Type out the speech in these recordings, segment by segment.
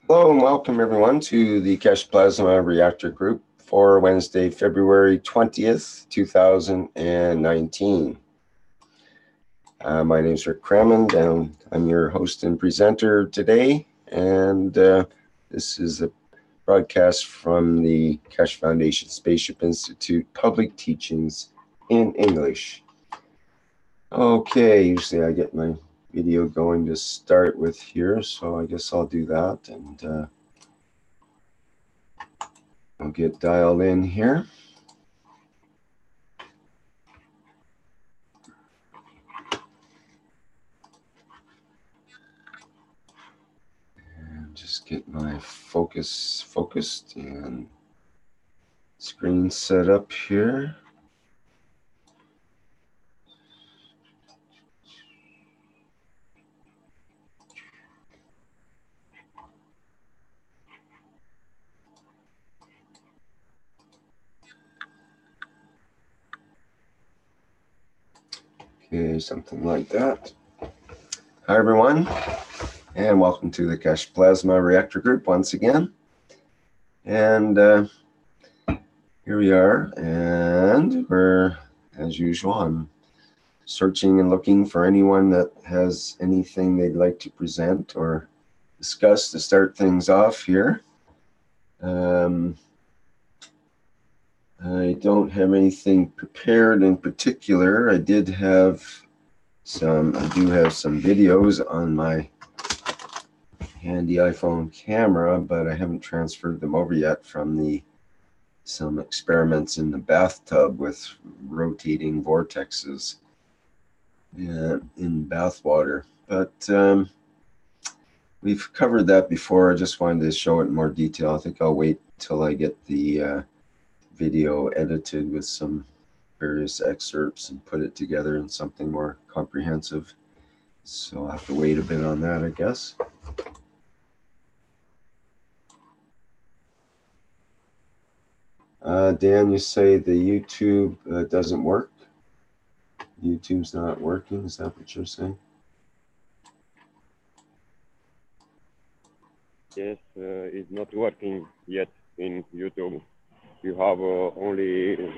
Hello and welcome everyone to the Keshe Plasma Reactor Group for Wednesday, February 20th, 2019. My name is Rick Crammond and I'm your host and presenter today. And this is a broadcast from the Keshe Foundation Spaceship Institute Public Teachings in English. Okay, usually I get my video going to start with here, so I guess I'll do that and I'll get dialed in here. And just get my focused and screen set up here. Okay, something like that. Hi everyone, and welcome to the Keshe Plasma Reactor Group once again. And here we are, and we're, as usual, I'm searching and looking for anyone that has anything they'd like to present or discuss to start things off here. I don't have anything prepared in particular. I do have some videos on my handy iPhone camera, but I haven't transferred them over yet from some experiments in the bathtub with rotating vortexes in bath water. But we've covered that before. I just wanted to show it in more detail. I think I'll wait till I get the video edited with some various excerpts and put it together in something more comprehensive. So I'll have to wait a bit on that, I guess. Dan, you say the YouTube doesn't work? YouTube's not working, is that what you're saying? Yes, it's not working yet in YouTube. You have only.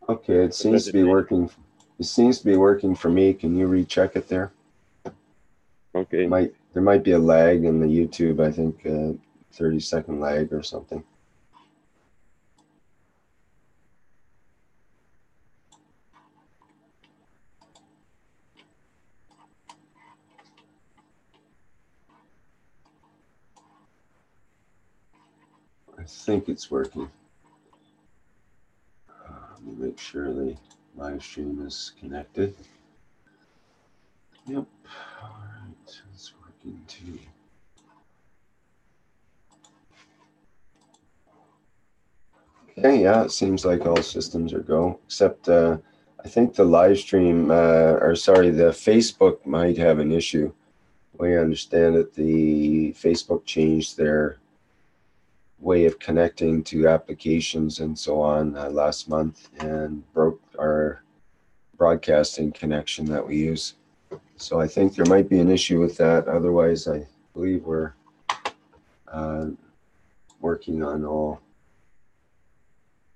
Okay, it seems to be working. It seems to be working for me. Can you recheck it there? Okay. There might be a lag in the YouTube. I think 30-second lag or something. I think it's working. Let me make sure the live stream is connected. Yep. All right, it's working too. Okay, yeah, it seems like all systems are go, except I think the live stream, the Facebook might have an issue. The way I understand it, the Facebook changed their way of connecting to applications and so on last month and broke our broadcasting connection that we use. So I think there might be an issue with that. Otherwise, I believe we're working on all.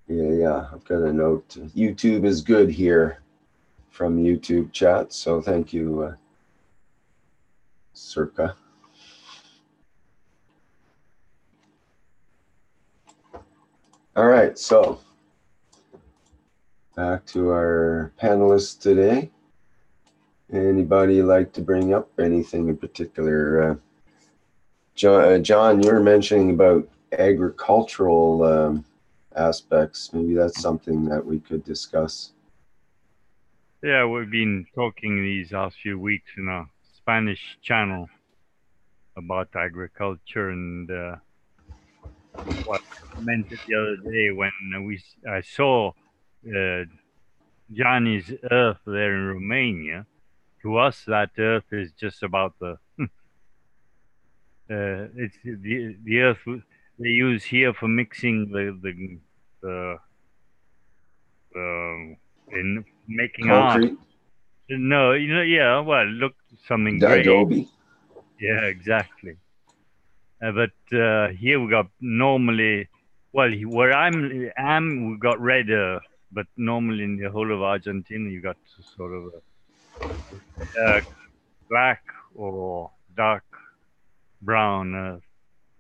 Yeah, I've got a note. YouTube is good here from YouTube chat. So thank you, Circa. All right, so back to our panelists today. Anybody like to bring up anything in particular? John, you were mentioning about agricultural aspects. Maybe that's something that we could discuss. Yeah, we've been talking these last few weeks in a Spanish channel about agriculture, and what I commented the other day when I saw Johnny's Earth there in Romania. To us, that Earth is just about it's the Earth they use here for mixing in making concrete. art. No, yeah. Well, look, something Adobe. Yeah, exactly. But here we got normally, well, where am we got red earth, but normally in the whole of Argentina you got sort of a black or dark brown earth,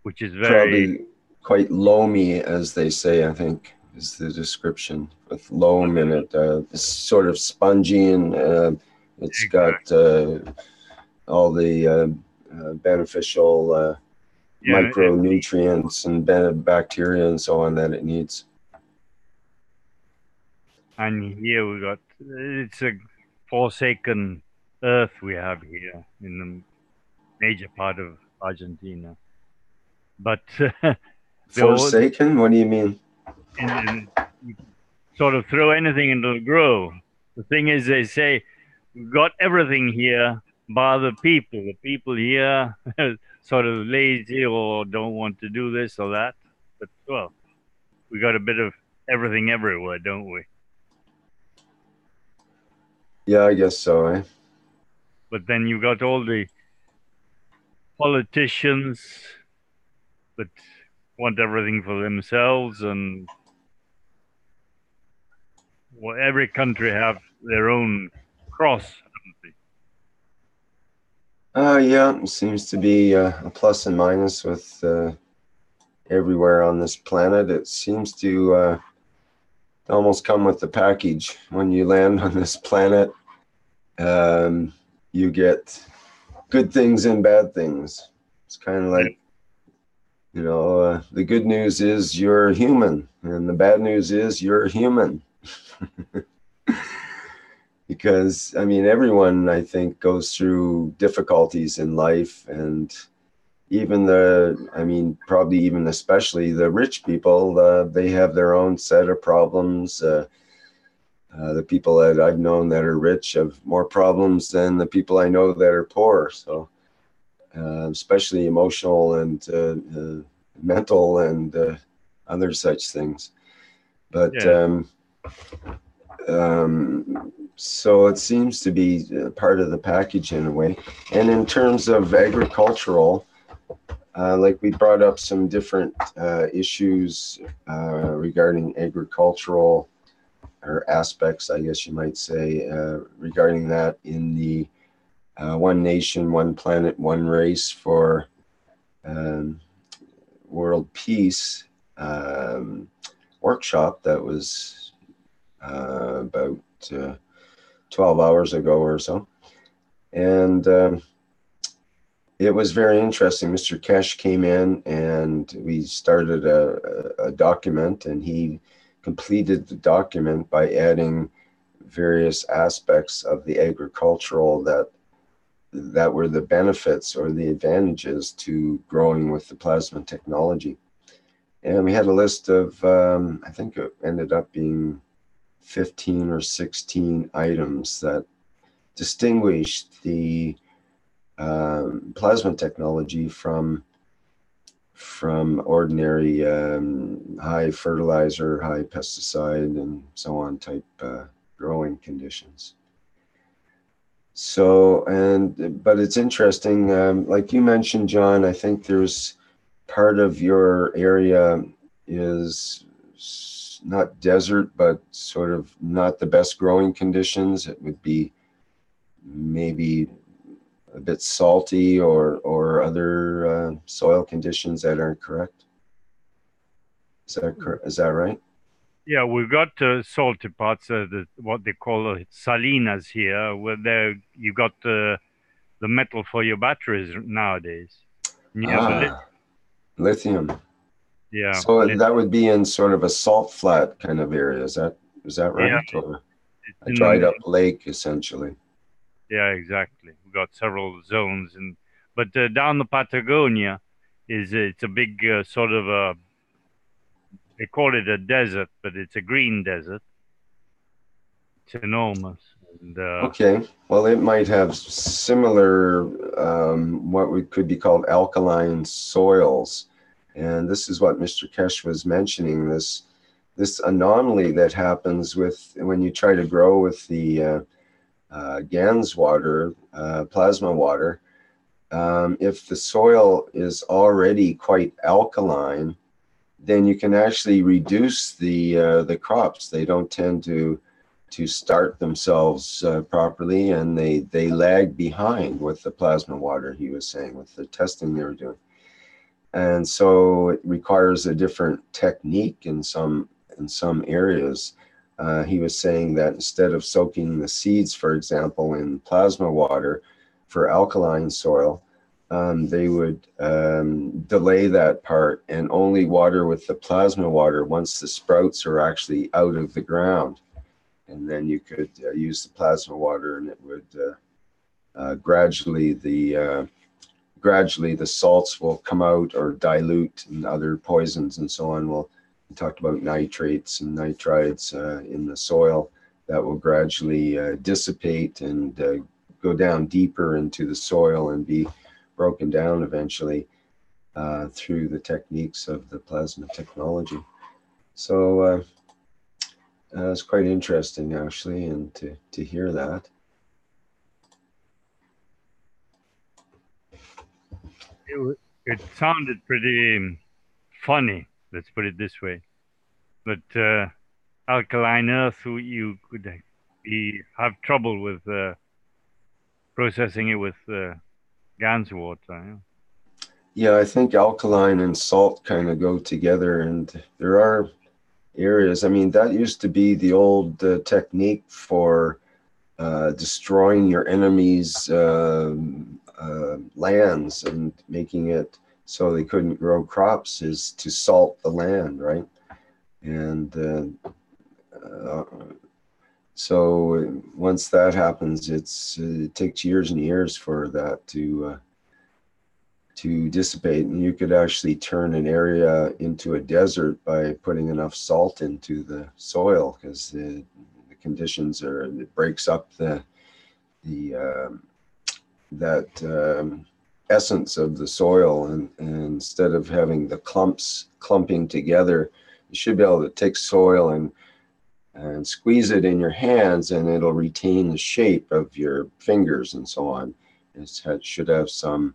which is very, Probably quite loamy, as they say, I think is the description, with loam in it. It's sort of spongy, and it's got all the beneficial yeah, micronutrients and bacteria and so on that it needs. and here we got, it's a forsaken earth we have here in the major part of Argentina. But Forsaken? What do you mean? and you sort of throw anything and it'll grow. The thing is, they say, we've got everything here bar the people. The people here sort of lazy or don't want to do this or that. But, well, we got a bit of everything everywhere, don't we? Yeah, I guess so, eh? But then you've got all the politicians that want everything for themselves, and well, every country have their own cross, haven't they? Yeah, it seems to be a plus and minus with everywhere on this planet. It seems to almost come with the package. When you land on this planet, you get good things and bad things. It's kind of like, you know, the good news is you're human, and the bad news is you're human. Because, I mean, everyone, I think, goes through difficulties in life, and even probably even especially the rich people, they have their own set of problems. The people that I've known that are rich have more problems than the people I know that are poor. So, especially emotional and mental and other such things. But so it seems to be part of the package in a way. And in terms of agricultural, like we brought up some different issues regarding agricultural, or aspects, I guess you might say, regarding that in the One Nation, One Planet, One Race for World Peace workshop that was about 12 hours ago or so. And it was very interesting. Mr. Keshe came in and we started a document, and he completed the document by adding various aspects of the agricultural that were the benefits or the advantages to growing with the plasma technology. And we had a list of, I think it ended up being 15 or 16 items that distinguished the plasma technology from ordinary high fertilizer, high pesticide, and so on type growing conditions. So, but it's interesting, like you mentioned, John, I think there's part of your area is not desert, but sort of not the best growing conditions. It would be maybe a bit salty or other soil conditions that aren't correct. Is that right? Yeah, we've got salty parts, what they call salinas here, where you got the metal for your batteries nowadays. Lithium. Yeah. So that would be in sort of a salt flat kind of area. Is that right? Yeah, or a dried up lake, essentially. Yeah, exactly. We've got several zones, but down the Patagonia it's a big sort of a, they call it a desert, but it's a green desert. It's enormous. And, okay, well, it might have similar what could be called alkaline soils, and this is what Mr. Keshe was mentioning. This anomaly that happens with when you try to grow with the GANS water, plasma water. if the soil is already quite alkaline, then you can actually reduce the crops. They don't tend to start themselves properly, and they lag behind with the plasma water, he was saying, with the testing they were doing. And so it requires a different technique in some areas. He was saying that instead of soaking the seeds, for example, in plasma water for alkaline soil, they would delay that part and only water with the plasma water once the sprouts are actually out of the ground. And then you could use the plasma water, and it would gradually the salts will come out, or dilute, and other poisons and so on. We talked about nitrates and nitrites in the soil that will gradually dissipate and go down deeper into the soil and be broken down eventually through the techniques of the plasma technology. So it's quite interesting, actually, and to hear that. It sounded pretty funny, let's put it this way. But alkaline earth, you could have trouble with processing it with GANS water. Yeah, I think alkaline and salt kind of go together, and there are areas. I mean, that used to be the old technique for destroying your enemy's lands and making it so they couldn't grow crops, is to salt the land, right? And so once that happens, it takes years and years for that to dissipate, and you could actually turn an area into a desert by putting enough salt into the soil, because the conditions are, it breaks up that essence of the soil, and instead of having the clumping together, you should be able to take soil and squeeze it in your hands, and it'll retain the shape of your fingers and so on. It should have some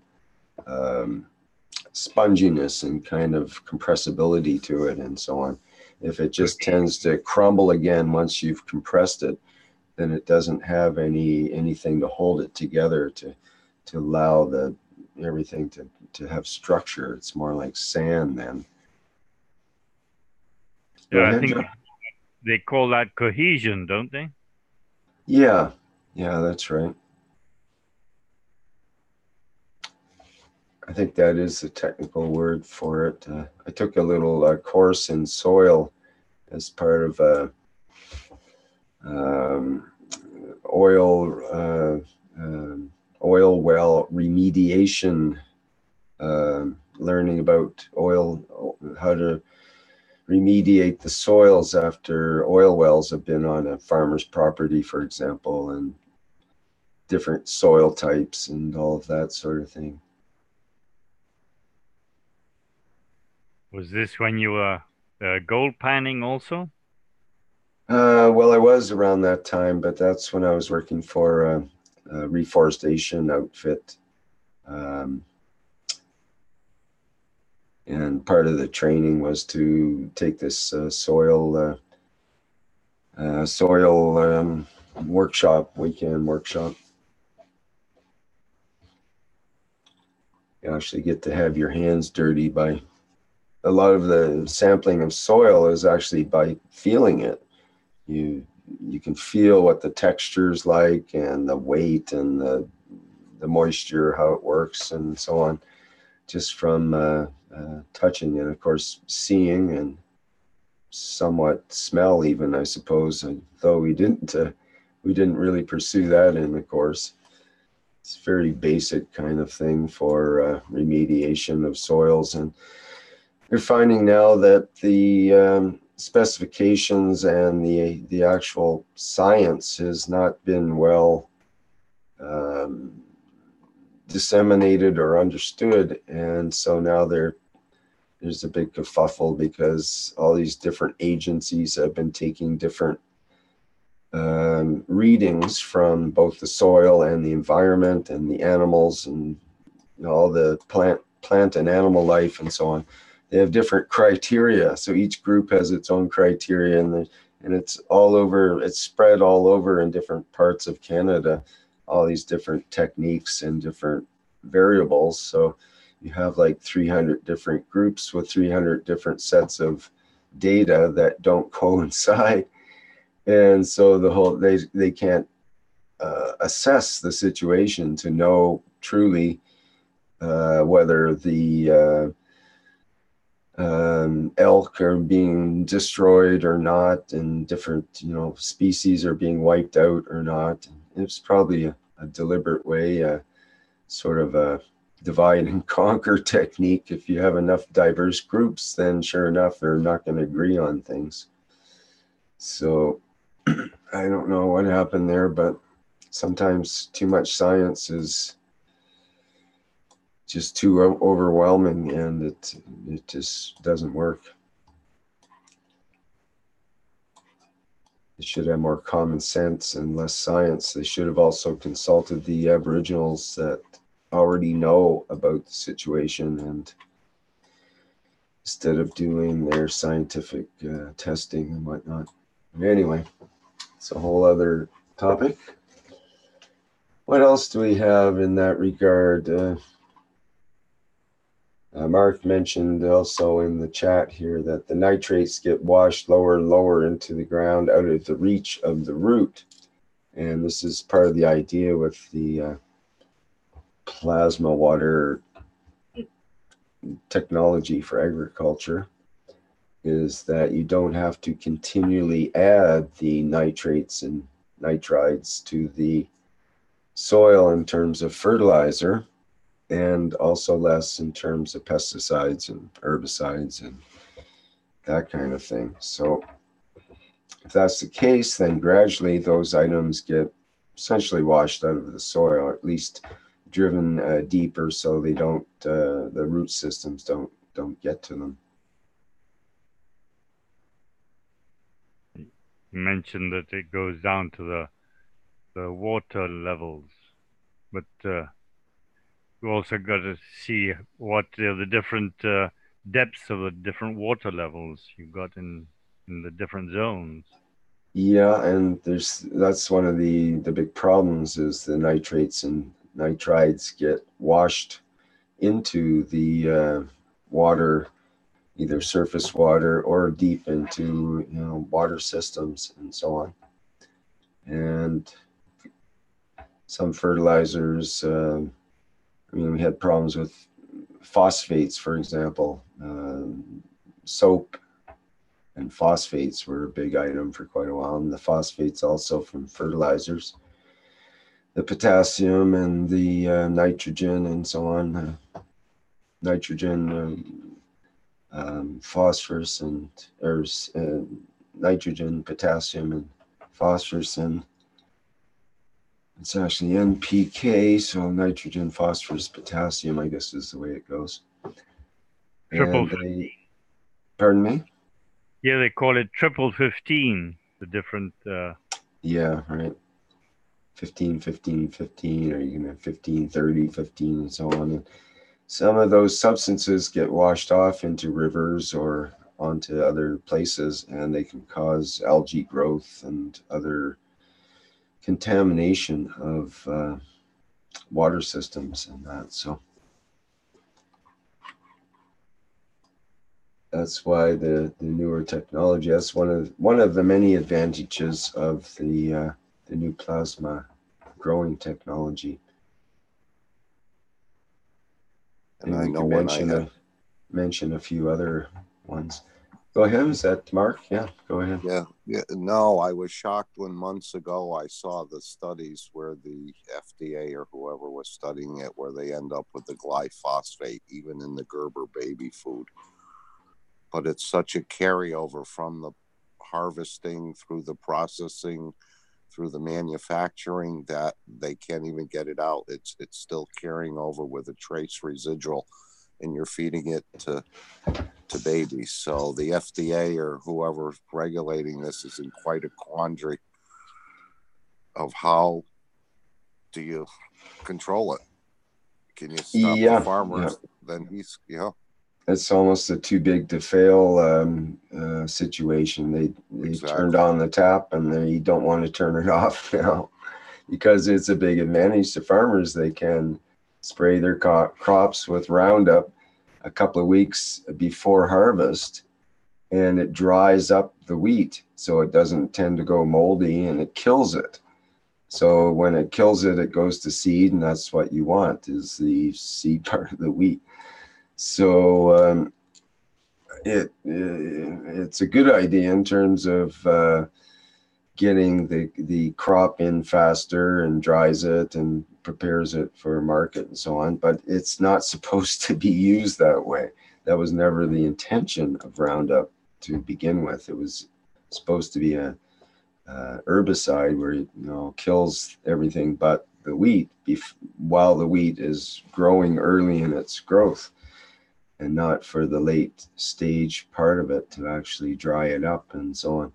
sponginess and kind of compressibility to it and so on. If it just tends to crumble again once you've compressed it, then it doesn't have anything to hold it together to allow everything to have structure. It's more like sand then. Yeah, I think they call that cohesion, don't they? Yeah, that's right. I think that is the technical word for it. I took a little course in soil as part of a oil well remediation, learning about oil, how to remediate the soils after oil wells have been on a farmer's property, for example, and different soil types and all of that sort of thing. Was this when you were gold panning also? Well, I was around that time, but that's when I was working for a reforestation outfit. And part of the training was to take this soil weekend workshop. You actually get to have your hands dirty by, a lot of the sampling of soil is actually by feeling it. You can feel what the texture is like, and the weight, and the moisture, how it works, and so on, just from touching, and of course seeing, and somewhat smell even, I suppose, though we didn't really pursue that in the course. It's a very basic kind of thing for remediation of soils, and we're finding now that the specifications and the actual science has not been well disseminated or understood, and so now there's a big kerfuffle because all these different agencies have been taking different readings from both the soil and the environment and the animals and all the plant and animal life and so on. They have different criteria. So each group has its own criteria, and it's all over, it's spread all over in different parts of Canada, all these different techniques and different variables. So you have like 300 different groups with 300 different sets of data that don't coincide. And so they can't assess the situation to know truly whether the elk are being destroyed or not, and different species are being wiped out or not. It's probably a deliberate way, sort of a divide and conquer technique. If you have enough diverse groups, then sure enough they're not going to agree on things. So I don't know what happened there, but sometimes too much science is just too overwhelming, and it just doesn't work. They should have more common sense and less science. They should have also consulted the Aboriginals that already know about the situation, and instead of doing their scientific testing and whatnot. Anyway, it's a whole other topic. What else do we have in that regard? Mark mentioned also in the chat here that the nitrates get washed lower and lower into the ground out of the reach of the root. And this is part of the idea with the plasma water technology for agriculture, is that you don't have to continually add the nitrates and nitrites to the soil in terms of fertilizer, and also less in terms of pesticides and herbicides and that kind of thing. So if that's the case, then gradually those items get essentially washed out of the soil, or at least driven deeper, so they don't, the root systems don't get to them. You mentioned that it goes down to the water levels, but we also got to see what the different depths of the different water levels you've got in the different zones. Yeah, and that's one of the big problems, is the nitrates and nitrites get washed into the water, either surface water or deep into water systems and so on. And some fertilizers, we had problems with phosphates, for example. Soap and phosphates were a big item for quite a while, and the phosphates also from fertilizers. The potassium and the nitrogen and so on. Nitrogen, phosphorus, and nitrogen, potassium, and phosphorus, and it's actually NPK, so nitrogen, phosphorus, potassium, I guess is the way it goes. Triple. Pardon me? Yeah, they call it triple 15, the different... Yeah, right. 15, 15, 15, or you can have 15, 30, 15, and so on. And some of those substances get washed off into rivers or onto other places, and they can cause algae growth and other contamination of water systems and that. So that's why the newer technology, that's one of the many advantages of the new plasma growing technology. And I know when I mention a few other ones. Go ahead. Is that Mark? Yeah, go ahead. Yeah. No, I was shocked when months ago I saw the studies where the FDA or whoever was studying it, where they end up with the glyphosate even in the Gerber baby food. But it's such a carryover from the harvesting through the processing through the manufacturing that they can't even get it out. It's still carrying over with a trace residual, and you're feeding it to babies. So the FDA or whoever's regulating this is in quite a quandary of how do you control it. Can you stop Yeah, the farmers? yeah. Then he's, yeah, It's almost a too big to fail situation. They turned exactly. on the tap and they don't want to turn it off now because it's a big advantage to farmers. They can spray their crops with Roundup a couple of weeks before harvest, and it dries up the wheat so it doesn't tend to go moldy, and it kills it. So when it kills it, it goes to seed, and that's what you want, is the seed part of the wheat. So it's a good idea in terms of getting the crop in faster and dries it and prepares it for market and so on. But it's not supposed to be used that way. That was never the intention of Roundup to begin with. It was supposed to be a herbicide where it kills everything but the wheat while the wheat is growing early in its growth, and not for the late stage part of it to actually dry it up and so on.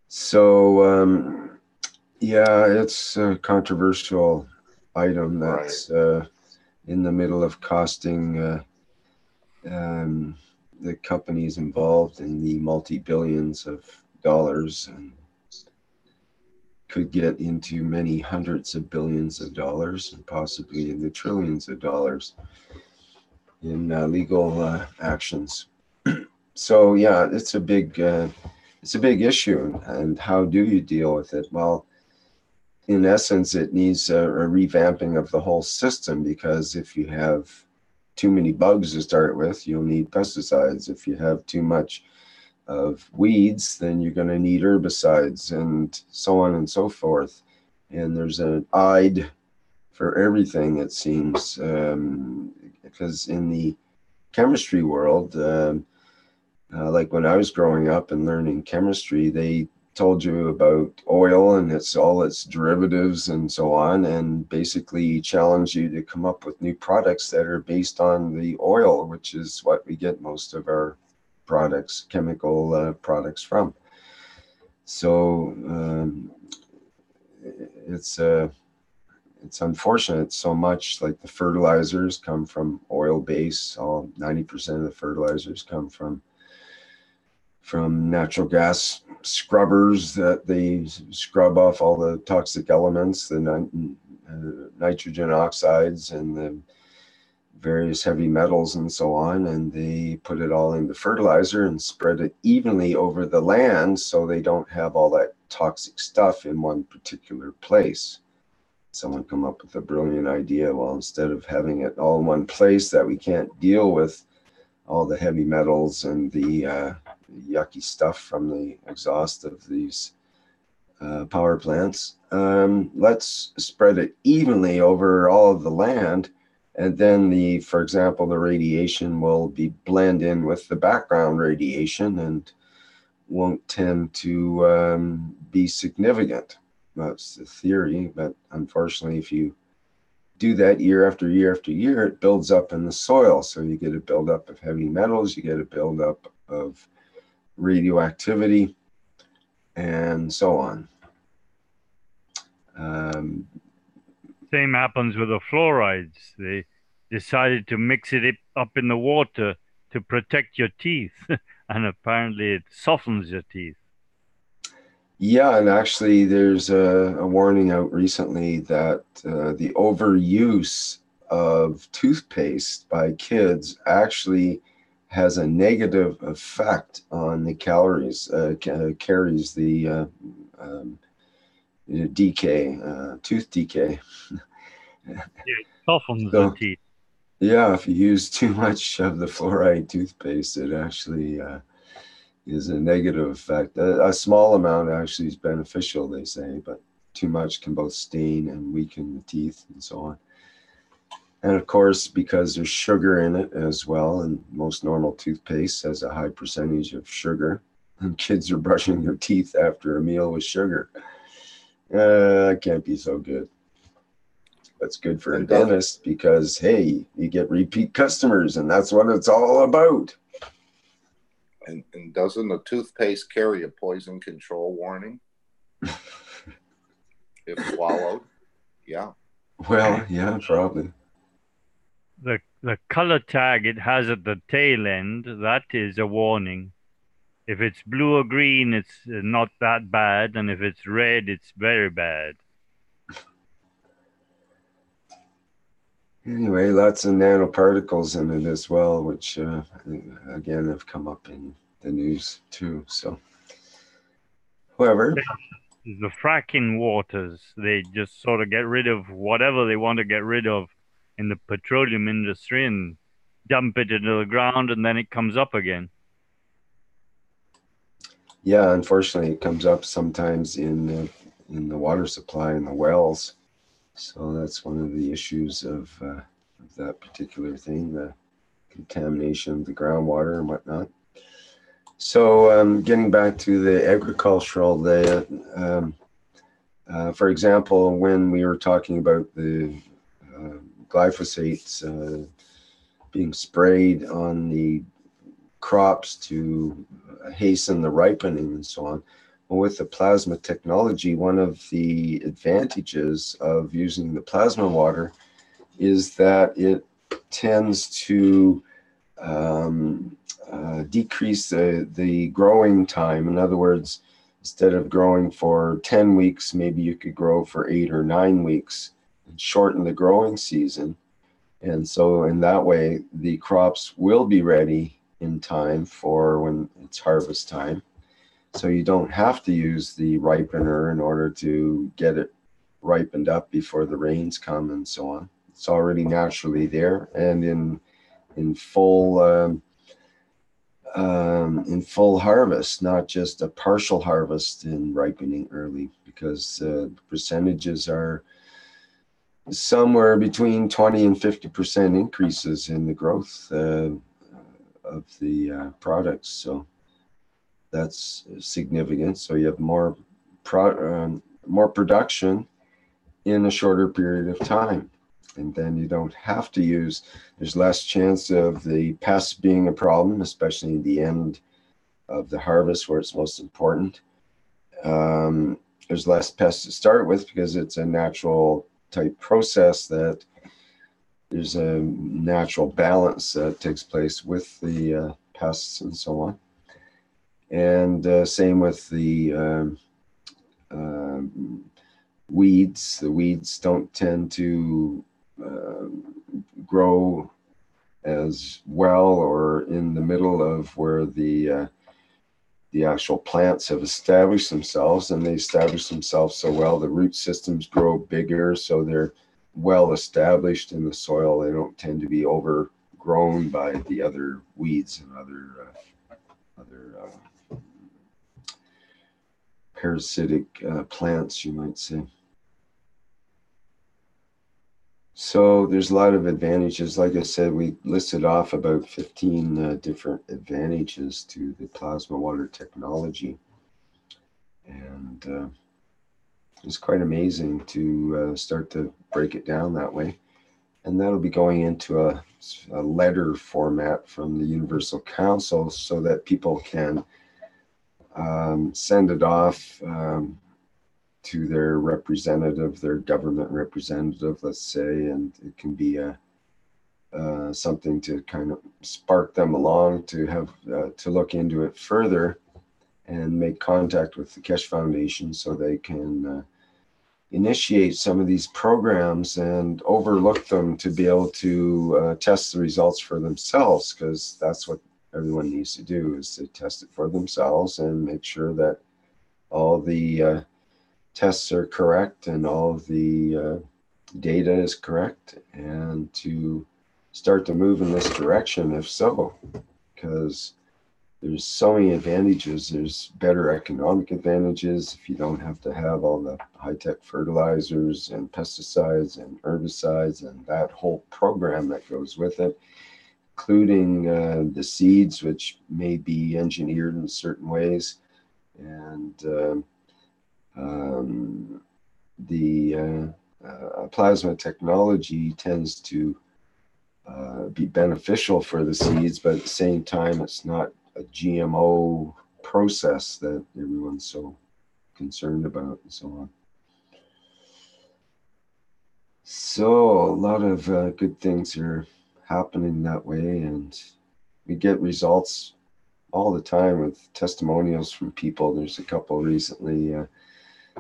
So yeah, it's a controversial item that's in the middle of costing the companies involved in the multi-billions of dollars, and could get into many hundreds of billions of dollars and possibly in the trillions of dollars in legal actions. So yeah, it's a big issue. And how do you deal with it? Well, in essence, it needs a revamping of the whole system, because if you have too many bugs to start with, you'll need pesticides. If you have too much of weeds, then you're going to need herbicides, and so on and so forth. And there's an "ide" for everything, it seems, because in the chemistry world, like when I was growing up and learning chemistry, they told you about oil and all its derivatives and so on, and basically challenge you to come up with new products that are based on the oil, which is what we get most of our products, chemical products from. So it's unfortunate. So much like the fertilizers come from oil base. 90% of the fertilizers come from natural gas scrubbers that they scrub off all the toxic elements, the nitrogen oxides and the various heavy metals and so on, and they put it all into fertilizer and spread it evenly over the land so they don't have all that toxic stuff in one particular place. Someone come up with a brilliant idea. Well, instead of having it all in one place that we can't deal with all the heavy metals and the yucky stuff from the exhaust of these power plants, let's spread it evenly over all of the land. And then for example, the radiation will be blend in with the background radiation and won't tend to be significant. That's the theory, but unfortunately, if you do that year after year after year, it builds up in the soil. So you get a buildup of heavy metals, you get a buildup of radioactivity, and so on. Same happens with the fluorides. They decided to mix it up in the water to protect your teeth, and apparently it softens your teeth. Yeah, and actually there's a warning out recently that the overuse of toothpaste by kids actually has a negative effect on the calories, carries the decay, tooth decay. Yeah, it softens the teeth. Yeah, if you use too much of the fluoride toothpaste, it actually is a negative effect. A small amount actually is beneficial, they say, but too much can both stain and weaken the teeth and so on. And of course, because there's sugar in it as well, and most normal toothpaste has a high percentage of sugar, and kids are brushing their teeth after a meal with sugar. It can't be so good. That's good for a dentist because, hey, you get repeat customers, and that's what it's all about. And doesn't a toothpaste carry a poison control warning if swallowed? Yeah. Well, yeah, probably. the color tag it has at the tail end, that is a warning. If it's blue or green, it's not that bad, and if it's red, it's very bad. Anyway, lots of nanoparticles in it as well, which again have come up in the news too. So, however, The fracking waters, they just sort of get rid of whatever they want to get rid of in the petroleum industry and dump it into the ground, and then it comes up again. yeah, unfortunately, it comes up sometimes in the water supply in the wells. So that's one of the issues of that particular thing, the contamination of the groundwater and whatnot. So getting back to the agricultural, for example, when we were talking about the glyphosates being sprayed on the crops to hasten the ripening and so on, well, with the plasma technology, one of the advantages of using the plasma water is that it tends to decrease the growing time. In other words, instead of growing for 10 weeks, maybe you could grow for 8 or 9 weeks and shorten the growing season. And so in that way, the crops will be ready in time for when it's harvest time. So you don't have to use the ripener in order to get it ripened up before the rains come and so on. It's already naturally there and in full harvest, not just a partial harvest in ripening early, because percentages are somewhere between 20 and 50% increases in the growth of the products. So that's significant. So you have more production in a shorter period of time. And then you don't have to use, there's less chance of the pests being a problem, especially in the end of the harvest where it's most important. There's less pests to start with because it's a natural type process that there's a natural balance that takes place with the pests and so on. And same with the weeds. The weeds don't tend to grow as well or in the middle of where the actual plants have established themselves, and they establish themselves so well the root systems grow bigger, so they're well established in the soil. They don't tend to be overgrown by the other weeds and other parasitic plants, you might say. So there's a lot of advantages. Like I said, we listed off about 15 different advantages to the plasma water technology. And it's quite amazing to start to break it down that way. And that'll be going into a letter format from the Universal Council so that people can send it off to their representative, their government representative, let's say, and it can be something to kind of spark them along to have to look into it further and make contact with the Keshe Foundation so they can initiate some of these programs and overlook them to be able to test the results for themselves, because that's what everyone needs to do, is to test it for themselves and make sure that all the tests are correct and all of the data is correct, and to start to move in this direction if so, because there's so many advantages. There's better economic advantages if you don't have to have all the high-tech fertilizers and pesticides and herbicides and that whole program that goes with it, including the seeds, which may be engineered in certain ways, and the plasma technology tends to be beneficial for the seeds, but at the same time, it's not a GMO process that everyone's so concerned about and so on. So a lot of good things are happening that way, and we get results all the time with testimonials from people. There's a couple recently.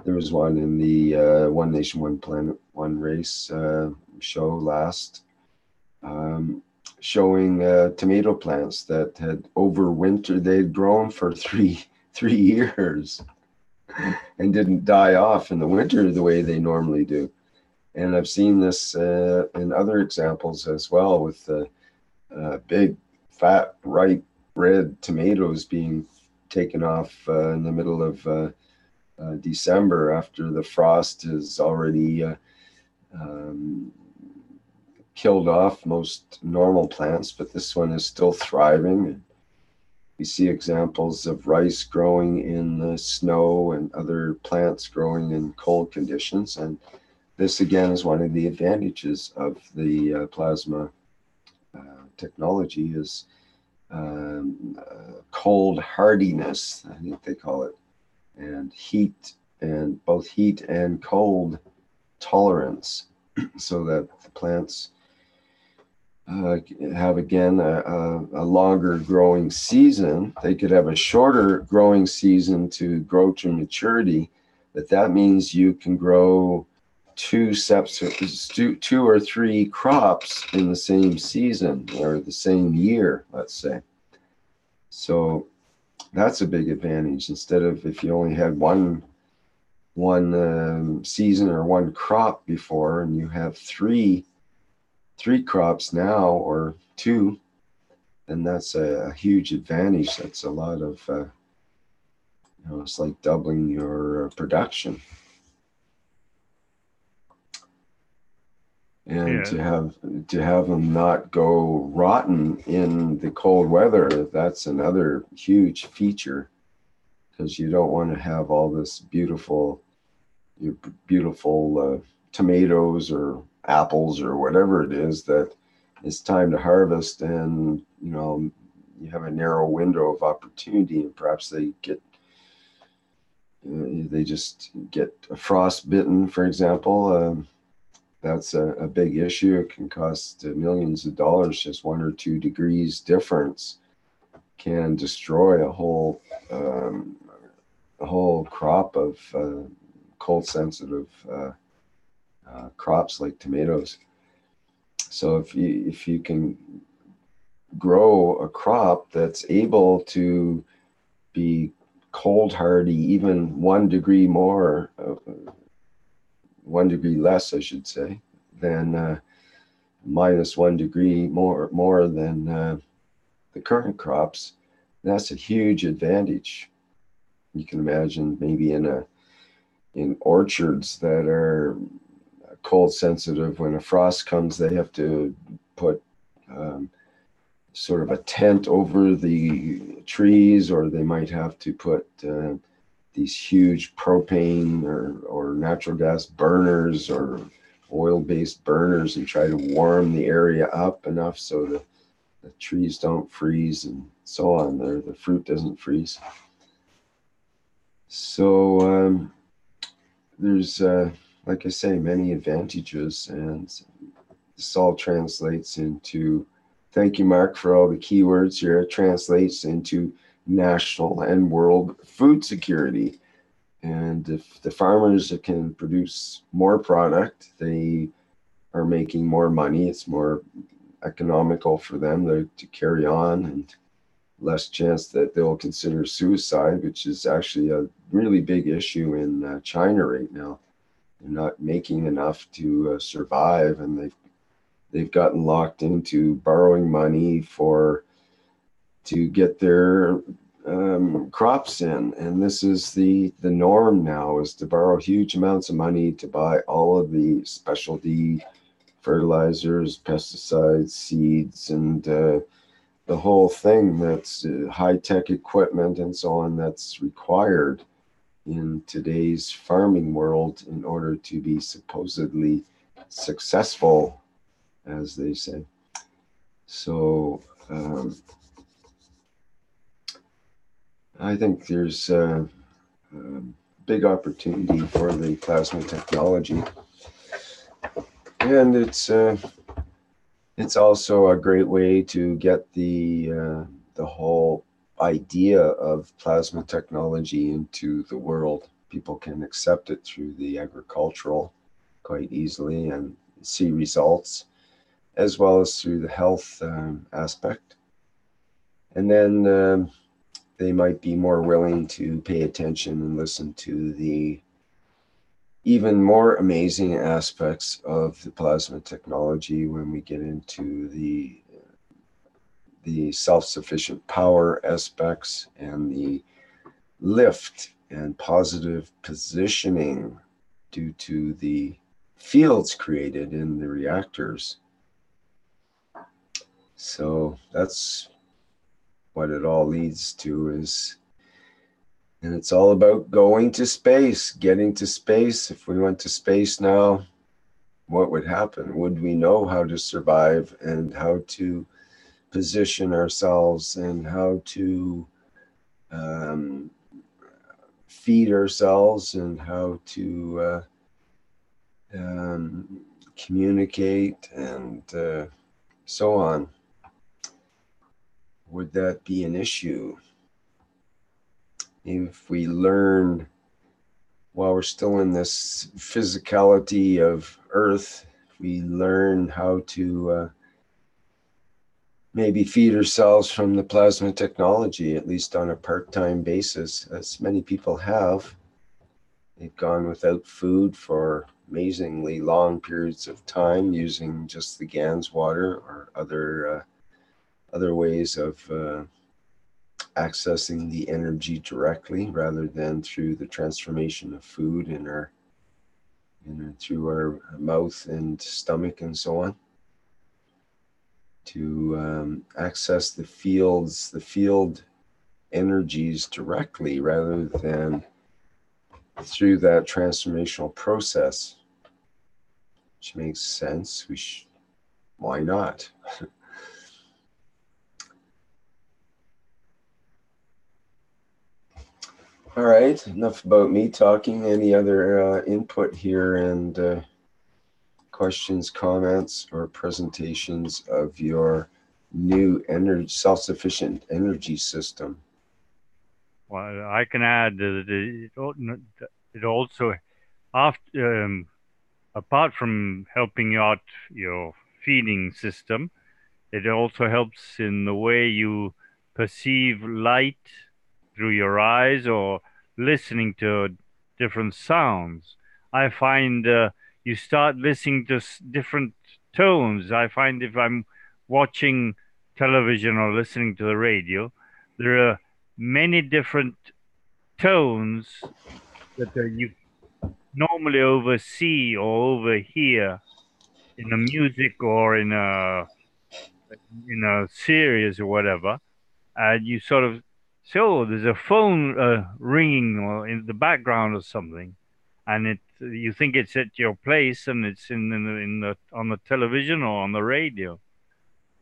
There was one in the One Nation, One Planet, One Race show last, showing tomato plants that had overwintered. They had grown for three years and didn't die off in the winter the way they normally do. And I've seen this in other examples as well, with big, fat, ripe, red tomatoes being taken off in the middle of December, after the frost has already killed off most normal plants, but this one is still thriving. We see examples of rice growing in the snow and other plants growing in cold conditions. And this again is one of the advantages of the plasma technology, is cold hardiness, I think they call it, and heat, and both heat and cold tolerance, so that the plants have again a longer growing season. They could have a shorter growing season to grow to maturity, but that means you can grow two or three crops in the same season or the same year, let's say. So that's a big advantage. Instead of, if you only had one season or one crop before, and you have three crops now, or two, then that's a huge advantage. That's a lot of it's like doubling your production. And Yeah. to have them not go rotten in the cold weather, that's another huge feature, because you don't want to have all this beautiful tomatoes or apples or whatever it is that it's time to harvest, and you have a narrow window of opportunity, and perhaps they just get frostbitten, for example. That's a big issue. It can cost millions of dollars. Just 1 or 2 degrees difference can destroy a whole crop of cold sensitive crops like tomatoes. So if you can grow a crop that's able to be cold hardy, even 1 degree more, 1 degree less, I should say, than minus 1 degree more than the current crops, that's a huge advantage. You can imagine maybe in orchards that are cold sensitive, when a frost comes, they have to put sort of a tent over the trees, or they might have to put these huge propane or natural gas burners or oil-based burners, and try to warm the area up enough so that the trees don't freeze and so on. The fruit doesn't freeze. So there's, like I say, many advantages, and this all translates into, thank you, Mark, for all the keywords here. It translates into national and world food security. And if the farmers can produce more product, they are making more money. It's more economical for them to carry on, and less chance that they'll consider suicide, which is actually a really big issue in China right now. They're not making enough to survive, and they've gotten locked into borrowing money to get their crops in. And this is the norm now, is to borrow huge amounts of money to buy all of the specialty fertilizers, pesticides, seeds, and the whole thing that's high-tech equipment and so on that's required in today's farming world in order to be supposedly successful, as they say. So I think there's a big opportunity for the plasma technology, and it's It's also a great way to get the whole idea of plasma technology into the world. People can accept it through the agricultural quite easily and see results, as well as through the health aspect. And then they might be more willing to pay attention and listen to the even more amazing aspects of the plasma technology when we get into the self-sufficient power aspects and the lift and positive positioning due to the fields created in the reactors. So that's what it all leads to is, and it's all about going to space, getting to space. If we went to space now, what would happen? Would we know how to survive and how to position ourselves and how to feed ourselves and how to communicate and so on? Would that be an issue? If we learn while we're still in this physicality of Earth, we learn how to maybe feed ourselves from the plasma technology, at least on a part-time basis, as many people have. They've gone without food for amazingly long periods of time using just the GANS water or other ways of accessing the energy directly rather than through the transformation of food in our through our mouth and stomach and so on, to access the field energies directly rather than through that transformational process, which makes sense. Why not? All right, enough about me talking. Any other input here and questions, comments, or presentations of your new self-sufficient energy system? Well, I can add that it also, after, apart from helping you out your feeding system, it also helps in the way you perceive light through your eyes or listening to different sounds. I find you start listening to different tones. I find if I'm watching television or listening to the radio, there are many different tones that you normally oversee or overhear in a music or in a series or whatever, and you sort of say, "Oh, there's a phone ringing or in the background or something," and you think it's at your place and it's in the on the television or on the radio.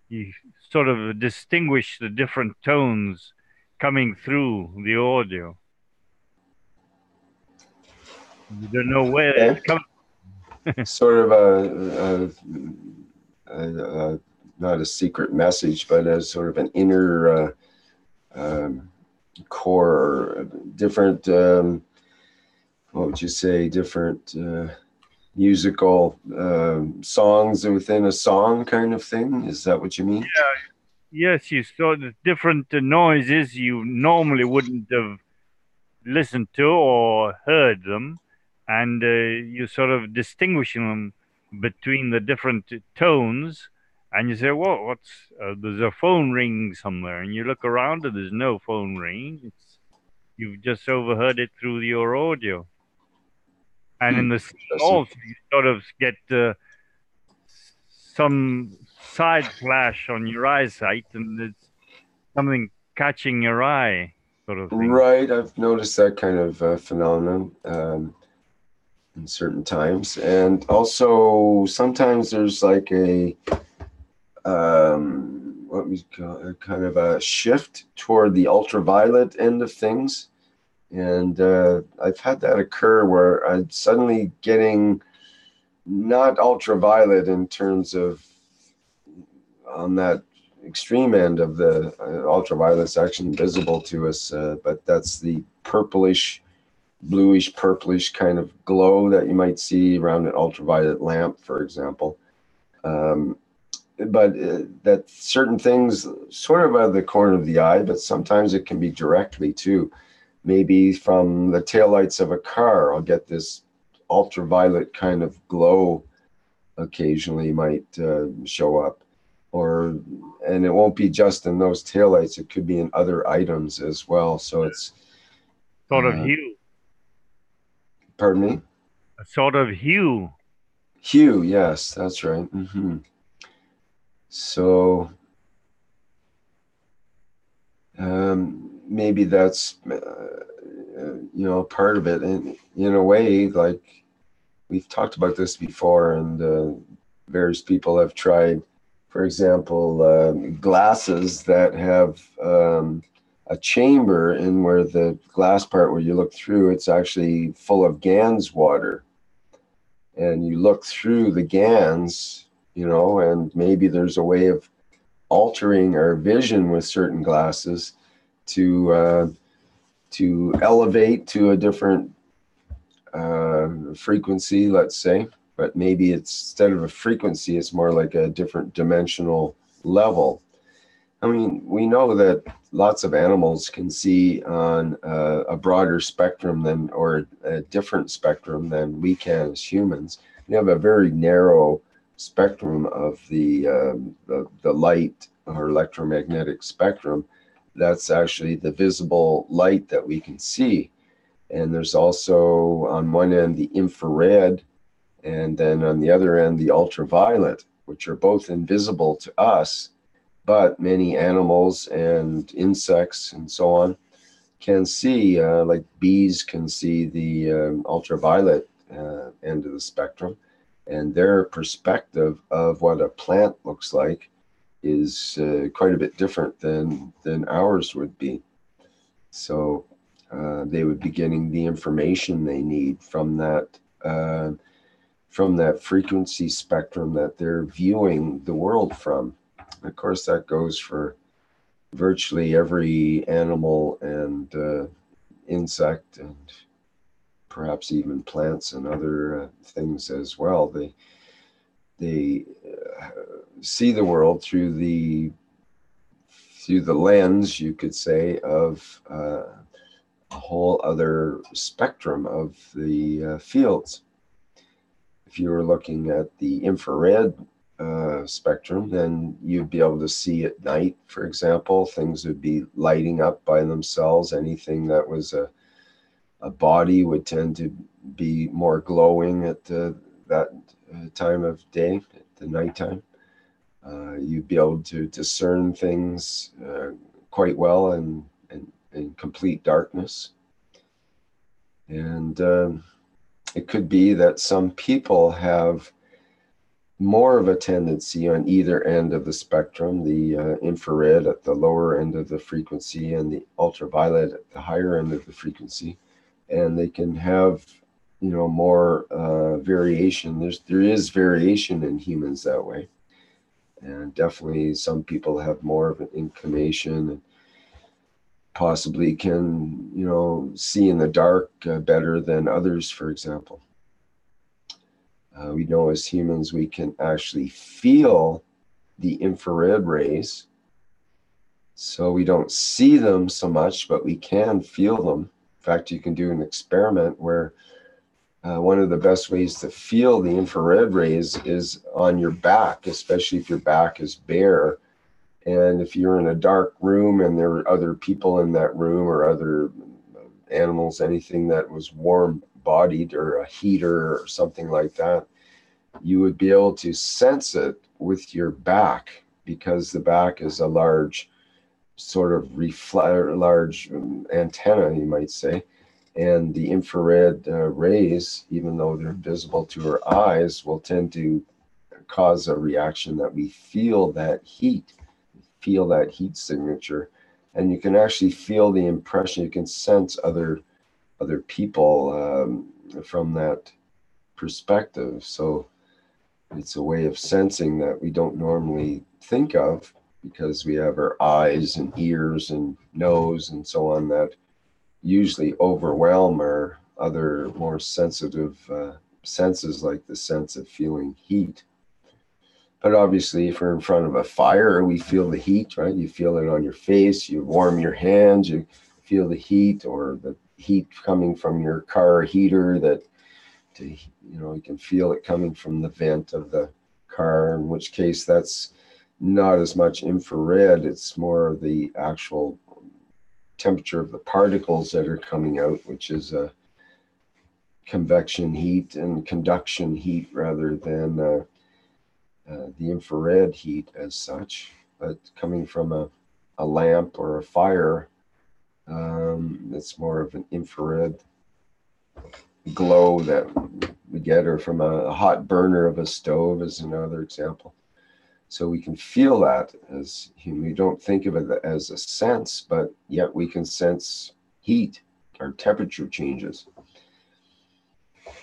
You sort of distinguish the different tones coming through the audio. You don't know where it's coming. Sort of not a secret message, but as sort of an inner core, different, what would you say, different musical songs within a song kind of thing? Is that what you mean? Yeah. Yes, you saw the different noises you normally wouldn't have listened to or heard them, and you sort of distinguishing them between the different tones, and you say, "Well, what's there's a phone ringing somewhere," and you look around and there's no phone ringing. You've just overheard it through your audio, and in the scene also you sort of get some side flash on your eyesight, and it's something catching your eye, sort of thing. Right, I've noticed that kind of phenomenon in certain times, and also sometimes there's like a what we call kind of a shift toward the ultraviolet end of things, and I've had that occur where I'm suddenly getting not ultraviolet in terms of on that extreme end of the ultraviolet's actually visible to us, but that's the purplish, bluish, purplish kind of glow that you might see around an ultraviolet lamp, for example. But that certain things sort of out of the corner of the eye, but sometimes it can be directly too. Maybe from the taillights of a car, I'll get this ultraviolet kind of glow occasionally might show up. And it won't be just in those taillights, it could be in other items as well. So it's sort of hue. Pardon me? A sort of hue. Hue, yes, that's right. So maybe that's part of it. And in a way, like we've talked about this before, and various people have tried, for example, glasses that have a chamber in where the glass part where you look through, it's actually full of GANS water. And you look through the GANS, and maybe there's a way of altering our vision with certain glasses to elevate to a different frequency, let's say. But maybe it's, instead of a frequency, it's more like a different dimensional level. I mean, we know that lots of animals can see on a broader spectrum than, or a different spectrum than we can as humans. We have a very narrow spectrum of the light or electromagnetic spectrum. That's actually the visible light that we can see. And there's also on one end the infrared, and then on the other end the ultraviolet, which are both invisible to us, but many animals and insects and so on can see, like bees can see the ultraviolet end of the spectrum, and their perspective of what a plant looks like is quite a bit different than ours would be. So they would be getting the information they need from that frequency spectrum that they're viewing the world from. Of course, that goes for virtually every animal and insect, and perhaps even plants and other things as well. They see the world through the lens, you could say, of a whole other spectrum of the fields. If you were looking at the infrared spectrum, then you'd be able to see at night, for example. Things would be lighting up by themselves. Anything that was a body would tend to be more glowing at that time of day, at the nighttime. You'd be able to discern things quite well in complete darkness. And it could be that some people have more of a tendency on either end of the spectrum, the infrared at the lower end of the frequency and the ultraviolet at the higher end of the frequency, and they can have more variation. There is variation in humans that way, and definitely some people have more of an inclination and possibly can see in the dark better than others, for example. We know as humans we can actually feel the infrared rays, so we don't see them so much, but we can feel them. In fact, you can do an experiment where one of the best ways to feel the infrared rays is on your back, especially if your back is bare. And if you're in a dark room and there are other people in that room, or other animals, anything that was warm-bodied, or a heater or something like that, you would be able to sense it with your back, because the back is a large sort of large antenna, you might say. And the infrared rays, even though they're visible to our eyes, will tend to cause a reaction that we feel that heat. Feel that heat signature, and you can actually feel the impression. You can sense other people from that perspective. So It's a way of sensing that we don't normally think of, because we have our eyes and ears and nose and so on that usually overwhelm our other more sensitive senses, like the sense of feeling heat. But obviously, if we're in front of a fire, we feel the heat, right? You feel it on your face, you warm your hands, you feel the heat, or the heat coming from your car heater that, you can feel it coming from the vent of the car, in which case that's not as much infrared, it's more of the actual temperature of the particles that are coming out, which is a convection heat and conduction heat rather than the infrared heat as such. But coming from a lamp or a fire, it's more of an infrared glow that we get, or from a hot burner of a stove is another example. So we can feel that as human. We don't think of it as a sense, but yet we can sense heat or temperature changes. If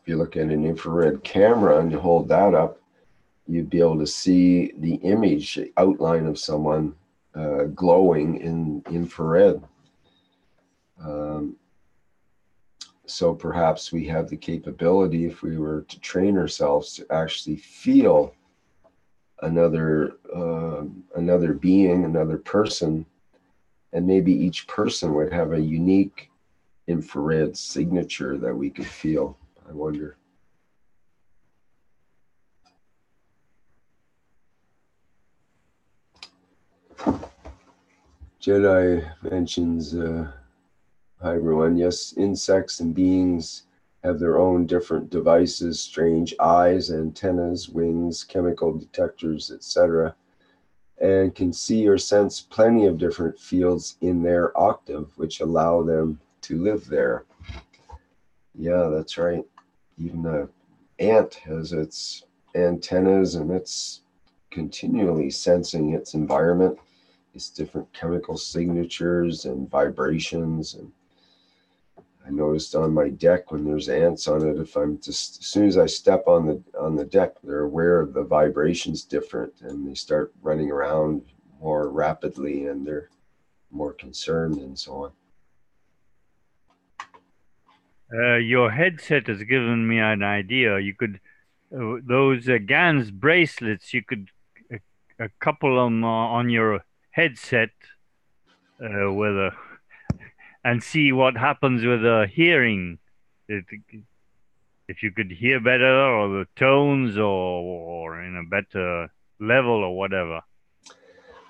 you look at an infrared camera and you hold that up, you'd be able to see the image, the outline of someone glowing in infrared. So perhaps we have the capability, if we were to train ourselves, to actually feel another being, another person, and maybe each person would have a unique infrared signature that we could feel. I wonder. Jedi mentions, hi everyone, yes, insects and beings have their own different devices, strange eyes, antennas, wings, chemical detectors, etc., and can see or sense plenty of different fields in their octave, which allow them to live there. Yeah, that's right. Even an ant has its antennas, and it's continually sensing its environment, its different chemical signatures and vibrations. And I noticed on my deck, when there's ants on it, if I'm just, as soon as I step on the deck, they're aware of the vibrations different, and they start running around more rapidly, and they're more concerned and so on. Your headset has given me an idea. You could, those GANs bracelets, you could couple them on your headset with a, and see what happens with the hearing. If you could hear better, or the tones, or in a better level, or whatever.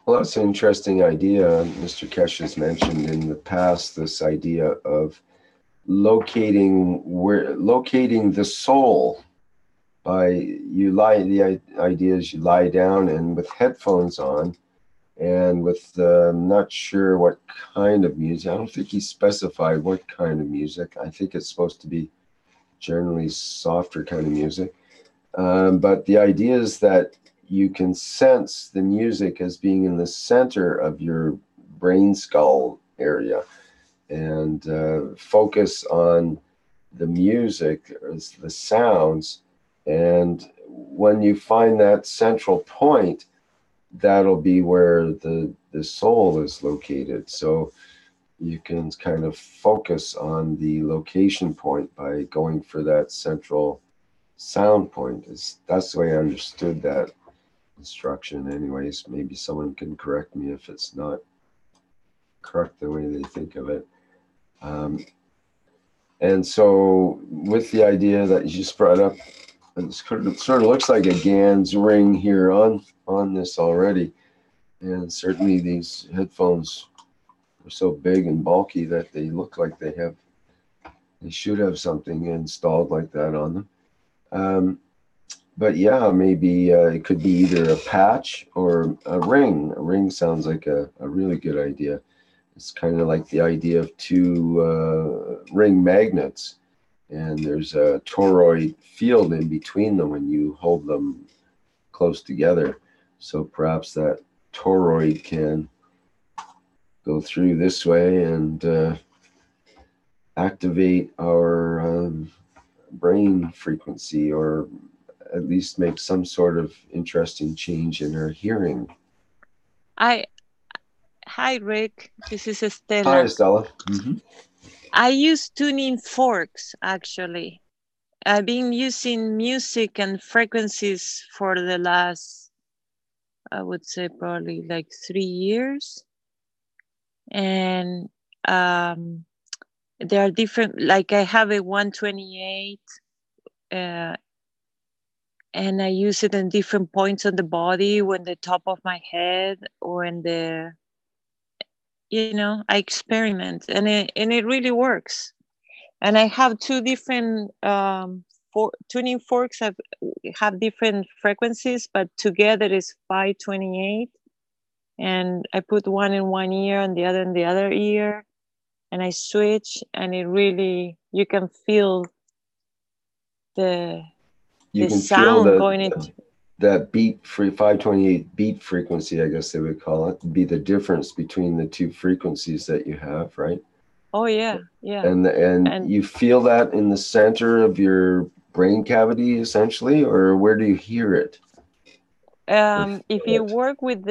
Well, that's an interesting idea. Mr. Keshe has mentioned in the past this idea of locating the soul by the idea is you lie down and with headphones on, and with I'm not sure what kind of music. I don't think he specified what kind of music. I think it's supposed to be generally softer kind of music. But the idea is that you can sense the music as being in the center of your brain skull area, and focus on the music, the sounds. And when you find that central point, that'll be where the soul is located. So you can kind of focus on the location point by going for that central sound point. That's the way I understood that instruction anyways. Maybe someone can correct me if it's not correct the way they think of it. And so with the idea that you just brought up, it sort of looks like a GAN's ring here on this already. And certainly these headphones are so big and bulky that they look like they should have something installed like that on them. But yeah, maybe it could be either a patch or a ring. A ring sounds like a really good idea. It's kind of like the idea of two ring magnets, and there's a toroid field in between them when you hold them close together. So perhaps that toroid can go through this way and activate our brain frequency, or at least make some sort of interesting change in her hearing. Hi, Rick. This is Hi, Estela. Estella. I use tuning forks, actually. I've been using music and frequencies for the last, I would say, probably like 3 years. And there are different, like I have a 128, and I use it in different points on the body, when the top of my head, or in the, you know, I experiment, and it really works. And I have two different tuning forks have different frequencies, but together is 528. And I put one in one ear and the other in the other ear, and I switch, and it really, you can feel the sound going into that beat free 528 beat frequency, I guess they would call it, be the difference between the two frequencies that you have, right? Oh yeah, yeah. And you feel that in the center of your brain cavity, essentially, or where do you hear it? If you work with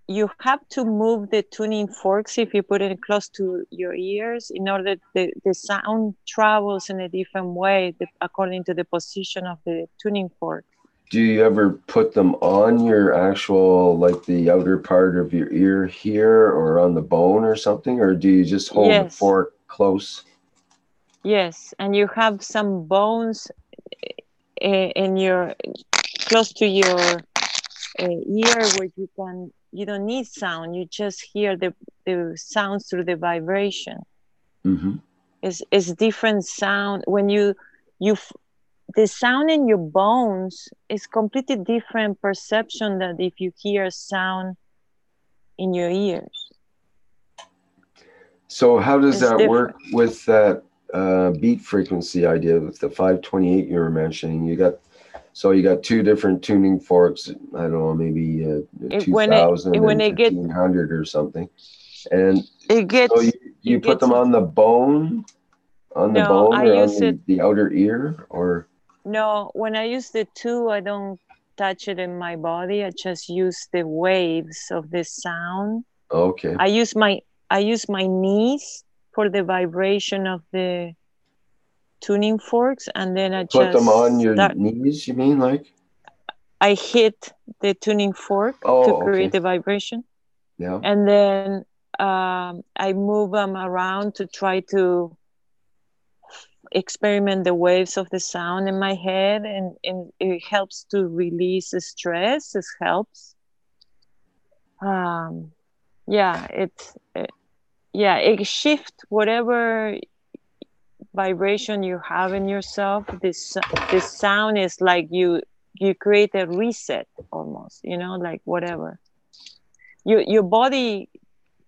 you have to move the tuning forks if you put it close to your ears, in order the sound travels in a different way according to the position of the tuning fork. Do you ever put them on your actual, like the outer part of your ear here, or on the bone or something, or do you just hold the fork close? Yes, and you have some bones in your, close to your ear, where you don't need sound, you just hear the sounds through the vibration. It's different sound when the sound in your bones is completely different perception than if you hear sound in your ears. So how does that work with that beat frequency idea with the 528 you were mentioning? You got two different tuning forks. I don't know, maybe 2000 and 1500 or something. And so you put them on the bone, or on the outer ear, or? No, when I use the two, I don't touch it in my body. I just use the waves of the sound. Okay. I use my knees for the vibration of the tuning forks, and then I put them on your knees, you mean, like? I hit the tuning fork to create the vibration. Yeah. And then I move them around to try to experiment the waves of the sound in my head, and it helps to release the stress. It helps. It shifts whatever vibration you have in yourself. This sound is like you create a reset almost, like whatever. Your body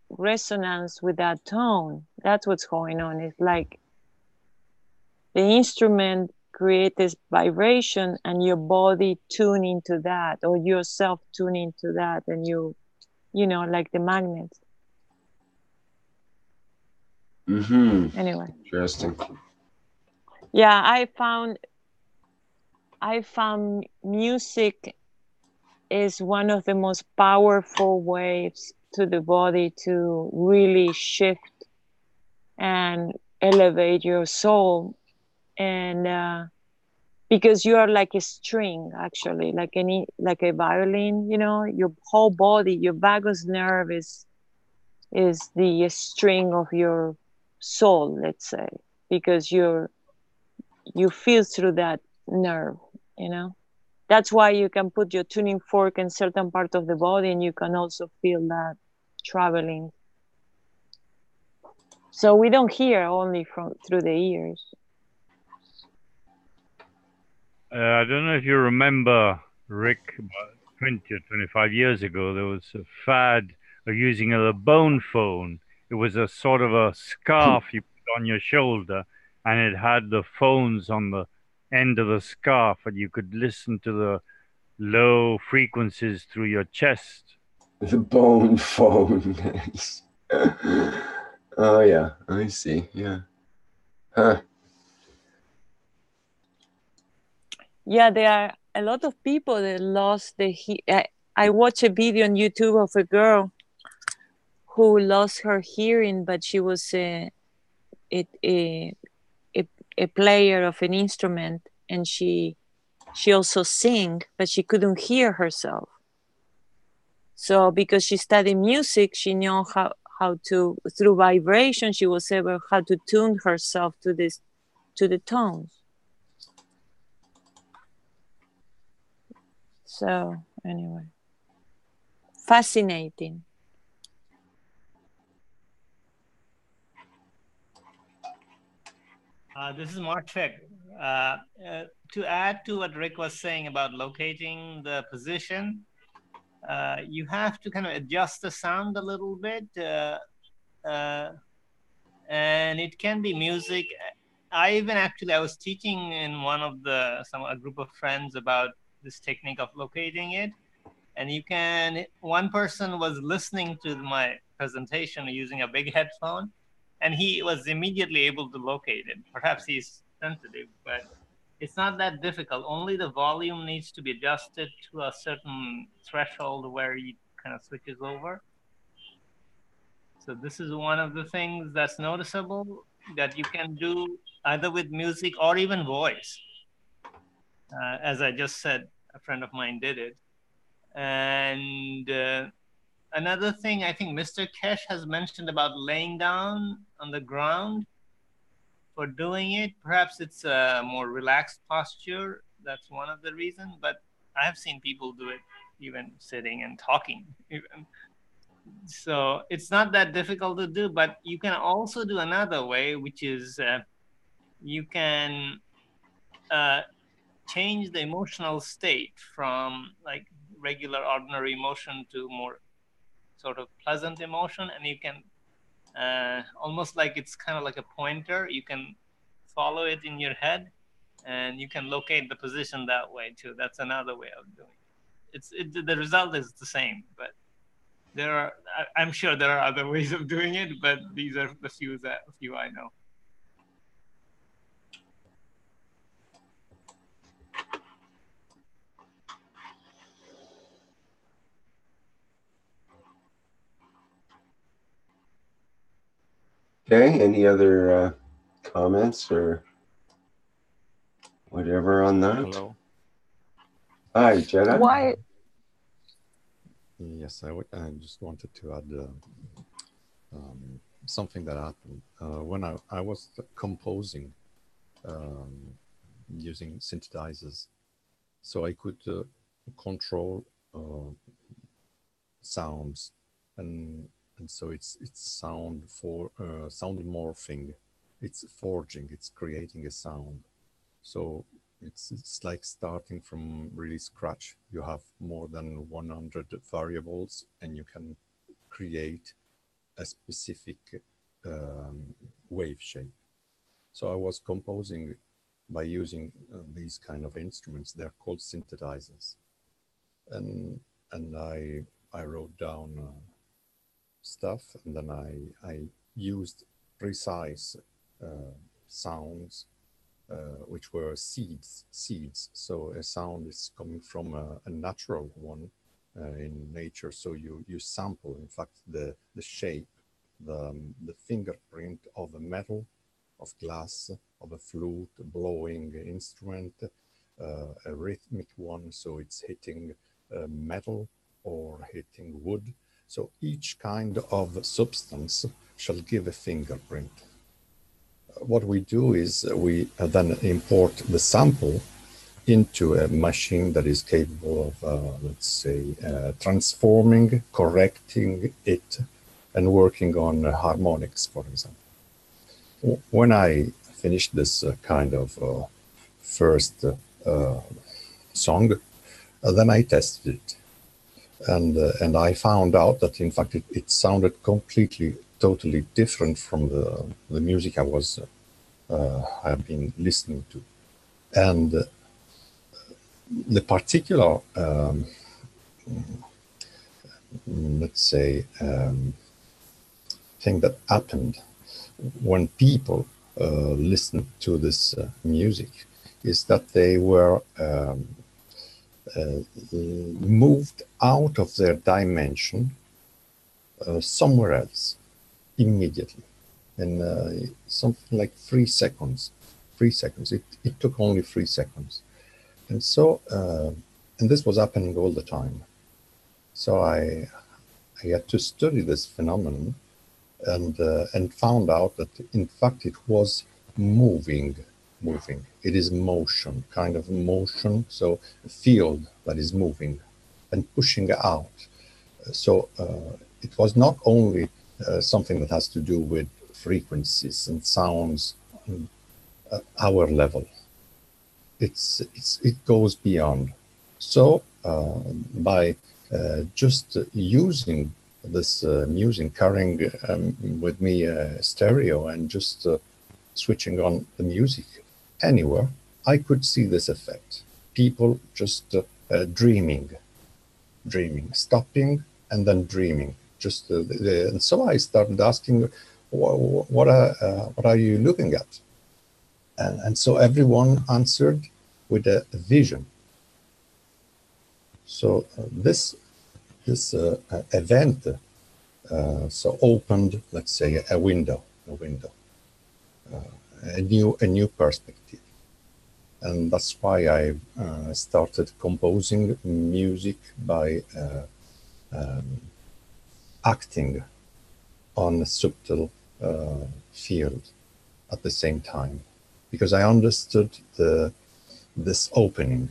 resonance with that tone. That's what's going on. It's like the instrument create this vibration, and your body tune into that, or yourself tune into that, and you like the magnet. Anyway. Interesting. Yeah, I found music is one of the most powerful ways to the body to really shift and elevate your soul. And because you are like a string, actually, like a violin, your whole body, your vagus nerve is the string of your soul, let's say, because you feel through that nerve. That's why you can put your tuning fork in certain part of the body, and you can also feel that traveling. So we don't hear only through the ears. I don't know if you remember, Rick, about 20 or 25 years ago, there was a fad of using a bone phone. It was a sort of a scarf you put on your shoulder, and it had the phones on the end of the scarf, and you could listen to the low frequencies through your chest. The bone phone. Oh yeah, I see. Yeah. Huh. Yeah, there are a lot of people that lost the I watched a video on YouTube of a girl who lost her hearing, but she was a, a, a player of an instrument, and she also sang, but she couldn't hear herself. So because she studied music, she knew how to, through vibration, she was able how to tune herself to the tones. So anyway, fascinating. This is Marchek. To add to what Rick was saying about locating the position, you have to kind of adjust the sound a little bit, and it can be music. I was teaching in a group of friends about this technique of locating it, and one person was listening to my presentation using a big headphone, and he was immediately able to locate it. Perhaps he's sensitive, but it's not that difficult. Only the volume needs to be adjusted to a certain threshold where it kind of switches over. So this is one of the things that's noticeable that you can do either with music or even voice. As I just said, a friend of mine did it. And another thing, I think Mr. Keshe has mentioned about laying down on the ground for doing it. Perhaps it's a more relaxed posture. That's one of the reasons, but I have seen people do it even sitting and talking. So it's not that difficult to do, but you can also do another way, which is you can change the emotional state from like regular ordinary emotion to more sort of pleasant emotion, and you can almost like it's kind of like a pointer. You can follow it in your head, and you can locate the position that way too. That's another way of doing it. The result is the same, but I'm sure there are other ways of doing it, but these are the few I know. Okay, any other comments or whatever on that? Hello. Hi, Jenna. Why? Yes, I just wanted to add something that happened when I was composing using synthesizers. So I could control sounds, and so it's sound morphing, it's forging, it's creating a sound. So it's like starting from really scratch. You have more than 100 variables, and you can create a specific wave shape. So I was composing by using these kind of instruments. They're called synthesizers, and I wrote down stuff, and then I used precise sounds, which were seeds. So a sound is coming from a natural one in nature. So you sample, in fact, the shape, the fingerprint of a metal, of glass, of a flute, a blowing instrument, a rhythmic one. So it's hitting metal or hitting wood. So each kind of substance shall give a fingerprint. What we do is we then import the sample into a machine that is capable of, let's say, transforming, correcting it, and working on harmonics, for example. When I finished this kind of first song, then I tested it. And I found out that, in fact, it sounded totally different from the music I've been listening to. And the particular, let's say, thing that happened when people listen to this music is that they were moved out of their dimension somewhere else immediately in something like 3 seconds. 3 seconds. It took only 3 seconds. And so, and this was happening all the time. So I had to study this phenomenon and found out that in fact it was moving. It is motion, kind of motion. So a field that is moving and pushing out. So it was not only something that has to do with frequencies and sounds on our level. It goes beyond. So by just using this music, carrying with me a stereo and just switching on the music anywhere, I could see this effect. People just dreaming, stopping and then dreaming. Just and so I started asking, what are you looking at? And so everyone answered with a vision. So this event so opened, let's say, a window, a new perspective, and that's why I started composing music by acting on a subtle field at the same time, because I understood this opening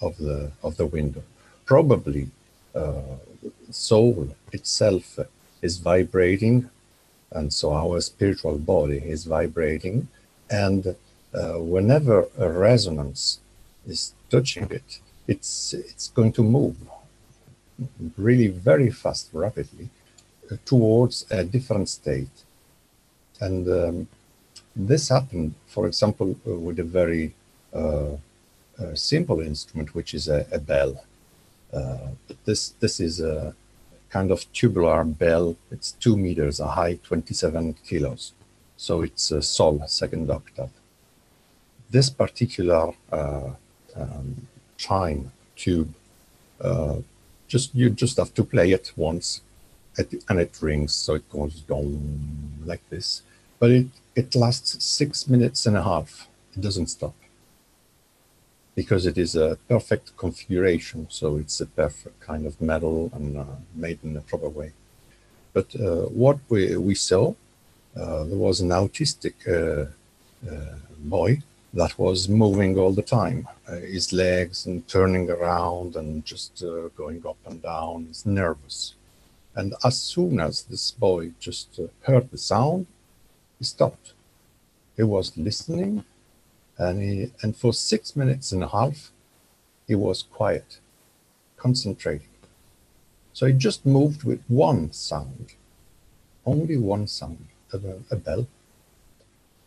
of the window. Probably soul itself is vibrating, and so our spiritual body is vibrating, and whenever a resonance is touching it, it's going to move really very fast, rapidly, towards a different state. And this happened, for example, with a very simple instrument, which is a bell. But this is a kind of tubular bell. It's 2 meters high, 27 kilos. So it's a sol, second octave. This particular chime tube, you just have to play it once, and it rings. So it goes dong like this. But it lasts 6 minutes and a half. It doesn't stop, because it is a perfect configuration. So it's a perfect kind of metal and made in a proper way. But what we saw, there was an autistic boy that was moving all the time, his legs and turning around and just going up and down. He's nervous. And as soon as this boy just heard the sound, he stopped. He was listening, and for 6 minutes and a half, he was quiet, concentrating. So he just moved with one sound, only one sound, a bell.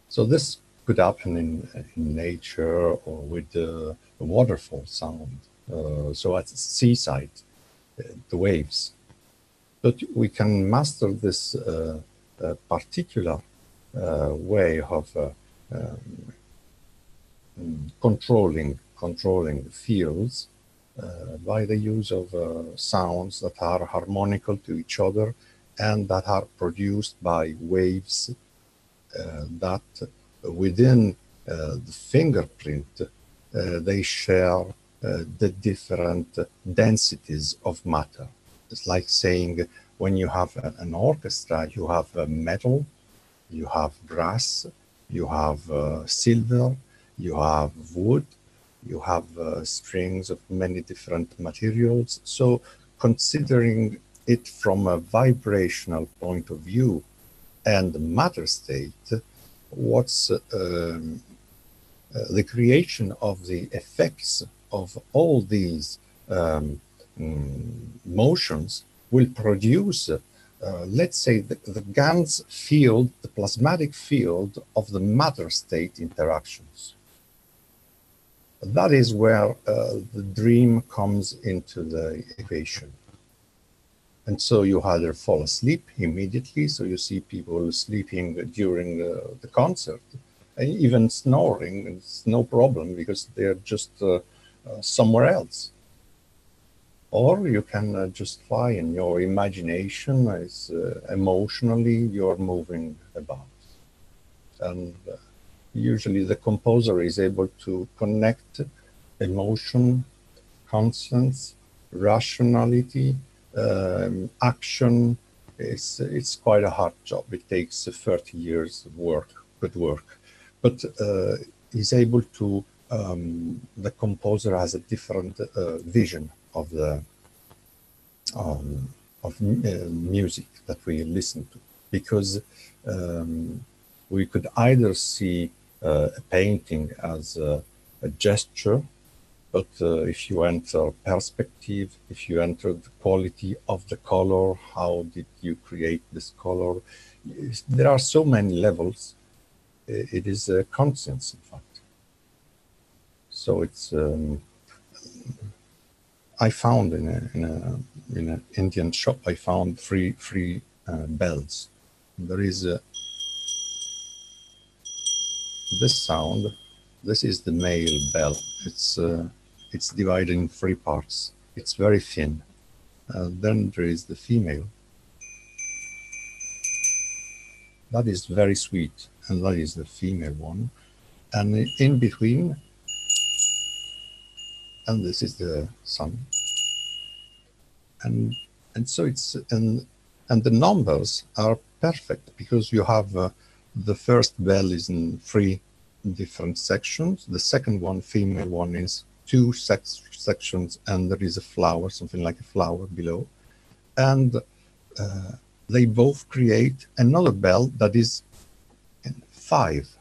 So this could happen in nature or with the waterfall sound. So at the seaside, the waves. But we can master this particular way of controlling the fields by the use of sounds that are harmonical to each other and that are produced by waves that within the fingerprint they share the different densities of matter. It's like saying when you have an orchestra, you have metal, you have brass, you have silver, you have wood, you have strings of many different materials. So considering it from a vibrational point of view and the matter state, what's the creation of the effects of all these motions will produce, let's say, the GANS field, the plasmatic field of the matter state interactions. That is where the dream comes into the equation. And so you either fall asleep immediately, so you see people sleeping during the concert, Even snoring, it's no problem because they're just somewhere else. Or you can just fly in your imagination, is emotionally you're moving about. And usually the composer is able to connect emotion, conscience, rationality, action. It's quite a hard job. It takes 30 years of work, good work. But he's able to, the composer has a different vision of the music that we listen to, because we could either see a painting as a gesture, but if you enter perspective, if you enter the quality of the color, how did you create this color? There are so many levels. It is a conscience, in fact. So it's. I found in an Indian shop, I found free bells. There is this sound. This is the male bell. It's divided in 3 parts. It's very thin. Then there is the female. That is very sweet, and that is the female one. And in between, and this is the sun. And so it's and the numbers are perfect because you have the first bell is in 3 different sections. The second one, female one, is 2 sections, and there is a flower, something like a flower below, and they both create another bell that is in 5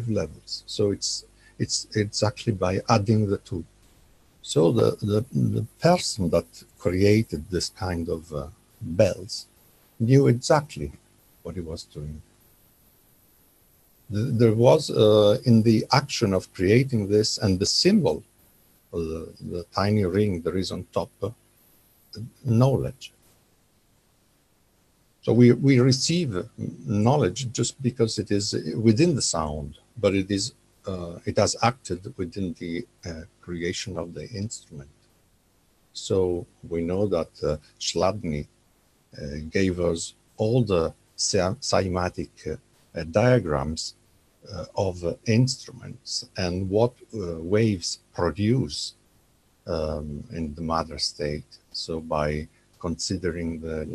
levels. So it's actually by adding the 2. So the person that created this kind of bells knew exactly what he was doing. There was in the action of creating this and the symbol, the tiny ring there is on top, knowledge. So we receive knowledge just because it is within the sound, but it is it has acted within the creation of the instrument. So we know that Chladni gave us all the cymatic diagrams of instruments and what waves produce in the matter state. So by considering the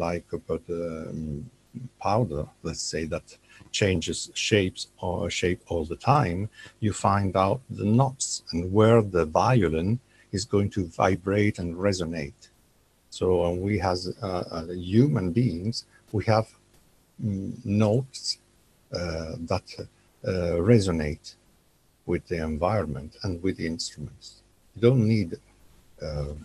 powder, let's say, that changes shapes or shape all the time, you find out the notes and where the violin is going to vibrate and resonate. So we as human beings, we have notes that resonate with the environment and with the instruments. You don't need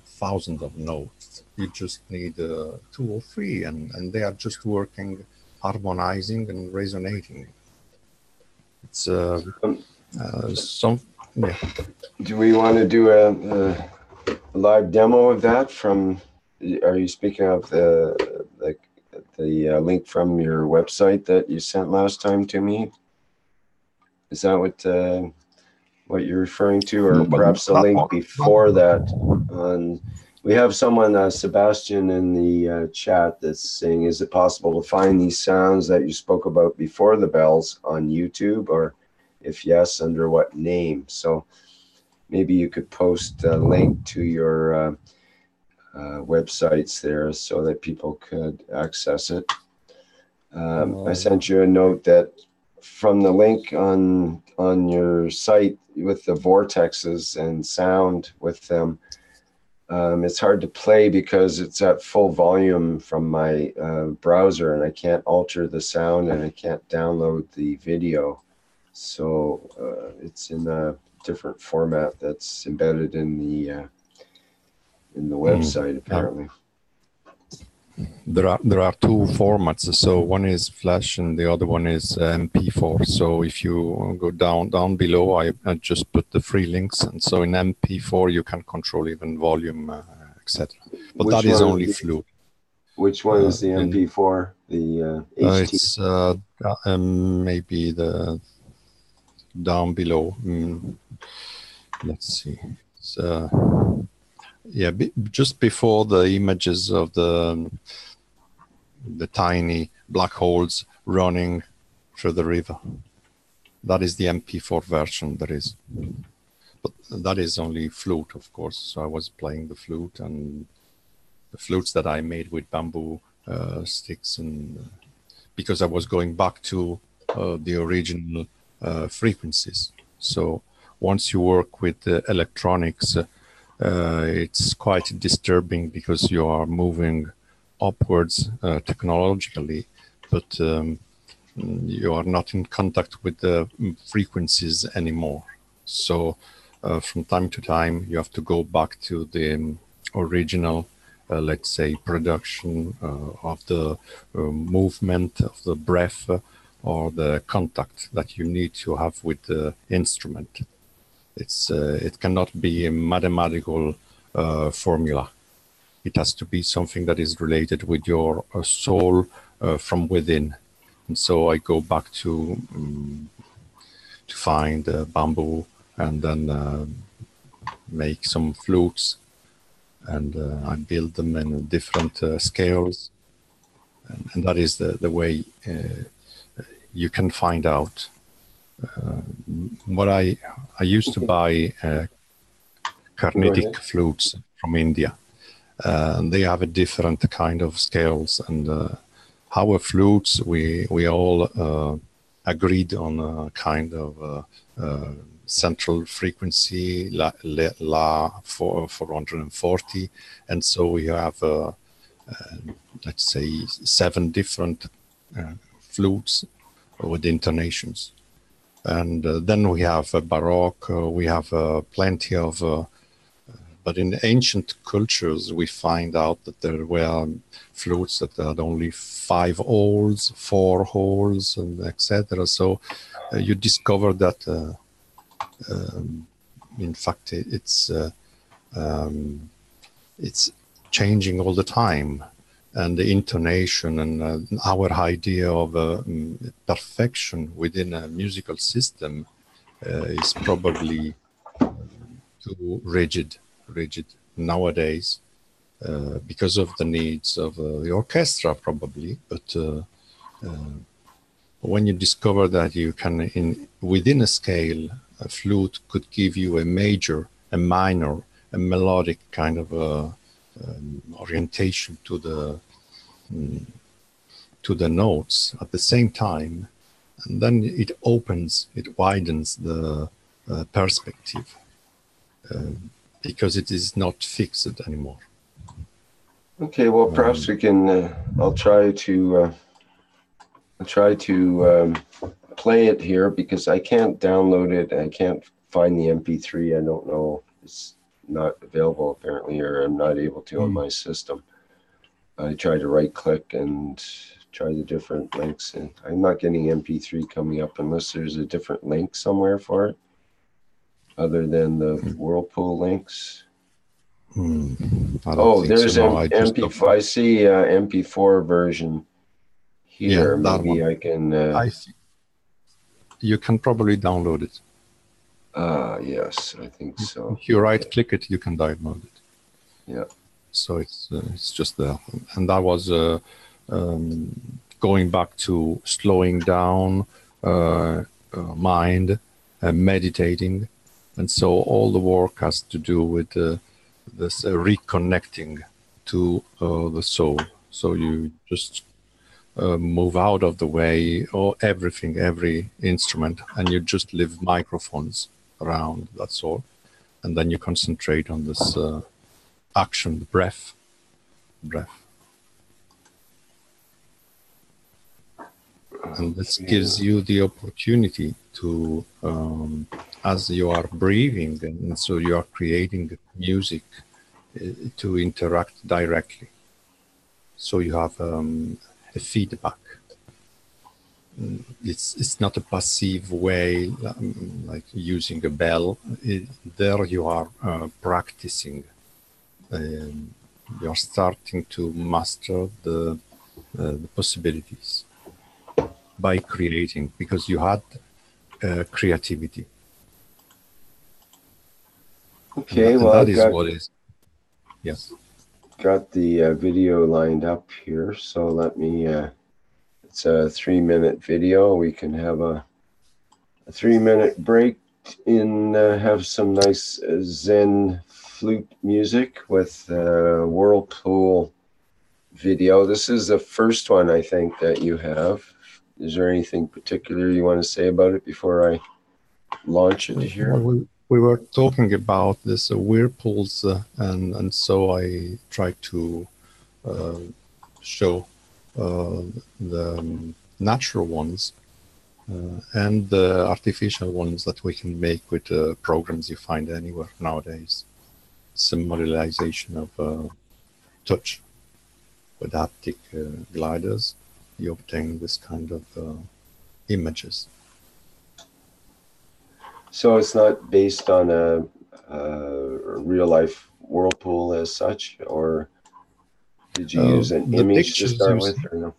thousands of notes. You just need 2 or 3, and they are just working, harmonizing and resonating. It's some. Yeah. Do we want to do a live demo of that? From? Are you speaking of the link from your website that you sent last time to me? Is that what you're referring to, or perhaps a link before that? We have someone, Sebastian, in the chat that's saying, is it possible to find these sounds that you spoke about before the bells on YouTube, or if yes, under what name? So maybe you could post a link to your websites there so that people could access it. I sent you a note that from the link on your site with the vortexes and sound with them, it's hard to play because it's at full volume from my browser, and I can't alter the sound and I can't download the video. So it's in a different format that's embedded in the website, apparently. There are 2 formats. So one is Flash and the other one is MP4. So if you go down below, I just put the free links, and so in MP4 you can control even volume, etc. But that is only fluid. Which one is the MP4? The HT? It's maybe the down below. Let's see. Yeah, just before the images of the tiny black holes running through the river. That is the MP4 version there is. But that is only flute, of course. So I was playing the flute, and the flutes that I made with bamboo sticks, and because I was going back to the original frequencies. So once you work with electronics, it's quite disturbing because you are moving upwards technologically, but you are not in contact with the frequencies anymore. So from time to time, you have to go back to the original, let's say, production of the movement of the breath or the contact that you need to have with the instrument. It cannot be a mathematical formula. It has to be something that is related with your soul from within. And so I go back to find bamboo and then make some flutes, and I build them in different scales. And that is the way you can find out. What I used to buy Carnatic flutes from India. And they have a different kind of scales, and our flutes, we all agreed on a kind of central frequency, La 440, and so we have let's say 7 different flutes with intonations. And then we have Baroque, we have plenty of but in ancient cultures, we find out that there were flutes that had only 5 holes, 4 holes, and etc. So you discover that, in fact, it's changing all the time, and the intonation and our idea of perfection within a musical system is probably too rigid nowadays because of the needs of the orchestra, probably. But when you discover that you can, within a scale, a flute could give you a major, a minor, a melodic kind of orientation to the notes at the same time, and then it widens the perspective. Because it is not fixed anymore. Okay, well, perhaps we can. I'll try to play it here because I can't download it. I can't find the MP3. I don't know. It's not available apparently, or I'm not able to on my system. I tried to right-click and try the different links, and I'm not getting MP3 coming up unless there's a different link somewhere for it, other than the Whirlpool links. Oh, there's MP4. I see MP4 version here. Yeah, maybe I can. You can probably download it. Yes, I think so. If you right-click it, you can download it. Yeah. So it's just there, and that was going back to slowing down mind, meditating. And so all the work has to do with this reconnecting to the soul. So you just move out of the way, or every instrument, and you just leave microphones around, that's all. And then you concentrate on this action, the breath. And this gives you the opportunity to, as you are breathing, and so you are creating music to interact directly. So you have a feedback. It's not a passive way, like using a bell. There you are practicing. You're starting to master the possibilities by creating, because you had creativity. Okay, And well, that I've is what is, yes. got the video lined up here. So let me, it's a 3-minute video. We can have a 3-minute break and have some nice Zen flute music with Whirlpool video. This is the first one, I think, that you have. Is there anything particular you want to say about it before I launch it here? Well, we were talking about this whirlpools, and so I tried to show the natural ones and the artificial ones that we can make with programs you find anywhere nowadays. Some modelization of touch with haptic gliders. You obtain this kind of images. So it's not based on a real-life whirlpool as such, or did you use an The image to pictures start you with, see, or no?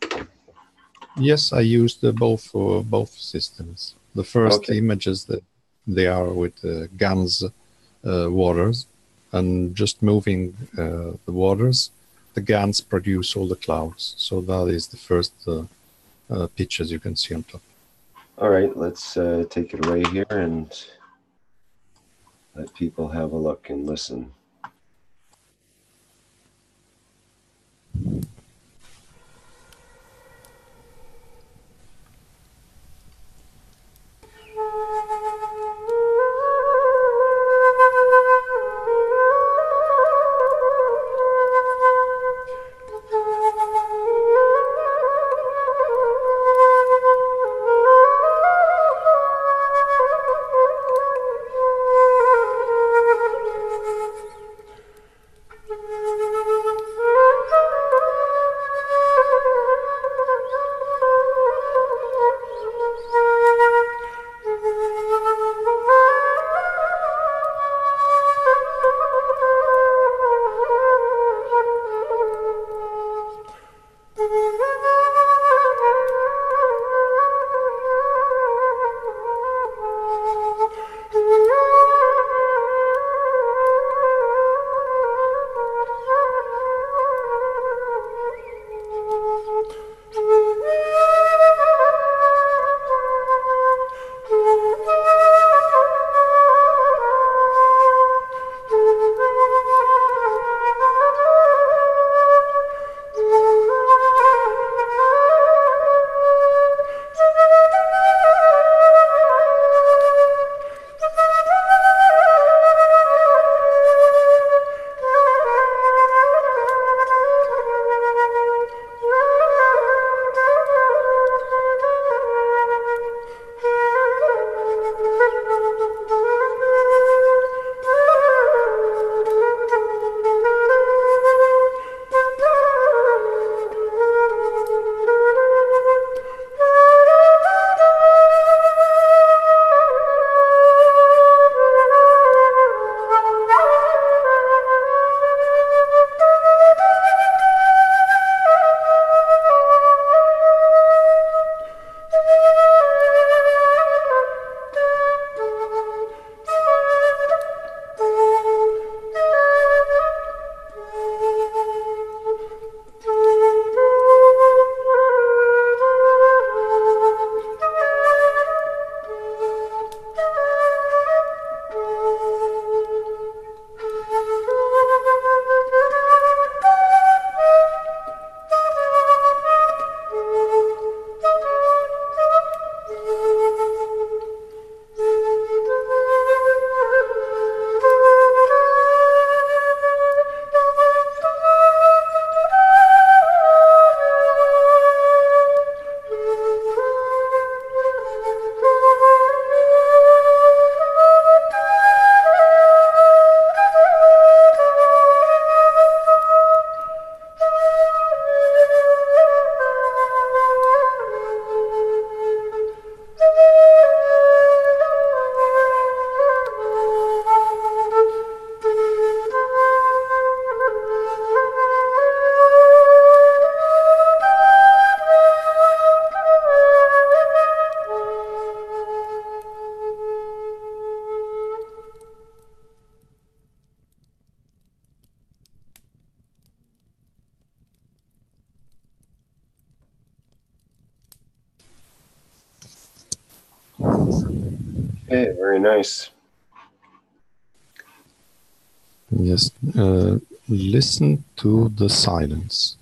yes, I used both systems. The first Okay. images that they are with GANs waters, and just moving the waters, the GANs produce all the clouds. So that is the first pictures you can see on top. All right, let's take it away here and let people have a look and listen. Okay, very nice. Yes, listen to the silence.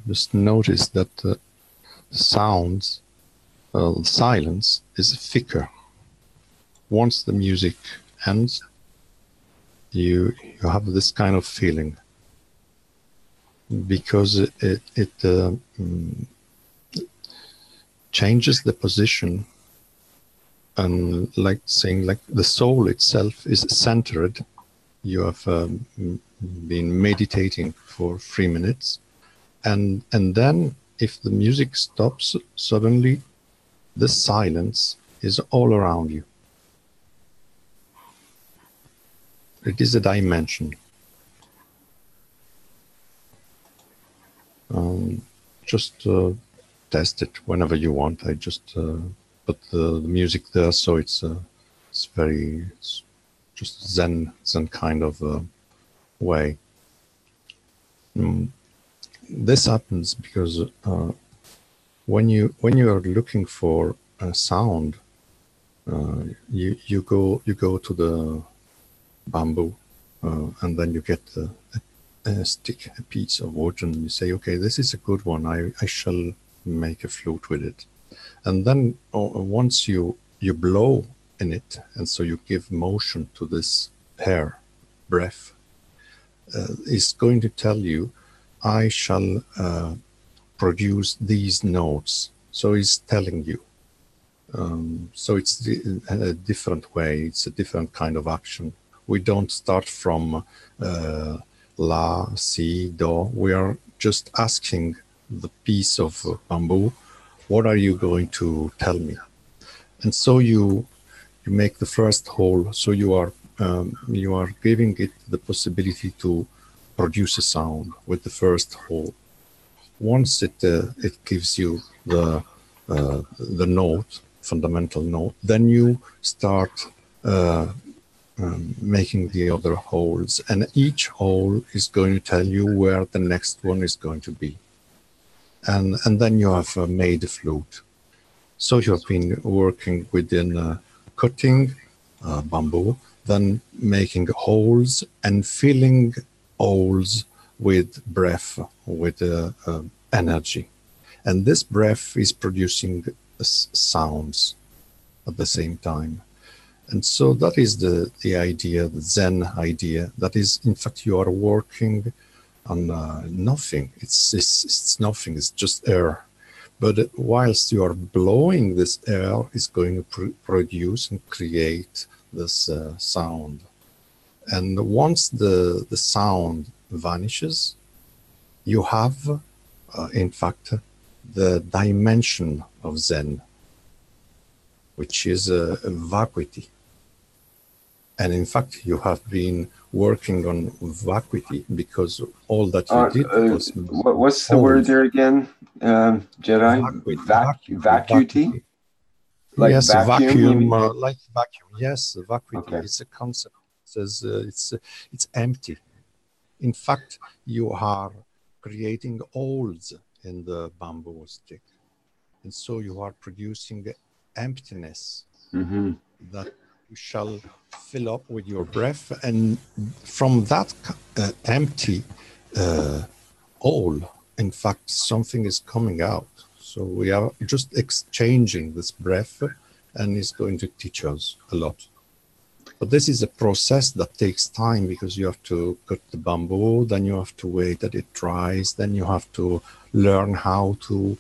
Just notice that the sounds, silence is thicker. Once the music ends, you have this kind of feeling, because it changes the position, and like saying, like the soul itself is centered. You have been meditating for 3 minutes, and then if the music stops, suddenly the silence is all around you. It is a dimension. Just test it whenever you want. I just put the music there, so it's just Zen kind of way. This happens because when you are looking for a sound, you go to the bamboo, and then you get a stick, a piece of wood, and you say, okay, this is a good one. I shall make a flute with it. And then once you blow in it, and so you give motion to this air, breath, is going to tell you, I shall produce these notes. So it's telling you. So it's a different way. It's a different kind of action. We don't start from La, Si, Do. We are just asking the piece of bamboo, what are you going to tell me? And so you make the first hole. So you are giving it the possibility to produce a sound with the first hole. Once it gives you the note, fundamental note, then you start making the other holes, and each hole is going to tell you where the next one is going to be, and then you have made a flute. So you have been working within cutting bamboo, then making holes and filling holes with breath, with energy, and this breath is producing sounds at the same time. And so that is the idea, the Zen idea, that is, in fact, you are working on nothing. It's nothing, it's just air. But whilst you are blowing this air, it's going to produce and create this sound. And once the sound vanishes, you have, in fact, the dimension of Zen, which is vacuity. And in fact, you have been working on vacuity because all that you did was... What's the word there again, Jedi? Vacuity? Like yes, vacuum, like vacuum. Yes, vacuity. Okay. It's a concept. It says it's empty. In fact, you are creating holes in the bamboo stick. And so you are producing emptiness that you shall fill up with your breath. And from that empty hole, in fact, something is coming out. So we are just exchanging this breath, and it's going to teach us a lot. But this is a process that takes time, because you have to cut the bamboo, then you have to wait that it dries, then you have to learn how to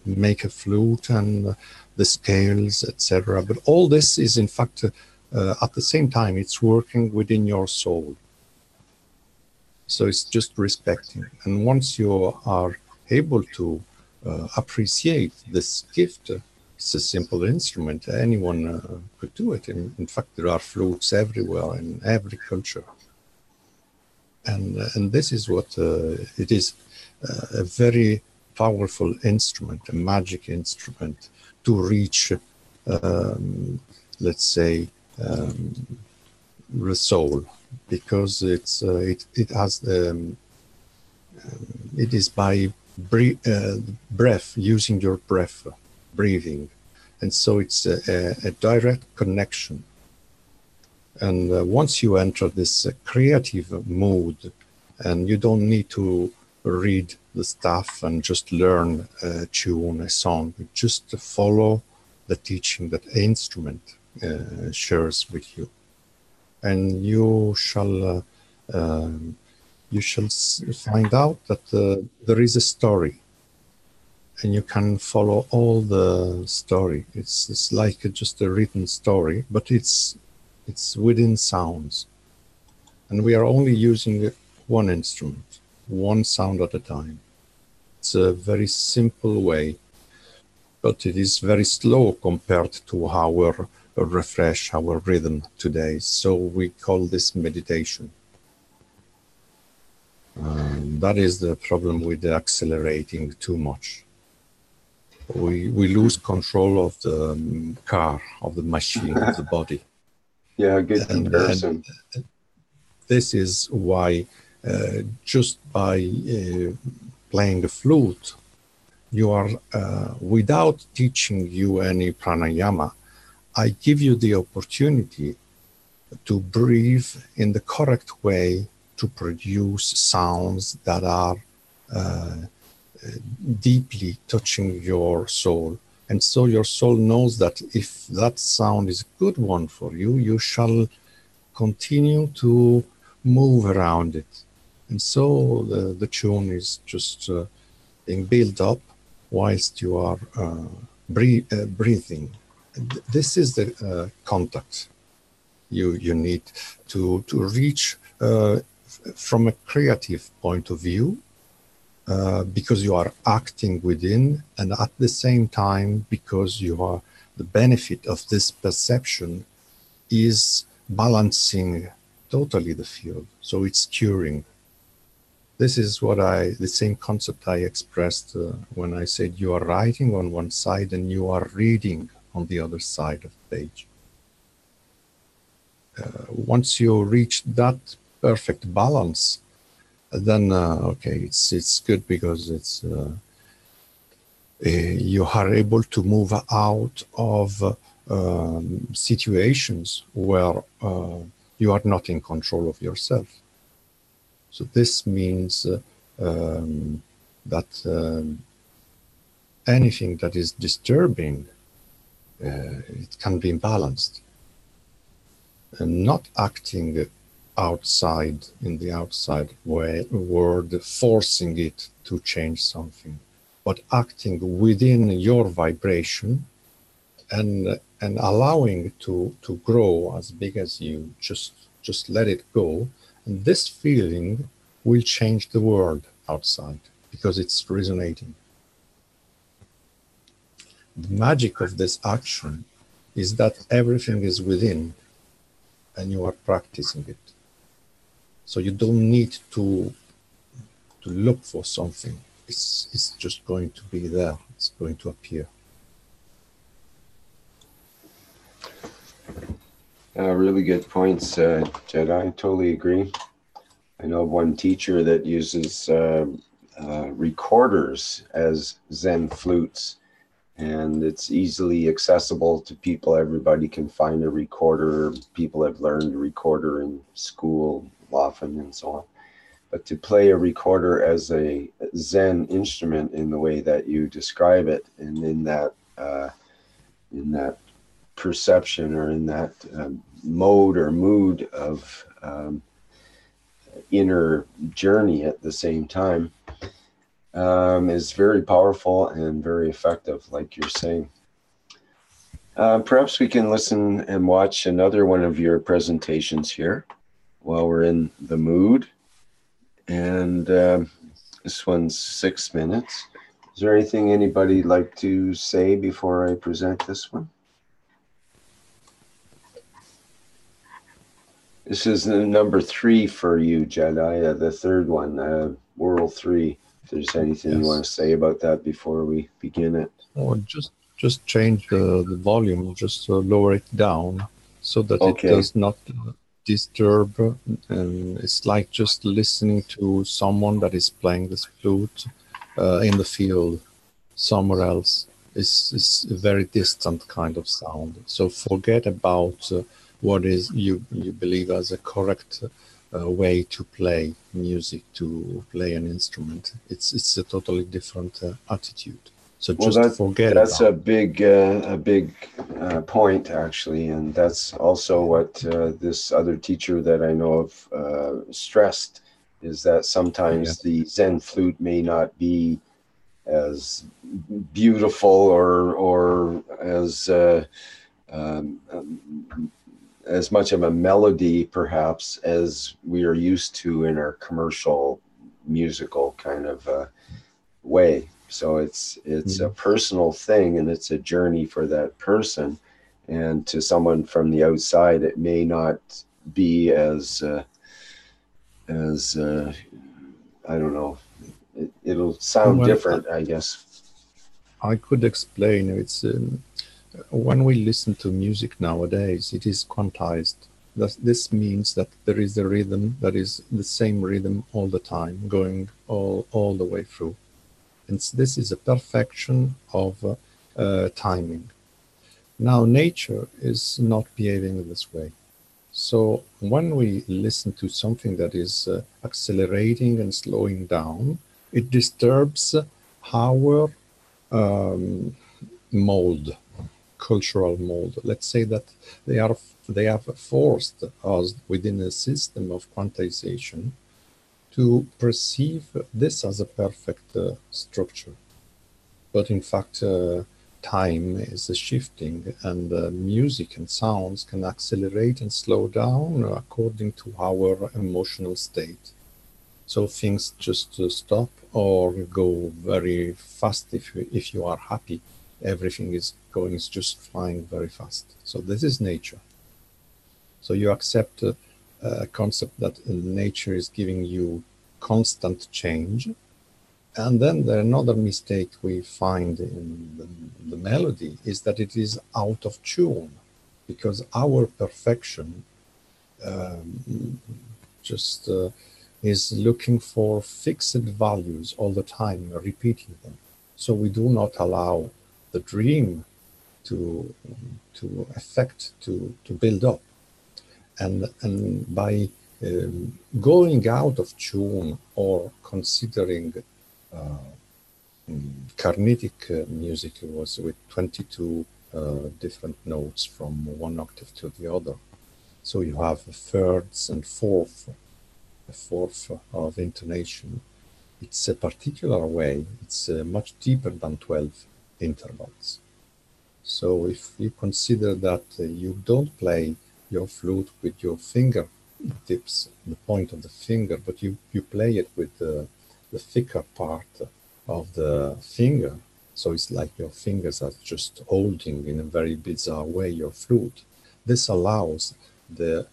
make a flute and the scales, etc. But all this is, in fact, at the same time, it's working within your soul. So it's just respecting. And once you are able to appreciate this gift, it's a simple instrument. Anyone could do it. In fact, there are flutes everywhere in every culture. And this is what it is, a very powerful instrument, a magic instrument to reach, let's say, the soul, because it has it is by breath, using your breath, breathing. And so it's a direct connection. And once you enter this creative mood, and you don't need to read the stuff and just learn a tune, a song, just follow the teaching that instrument shares with you. And you shall find out that there is a story, and you can follow all the story. It's like just a written story, but it's within sounds. And we are only using one instrument, one sound at a time. It's a very simple way, but it is very slow compared to our refresh, our rhythm today. So we call this meditation. That is the problem with the accelerating too much. We lose control of the car, of the machine, of the body. Yeah, good comparison. And this is why just by playing the flute, you are, without teaching you any pranayama, I give you the opportunity to breathe in the correct way to produce sounds that are deeply touching your soul. And so your soul knows that if that sound is a good one for you, you shall continue to move around it. And so the tune is just being built up whilst you are breathing. This is the contact you need to reach from a creative point of view, because you are acting within, and at the same time, because you are, the benefit of this perception is balancing totally the field. So it's curing. This is what the same concept I expressed when I said you are writing on one side and you are reading on the other side of the page. Once you reach that perfect balance, then okay, it's good, because it's you are able to move out of situations where you are not in control of yourself. So this means that anything that is disturbing, it can be imbalanced. And not acting outside, in the outside world, forcing it to change something, but acting within your vibration and allowing to grow as big as you, just let it go. And this feeling will change the world outside, because it's resonating. The magic of this action is that everything is within, and you are practicing it. So you don't need to look for something. It's just going to be there. It's going to appear. Really good points, Jedi. I totally agree. I know one teacher that uses recorders as Zen flutes, and it's easily accessible to people. Everybody can find a recorder. People have learned a recorder in school often and so on. But to play a recorder as a Zen instrument in the way that you describe it, and in that perception, or in that mode or mood of inner journey at the same time, is very powerful and very effective, like you're saying. Perhaps we can listen and watch another one of your presentations here while we're in the mood. And this one's 6 minutes. Is there anything anybody'd like to say before I present this one? This is the number 3 for you, Jedi, the third one, World 3. If there's anything you want to say about that before we begin it. Or just change the volume, just lower it down so that it does not disturb, and it's like just listening to someone that is playing this flute in the field somewhere else. It's a very distant kind of sound. So forget about what is you believe as a correct way to play music, to play an instrument. It's a totally different attitude. So Well, just forget that's about a big point, actually, and that's also what this other teacher that I know of stressed, is that sometimes Yes. the Zen flute may not be as beautiful or um, as much of a melody, perhaps, as we are used to in our commercial musical kind of way. So it's a personal thing, and it's a journey for that person. And to someone from the outside, it may not be as I don't know. It'll sound Well, different, I guess. I could explain. It's when we listen to music nowadays, it is quantized. This means that there is a rhythm that is the same rhythm all the time, going all the way through. And this is a perfection of timing. Now, nature is not behaving this way. So when we listen to something that is accelerating and slowing down, it disturbs our mold, cultural mold. Let's say that they have forced us within a system of quantization to perceive this as a perfect structure. But in fact, time is shifting, and music and sounds can accelerate and slow down according to our emotional state. So things just stop or go very fast. If you are happy, everything is going, is just flying very fast. So this is nature. So you accept a concept that nature is giving you constant change. And then another mistake we find in the melody is that it is out of tune, because our perfection just is looking for fixed values all the time, repeating them. So we do not allow the dream to affect, to build up. And by going out of tune or considering Carnatic music was with 22 different notes from one octave to the other. So you have thirds and a fourth of intonation. It's a particular way. It's much deeper than 12 intervals. So if you consider that you don't play your flute with your fingertips, the point of the finger, but you play it with the thicker part of the finger. So it's like your fingers are just holding in a very bizarre way your flute. This allows the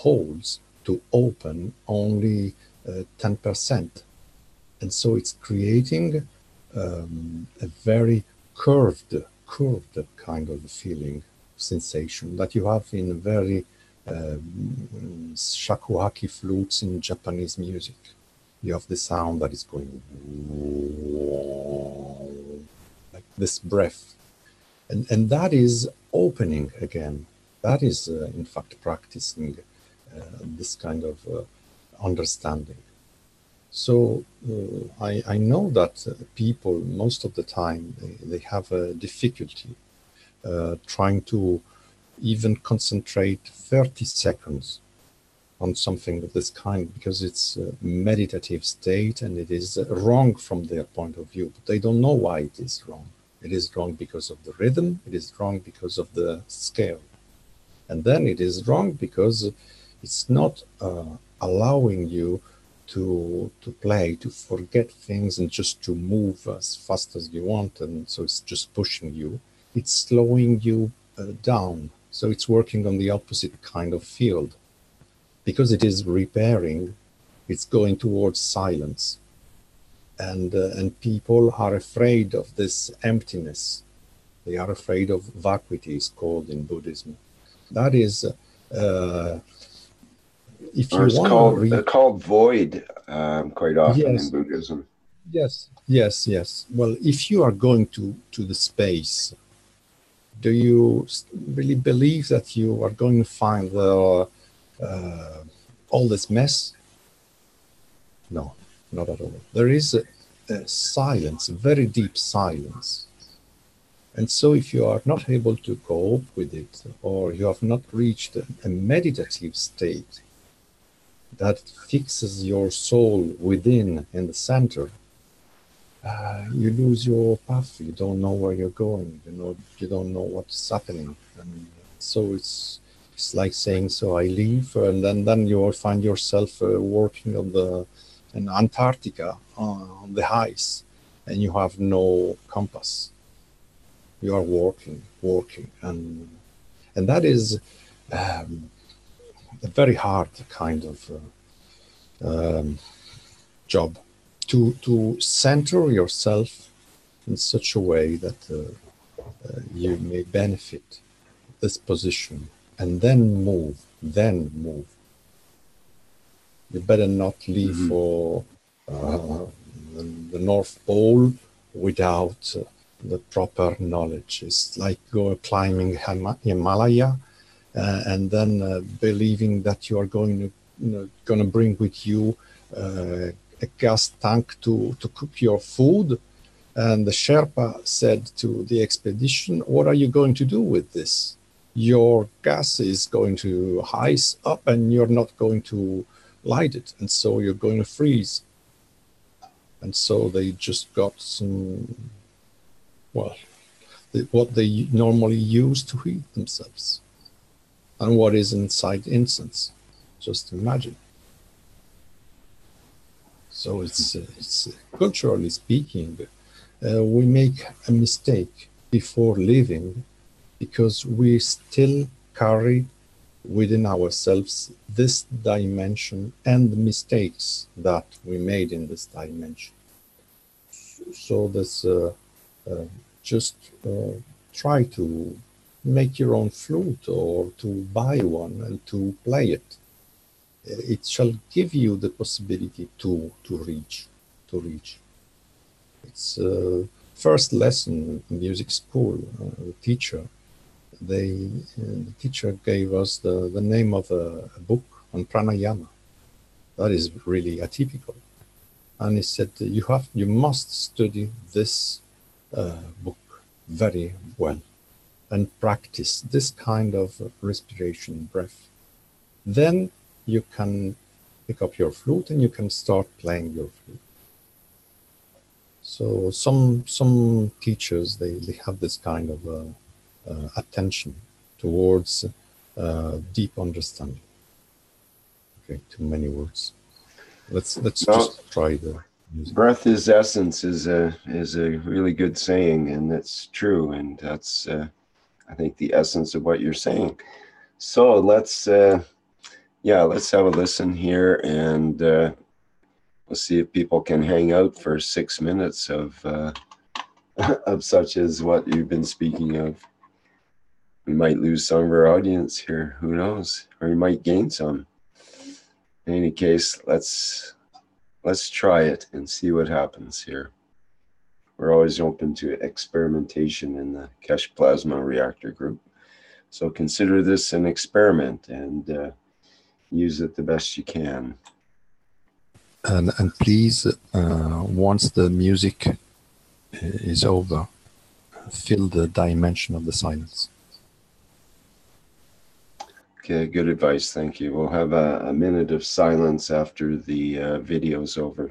holes to open only 10%. And so it's creating a very curved kind of feeling, sensation that you have in very shakuhachi flutes in Japanese music. You have the sound that is going like this breath. And that is opening again. That is, in fact, practicing this kind of understanding. So I know that people, most of the time, they have a difficulty trying to even concentrate 30 seconds on something of this kind, because it's a meditative state and it is wrong from their point of view. But they don't know why it is wrong. It is wrong because of the rhythm. It is wrong because of the scale. And then it is wrong because it's not allowing you to play, to forget things and just to move as fast as you want. And so it's just pushing you. It's slowing you down. So it's working on the opposite kind of field. Because it is repairing, it's going towards silence. And people are afraid of this emptiness. They are afraid of vacuity, is called in Buddhism. That is if Or you it's want to read, called void quite often in yes, Buddhism. yes. Well, if you are going to the space, do you really believe that you are going to find all this mess? No, not at all. There is a silence, a very deep silence. And so if you are not able to cope with it, or you have not reached a meditative state that fixes your soul within in the center, you lose your path. You don't know where you're going. You don't know what's happening. And so it's like saying, so I leave, and then you will find yourself working in Antarctica on the ice, and you have no compass. You are working, and that is a very hard kind of job to center yourself in such a way that you may benefit this position, and then move. You better not leave for the North Pole without the proper knowledge. It's like climbing Himalaya and then believing that you are going to bring with you a gas tank to cook your food. And the Sherpa said to the expedition, what are you going to do with this? Your gas is going to ice up and you're not going to light it. And so you're going to freeze. And so they just got some, well, what they normally use to heat themselves. And what is inside incense? Just imagine. So it's culturally speaking, we make a mistake before living because we still carry within ourselves this dimension and the mistakes that we made in this dimension. So this just try to make your own flute or to buy one and to play it. It shall give you the possibility to reach. It's first lesson in music school. The teacher gave us the name of a book on pranayama. That is really atypical. And he said, you must study this book very well and practice this kind of respiration breath. Then you can pick up your flute and you can start playing your flute. So some teachers, they have this kind of attention towards deep understanding. Okay, too many words. Let's just try the music. Breath is essence is a really good saying, and that's true, and that's I think the essence of what you're saying. So let's have a listen here, and we'll see if people can hang out for 6 minutes of such as what you've been speaking of. We might lose some of our audience here, who knows, or we might gain some. In any case, let's try it and see what happens here. We're always open to experimentation in the Keshe Plasma Reactor group. So consider this an experiment and use it the best you can. And please, once the music is over, feel the dimension of the silence. Okay, good advice. Thank you. We'll have a minute of silence after the video's over.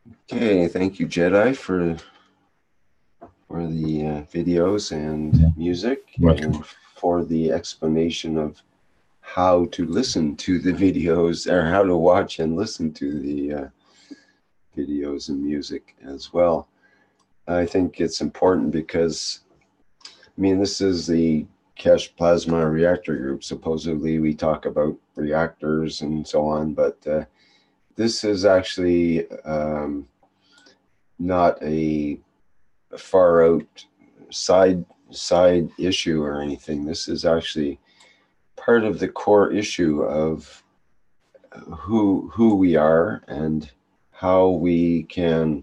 Okay, thank you, Jedi, for the videos and music, Welcome. and for the explanation of how to listen to the videos, or how to watch and listen to the videos and music as well. I think it's important because, I mean, this is the Keshe Plasma Reactor group. Supposedly we talk about reactors and so on, but this is actually not a far out side issue or anything. This is actually part of the core issue of who we are and how we can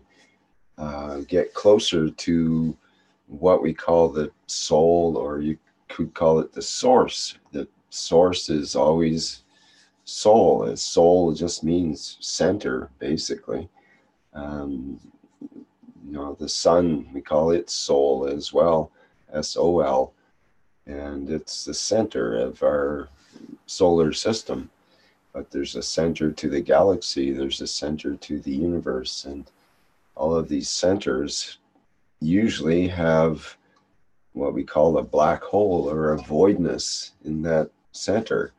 get closer to what we call the soul, or you could call it the source. The source is always soul. And soul just means center, basically. You know, the sun, we call it soul as well, S-O-L, and it's the center of our solar system. But there's a center to the galaxy, there's a center to the universe, and all of these centers usually have what we call a black hole or a voidness in that center,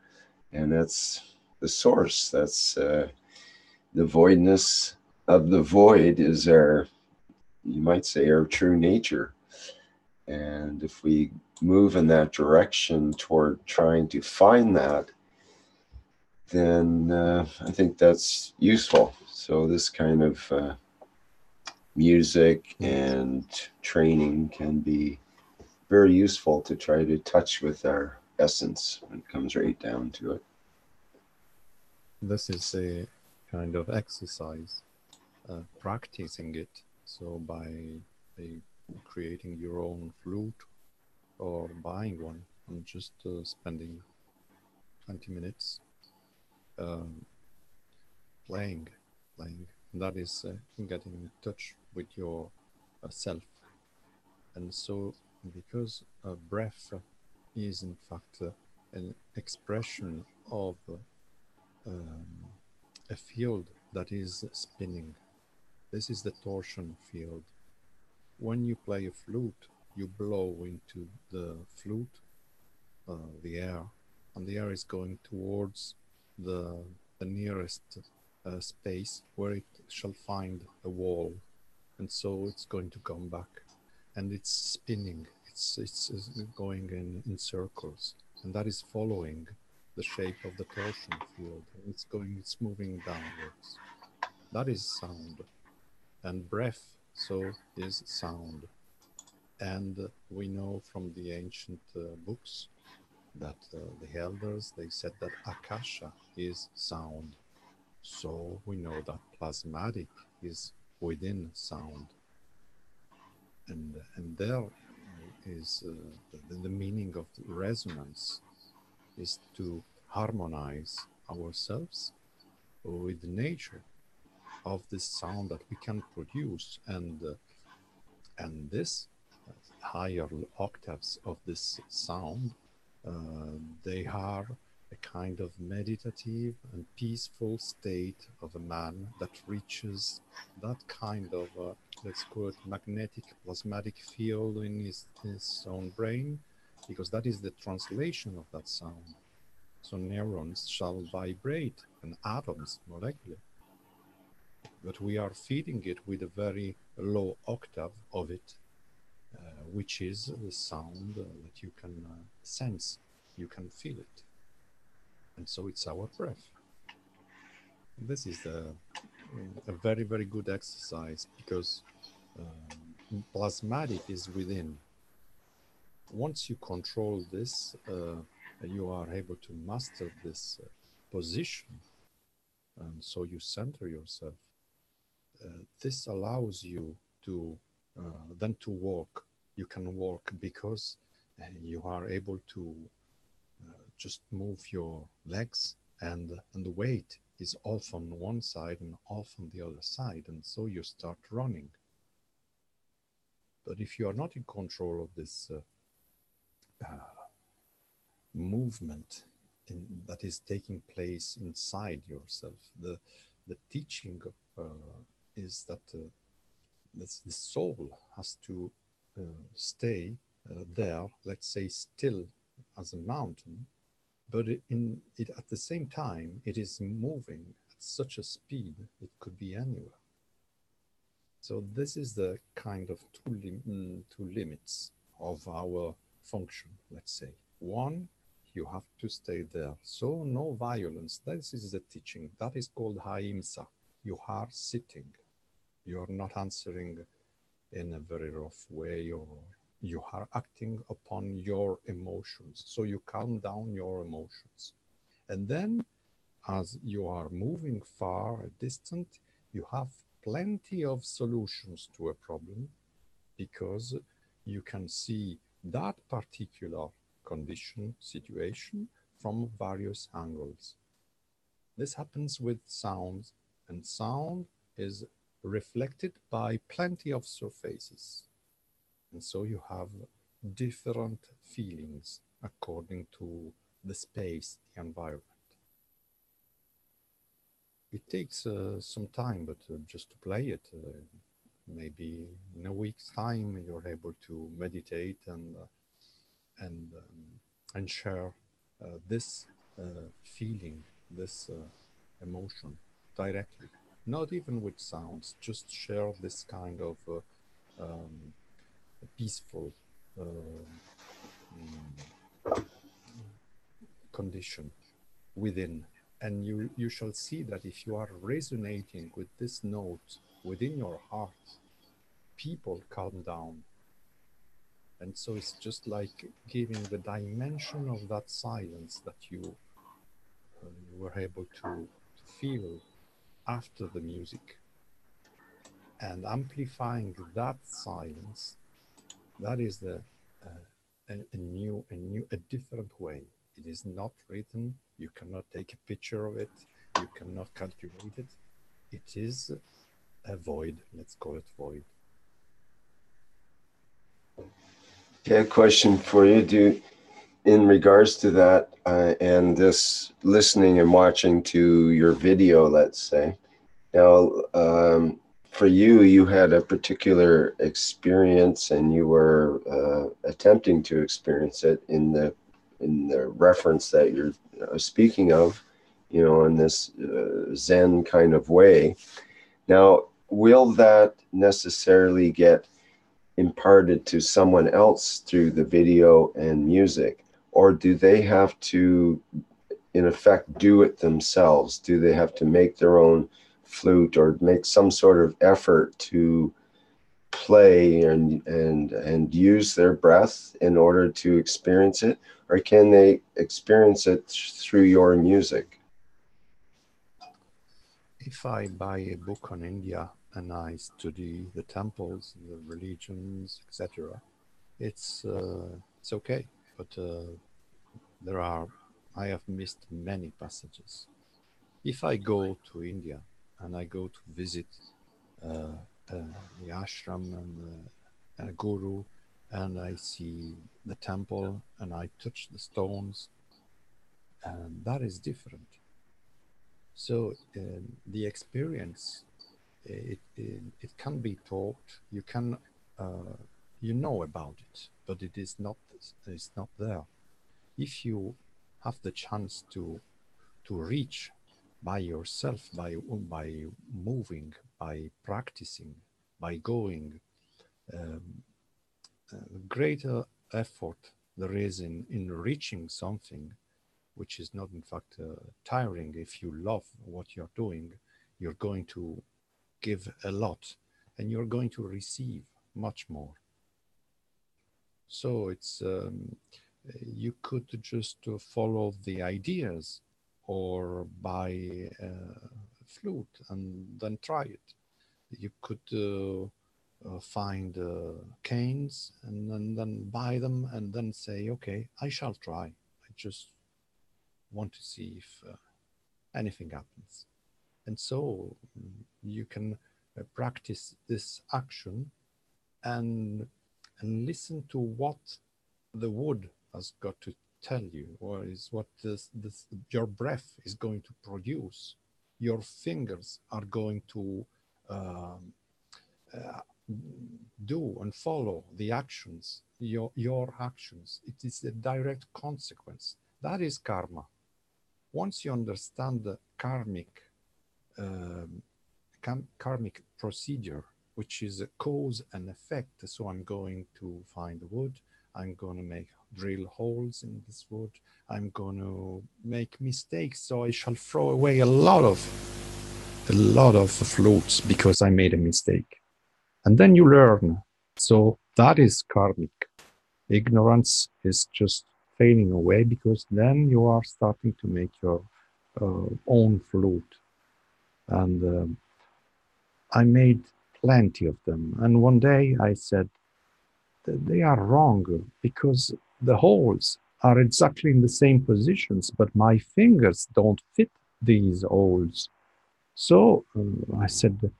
and that's the source. That's the voidness of the void is our, you might say, our true nature. And if we move in that direction toward trying to find that, then I think that's useful. So this kind of music and training can be very useful to try to touch with our essence when it comes right down to it. This is a kind of exercise, practicing it. So by creating your own flute or buying one and just spending 20 minutes playing. That is getting in touch with your self. And so because breath is in fact an expression of a field that is spinning. This is the torsion field. When you play a flute, you blow into the flute the air, and the air is going towards the nearest space where it shall find a wall, and so it's going to come back, and it's spinning. It's going in circles, and that is following the shape of the torsion field. It's moving downwards. That is sound, and breath so is sound. And we know from the ancient books that the elders, they said that akasha is sound. So we know that plasmatic is within sound. And there is the meaning of resonance is to harmonize ourselves with nature of this sound that we can produce, and this higher octaves of this sound, they are a kind of meditative and peaceful state of a man that reaches that kind of, let's call it magnetic plasmatic field in his own brain, because that is the translation of that sound. So neurons shall vibrate and atoms molecular, but we are feeding it with a very low octave of it, which is the sound that you can sense, you can feel it. And so it's our breath. This is a very, very good exercise, because plasmatic is within. Once you control this, you are able to master this position, and so you center yourself. This allows you to then to walk. You can walk because you are able to just move your legs, and the weight is off on one side and off on the other side, and so you start running. But if you are not in control of this movement that is taking place inside yourself, the teaching is that the soul has to stay there, let's say, still as a mountain, but at the same time, it is moving at such a speed, it could be anywhere. So this is the kind of two limits of our function, let's say. One, you have to stay there. So no violence. This is the teaching. That is called ahimsa. You are sitting. You are not answering in a very rough way, or you are acting upon your emotions. So you calm down your emotions. And then as you are moving far, distant, you have plenty of solutions to a problem, because you can see that particular condition, situation, from various angles. This happens with sound, and sound is reflected by plenty of surfaces. And so you have different feelings according to the space, the environment. It takes some time, but just to play it, maybe in a week's time, you're able to meditate and share this feeling, this emotion directly. Not even with sounds, just share this kind of peaceful condition within. And you shall see that if you are resonating with this note within your heart, people calm down. And so it's just like giving the dimension of that silence that you were able to feel after the music, and amplifying that silence. That is a different way. It is not written. You cannot take a picture of it. You cannot calculate it. It is a void. Let's call it void. Okay, a question for you. In regards to that and this listening and watching to your video, let's say, now for you had a particular experience, and you were attempting to experience it in the reference that you're speaking of, in this Zen kind of way. Now, will that necessarily get imparted to someone else through the video and music, or do they have to, in effect, do it themselves? Do they have to make their own flute or make some sort of effort to play and use their breath in order to experience it, or can they experience it through your music? If I buy a book on India and I study the temples, the religions, etc., it's okay. But I have missed many passages. If I go to India and I go to visit the ashram and a guru, and I see the temple and I touch the stones, and that is different. So the experience, it can be taught. You can about it, but it's not there. If you have the chance to reach by yourself, by moving, by practicing, by going, greater effort there is in reaching something which is not in fact tiring. If you love what you're doing, you're going to give a lot, and you're going to receive much more. So it's you could just follow the ideas, or buy a flute and then try it. You could find canes and then buy them and then say, okay, I shall try. I just want to see if anything happens. And so you can practice this action and listen to what the wood has got to tell you, or is what your breath is going to produce. Your fingers are going to um, uh, do and follow the actions, your actions. It is a direct consequence. That is karma. Once you understand the karmic procedure, which is a cause and effect. So I'm going to find wood. I'm going to drill holes in this wood. I'm going to make mistakes. So I shall throw away a lot of flutes because I made a mistake. And then you learn. So that is karmic. Ignorance is just fading away because then you are starting to make your own flute. And I made plenty of them. And one day I said, they are wrong because the holes are exactly in the same positions, but my fingers don't fit these holes. So I said,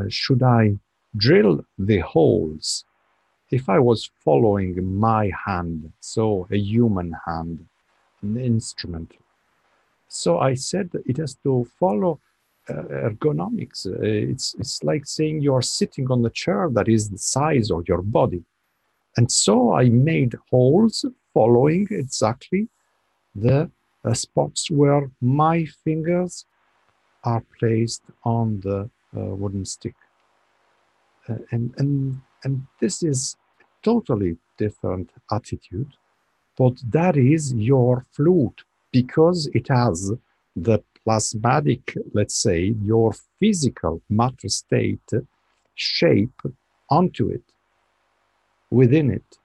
should I drill the holes? If I was following my hand, so a human hand, an instrument. So I said it has to follow ergonomics. It's like saying you're sitting on the chair that is the size of your body. And so I made holes following exactly the spots where my fingers are placed on the wooden stick. And this is a totally different attitude, but that is your flute because it has the plasmatic, let's say, your physical matter state shape onto it, within it.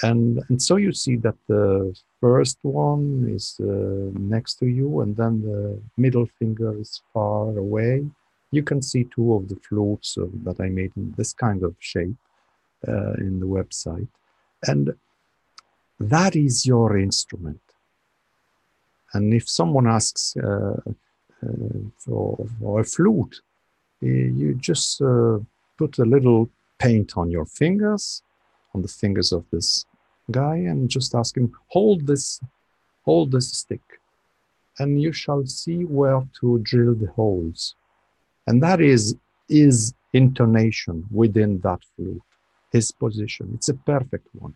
And so you see that the first one is next to you, and then the middle finger is far away. You can see two of the flutes that I made in this kind of shape in the website. And that is your instrument. And if someone asks for a flute, you just put a little paint on your fingers, on the fingers of this guy, and just ask him, hold this stick, and you shall see where to drill the holes. And that is his intonation within that flute, his position. It's a perfect one.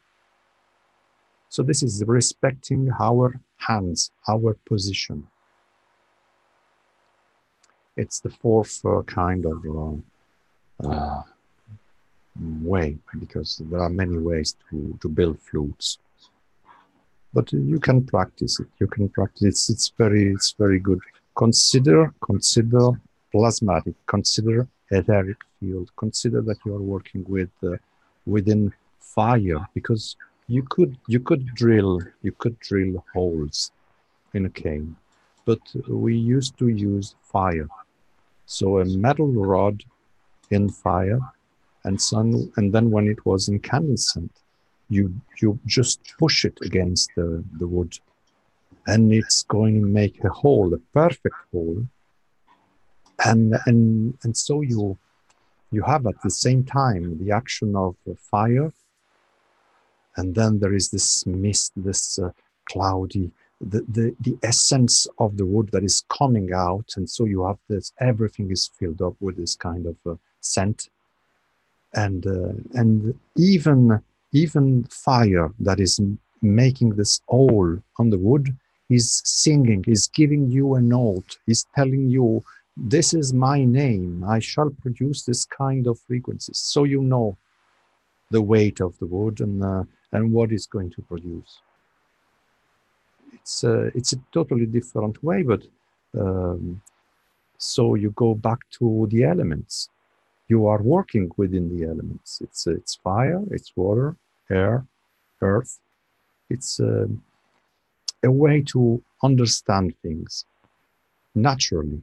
So this is respecting our hands, our position. It's the fourth kind of way, because there are many ways to build flutes. But you can practice it. You can practice. It's very good. Consider plasmatic. Consider etheric field. Consider that you are working with within fire, because you could drill holes in a cave, but we used to use fire. So a metal rod in fire, and then when it was incandescent, you just push it against the wood, and it's going to make a hole, a perfect hole. And so you have at the same time the action of fire, and then there is this mist, this cloudy, the essence of the wood that is coming out, and so you have this, everything is filled up with this kind of scent, and even fire that is making this hole on the wood is singing, is giving you a note, is telling you, this is my name, I shall produce this kind of frequencies. So you know the weight of the wood and what it's going to produce. It's a totally different way, but so you go back to the elements. You are working within the elements. It's fire, it's water, air, earth. It's a way to understand things naturally.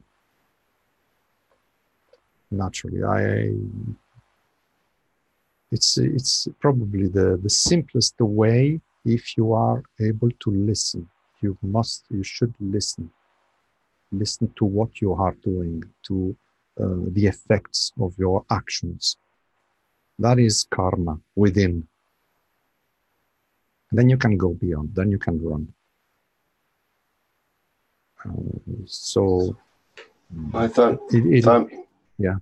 It's probably the simplest way if you are able to listen. You should listen to what you are doing, to the effects of your actions. That is karma within. Then you can go beyond, then you can run. So I thought, yeah.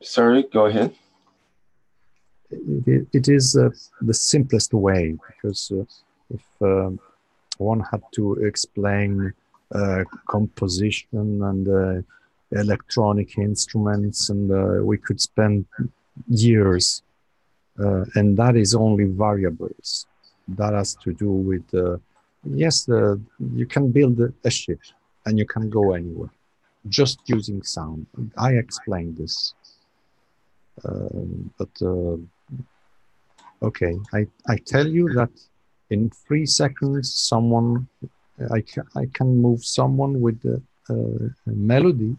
Sorry, go ahead. It is the simplest way, because if one had to explain composition and electronic instruments, and we could spend years, and that is only variables. That has to do with, yes, you can build a ship and you can go anywhere just using sound. I explained this. Okay, I tell you that in 3 seconds, I can move someone with a melody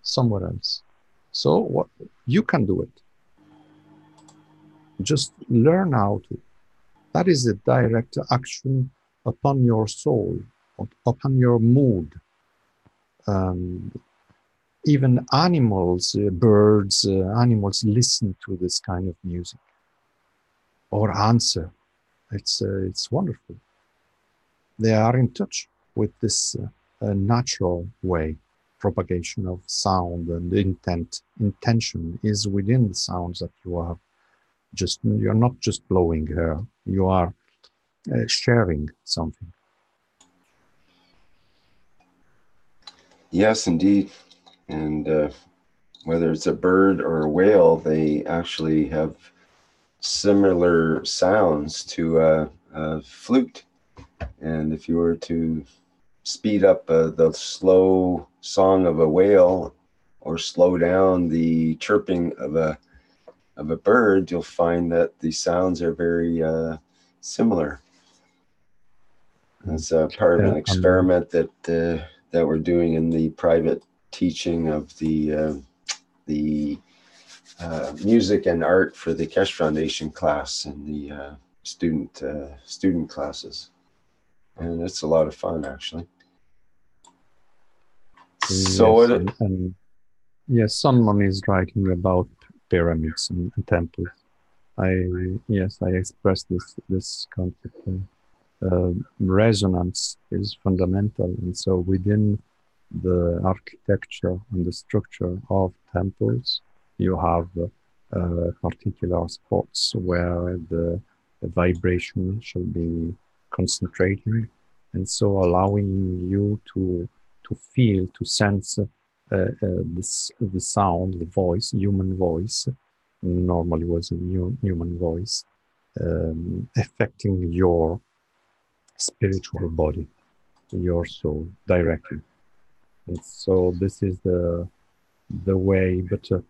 somewhere else. So what you can do it. Just learn how to. That is a direct action upon your soul, upon your mood. Even animals, birds, animals listen to this kind of music or answer. It's wonderful. They are in touch with this natural way. Propagation of sound and intention is within the sounds that you are you're not just blowing air, you are sharing something. Yes, indeed. And whether it's a bird or a whale, they actually have similar sounds to a flute. And if you were to speed up the slow song of a whale or slow down the chirping of a bird, you'll find that the sounds are very similar. That's part of an experiment that we're doing in the private teaching of the music and art for the Keshe Foundation class and the student classes, and it's a lot of fun actually. So yes, yes, someone is writing about pyramids and temples. I expressed this concept. Resonance is fundamental, and so within the architecture and the structure of temples, you have particular spots where the vibration shall be concentrating, and so allowing you to feel, to sense the sound, the voice, human voice, normally was a human voice, affecting your spiritual body, your soul directly. And so this is the way, but a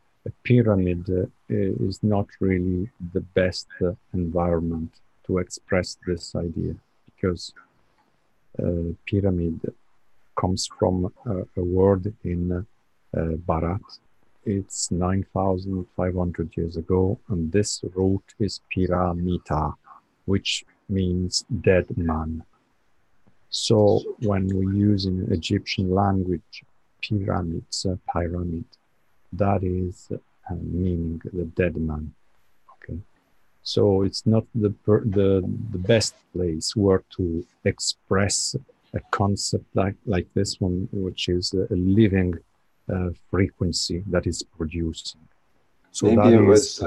pyramid is not really the best environment to express this idea, because pyramid comes from a word in Bharat. It's 9,500 years ago, and this root is piramita, which means dead man. So when we use in Egyptian language pyramids, pyramid, that is meaning the dead man. Okay, so it's not the best place where to express a concept like this one, which is a living frequency that is producing. So maybe it was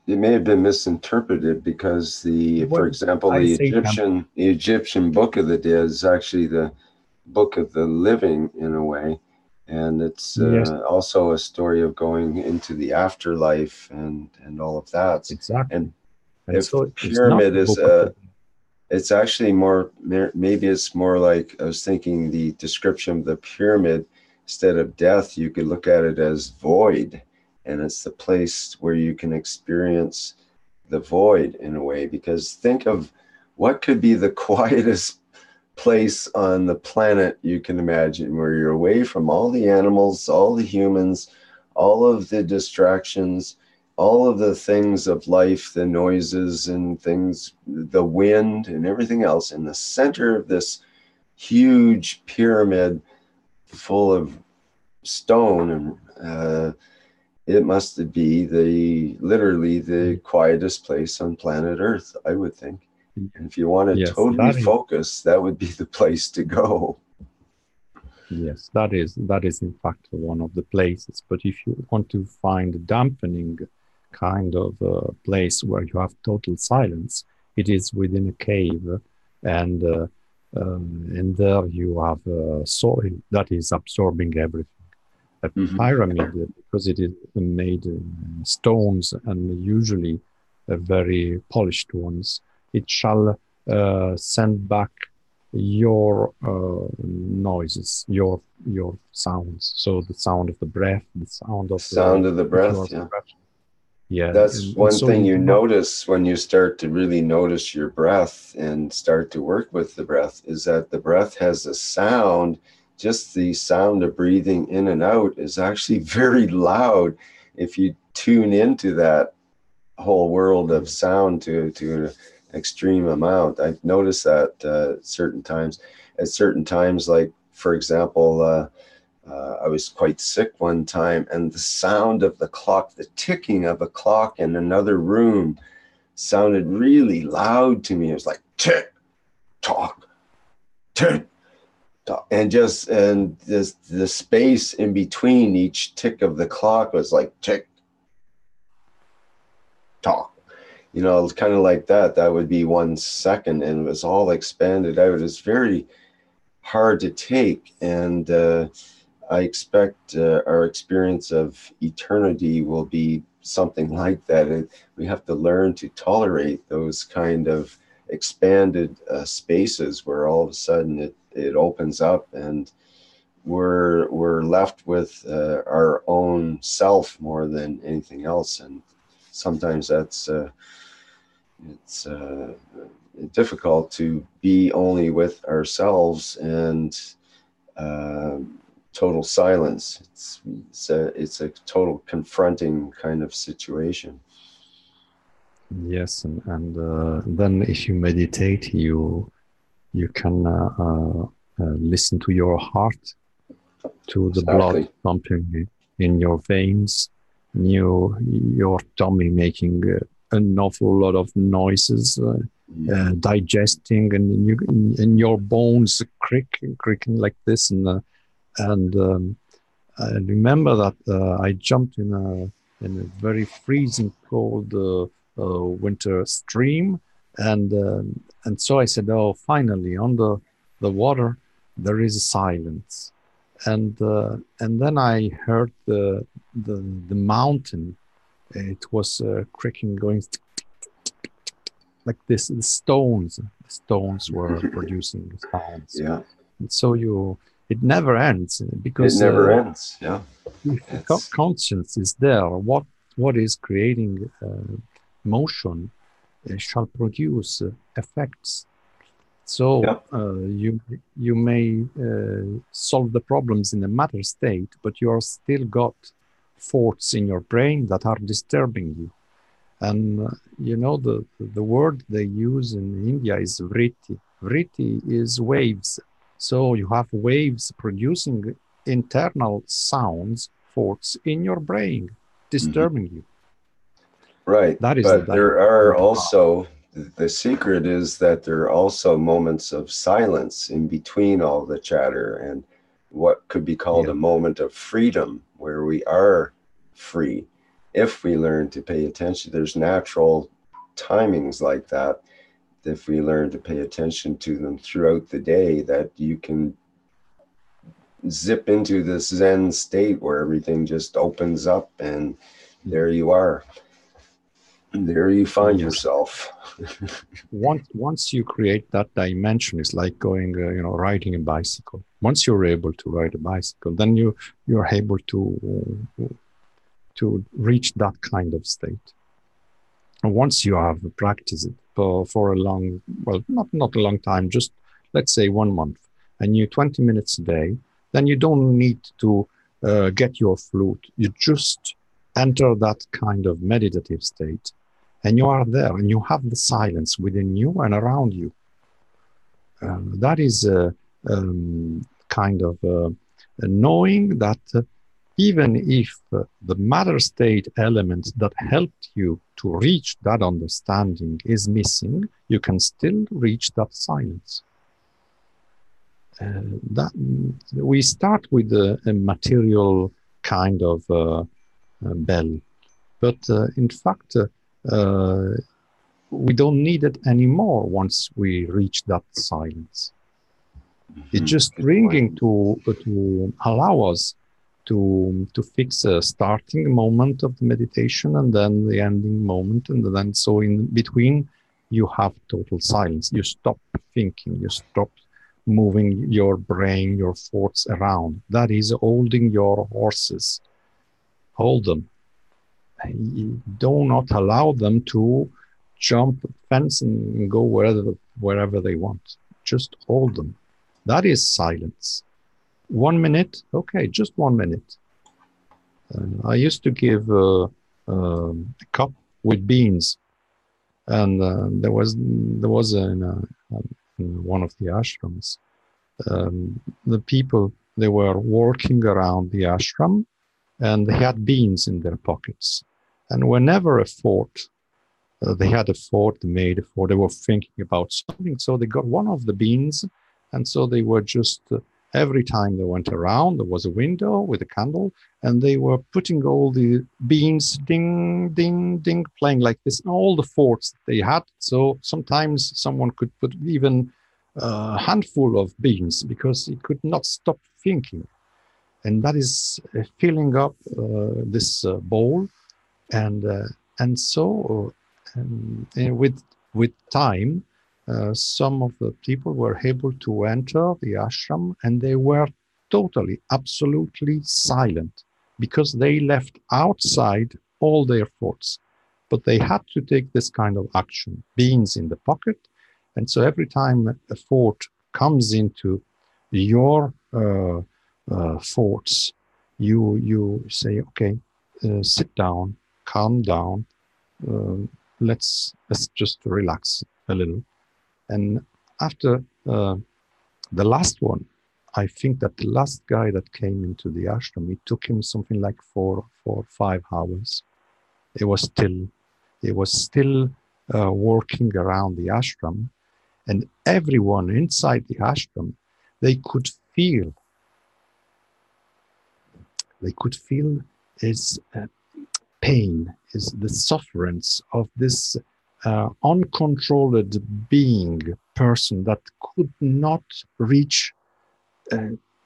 it may have been misinterpreted, because for example, the Egyptian Book of the Dead is actually the book of the living in a way, and it's also a story of going into the afterlife and all of that. Exactly. And if so pyramid is it's actually more, maybe it's more like, I was thinking the description of the pyramid, instead of death, you could look at it as void. And it's the place where you can experience the void in a way, because think of what could be the quietest place on the planet you can imagine, where you're away from all the animals, all the humans, all of the distractions, all of the things of life, the noises and things, the wind and everything else, in the center of this huge pyramid full of stone. And it must be literally the quietest place on planet Earth, I would think. And if you want to totally focus, that would be the place to go. Yes, that is in fact one of the places. But if you want to find a dampening kind of place where you have total silence, it is within a cave, and there you have soil that is absorbing everything. A pyramid, because it is made in stones and usually very polished ones, it shall send back your noises, your sounds. So the sound of the breath, the sound of the breath, yeah. Yeah, that's one so thing you notice when you start to really notice your breath and start to work with the breath, is that the breath has a sound. Just the sound of breathing in and out is actually very loud if you tune into that whole world of sound to an extreme amount. I've noticed that at certain times, like for example, I was quite sick one time, and the sound of the clock, the ticking of a clock in another room sounded really loud to me. It was like tick tock, tick tock, and the space in between each tick of the clock was like tick tock. You know, it's kind of like that. That would be 1 second, and it was all expanded out. It's very hard to take, and I expect our experience of eternity will be something like that. We have to learn to tolerate those kind of expanded spaces where all of a sudden it opens up, and we're left with our own self more than anything else. And sometimes that's it's difficult to be only with ourselves and total silence. It's a total confronting kind of situation. Yes, and then if you meditate, you can listen to your heart, to the blood pumping in your veins, your tummy making an awful lot of noises, digesting, and your bones creaking like this, and I remember that I jumped in a very freezing cold winter stream, and so I said, "Oh, finally, on the water, there is silence." And then I heard the mountain. It was creaking, going like this. The stones were producing sounds. Yeah. And so it never ends, because it never ends. Yeah. If conscience is there, what is creating motion shall produce effects. So you may solve the problems in a matter state, but you are still got thoughts in your brain that are disturbing you. And you know, the word they use in India is vritti. Vritti is waves. So you have waves producing internal sounds, thoughts in your brain, disturbing you. Right. That is but there are also, the secret is that there are also moments of silence in between all the chatter, and what could be called a moment of freedom, where we are free. If we learn to pay attention, there's natural timings like that. If we learn to pay attention to them throughout the day, that you can zip into this Zen state where everything just opens up, and there you are. There you find yourself. Once you create that dimension, it's like going, riding a bicycle. Once you're able to ride a bicycle, then you're able to reach that kind of state. And once you have practiced it for a long, well, not a long time, just let's say 1 month, and you 20 minutes a day, then you don't need to get your flute. You just enter that kind of meditative state, and you are there, and you have the silence within you and around you. That is kind of knowing that even if the matter state element that helped you to reach that understanding is missing, you can still reach that silence. that we start with a material kind of bell, but in fact we don't need it anymore once we reach that silence. It's just ringing to allow us to fix a starting moment of the meditation and then the ending moment, and then so in between you have total silence. You stop thinking, you stop moving your brain, your thoughts around. That is holding your horses. Hold them. Do not allow them to jump fence and go wherever they want. Just hold them. That is silence. 1 minute, okay, just 1 minute. I used to give a cup with beans, and there was in one of the ashrams, the people, they were walking around the ashram, and they had beans in their pockets. And whenever a thought, they had a thought, they made a thought, they were thinking about something, so they got one of the beans, and so they were just, every time they went around, there was a window with a candle, and they were putting all the beans, ding, ding, ding, playing like this, and all the thoughts they had. So sometimes someone could put even a handful of beans because he could not stop thinking. And that is filling up this bowl. And so with time, some of the people were able to enter the ashram, and they were totally, absolutely silent because they left outside all their thoughts. But they had to take this kind of action, beans in the pocket. And so every time a thought comes into your thoughts, you say, okay, sit down, calm down, let's just relax a little. And after the last one, I think that the last guy that came into the ashram, it took him something like 4 or 5 hours. It was still working around the ashram, and everyone inside the ashram, they could feel his pain, is the sufferance of this uncontrolled being, person that could not reach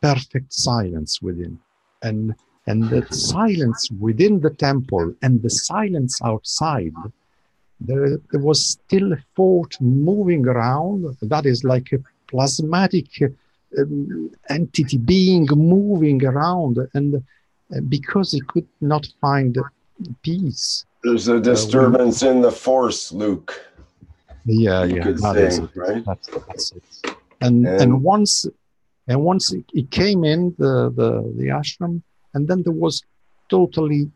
perfect silence within. And the silence within the temple and the silence outside, there was still a thought moving around that is like a plasmatic entity being moving around, and because he could not find peace. There's a disturbance in the force, Luke. Yeah, you could say, right? That's it. And once it came in the ashram, and then there was totally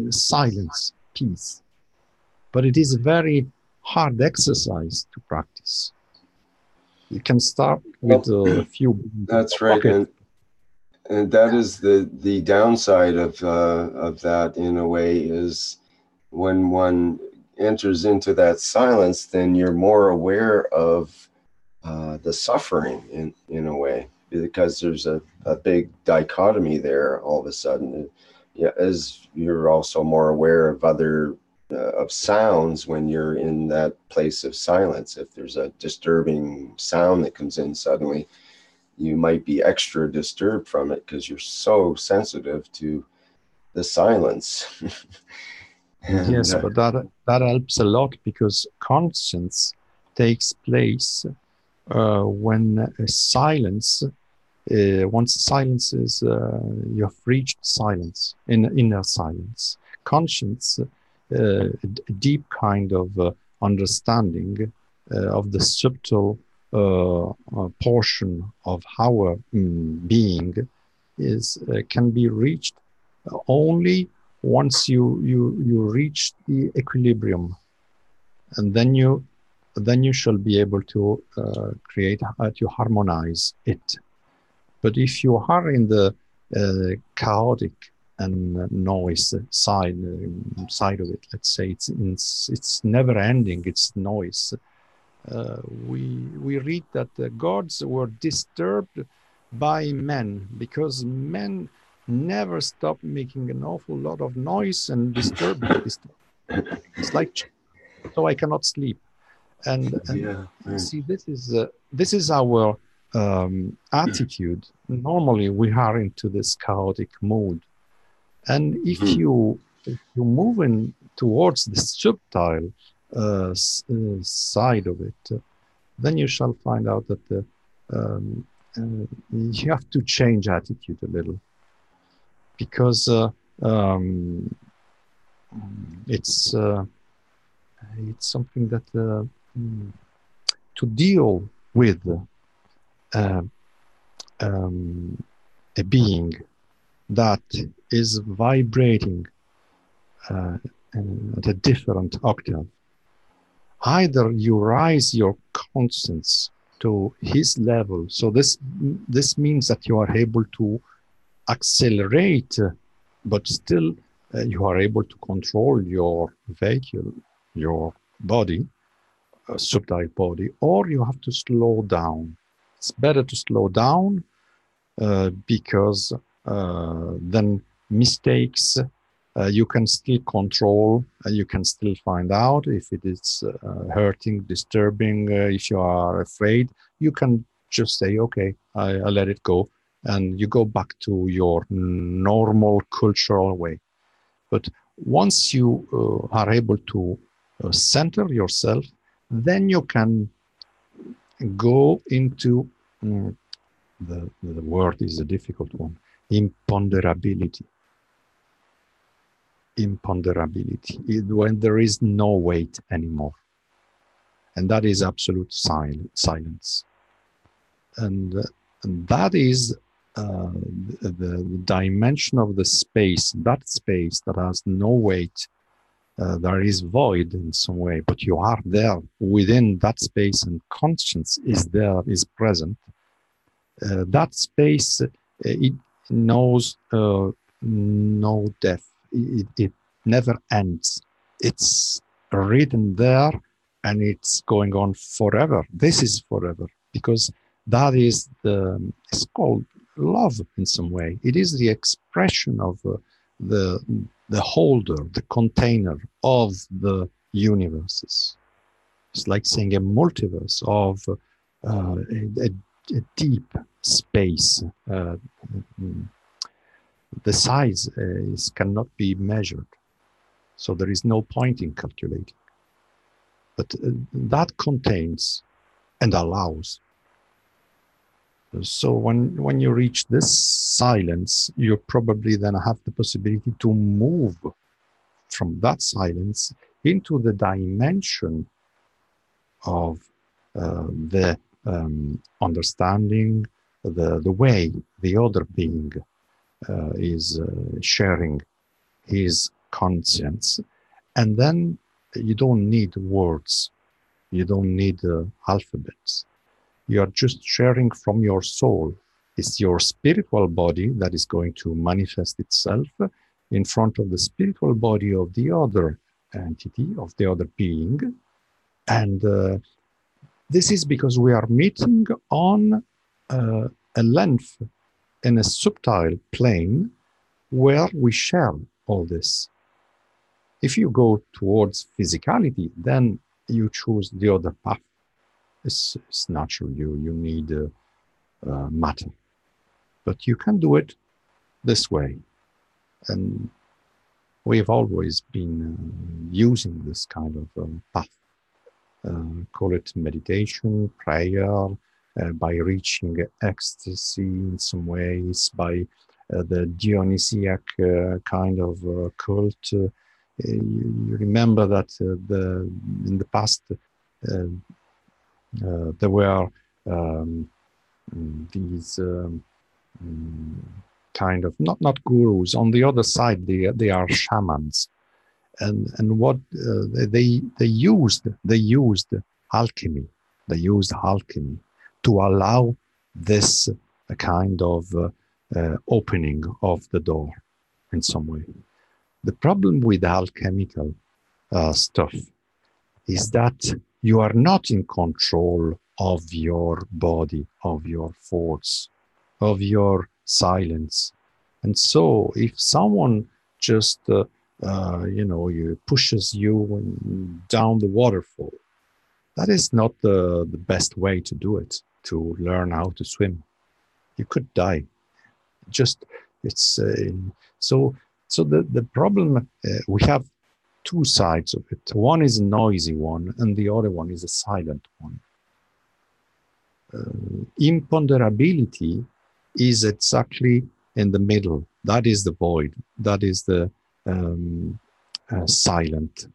silence, peace. But it is a very hard exercise to practice. You can start with a few. That's right, and that is the downside of that, in a way, is when one enters into that silence, then you're more aware of the suffering in a way, because there's a big dichotomy there all of a sudden. Yeah, as you're also more aware of other of sounds when you're in that place of silence. If there's a disturbing sound that comes in suddenly, you might be extra disturbed from it because you're so sensitive to the silence. Yes, but that helps a lot, because conscience takes place when silence, once silence is, you have reached silence, inner silence. Conscience, a deep kind of understanding of the subtle portion of our being is can be reached only once you reach the equilibrium, and then you shall be able to create, to harmonize it. But if you are in the chaotic and noise side of it, let's say it's never ending, it's noise. We read that the gods were disturbed by men, because men never stop making an awful lot of noise and disturbing. It's like, so I cannot sleep. And Yeah, right. see, this is our attitude. Normally, we are into this chaotic mode, and if you move in towards the subtle side of it, then you shall find out that you have to change attitude a little, because it's something that to deal with a being that is vibrating at a different octave. Either you rise your conscience to his level, so this means that you are able to accelerate, but still you are able to control your vehicle, your body, subtle body, or you have to slow down. It's better to slow down because then mistakes you can still control, you can still find out if it is hurting, disturbing, if you are afraid, you can just say, okay, I let it go, and you go back to your normal cultural way. But once you are able to center yourself, then you can go into, the word is a difficult one, imponderability. Imponderability, when there is no weight anymore. And that is absolute silence. And that is the dimension of the space, that space that has no weight. There is void in some way, but you are there within that space, and conscience is there, is present. That space, it knows no death. It never ends. It's written there, and it's going on forever. This is forever, because that is it's called love in some way. It is the expression of the holder, the container of the universes. It's like saying a multiverse of a deep space. The size cannot be measured, so there is no point in calculating. But that contains and allows. So when you reach this silence, you probably then have the possibility to move from that silence into the dimension of the understanding, the way the other being is sharing his conscience. And then you don't need words, you don't need alphabets. You are just sharing from your soul. It's your spiritual body that is going to manifest itself in front of the spiritual body of the other entity, of the other being. And this is because we are meeting on a length in a subtle plane where we share all this. If you go towards physicality, then you choose the other path. It's natural. You need matter, but you can do it this way. And we've always been using this kind of path. Call it meditation, prayer, by reaching ecstasy in some ways, by the Dionysiac kind of cult. You remember that in the past there were these kind of not gurus. On the other side, they are shamans, and what they used alchemy. They used alchemy to allow this kind of opening of the door in some way. The problem with alchemical stuff is that you are not in control of your body, of your thoughts, of your silence. And so if someone just, you pushes you down the waterfall, that is not the best way to do it, to learn how to swim. You could die. Just, it's, so the problem, we have two sides of it. One is a noisy one, and the other one is a silent one. Imponderability is exactly in the middle. That is the void. That is the silent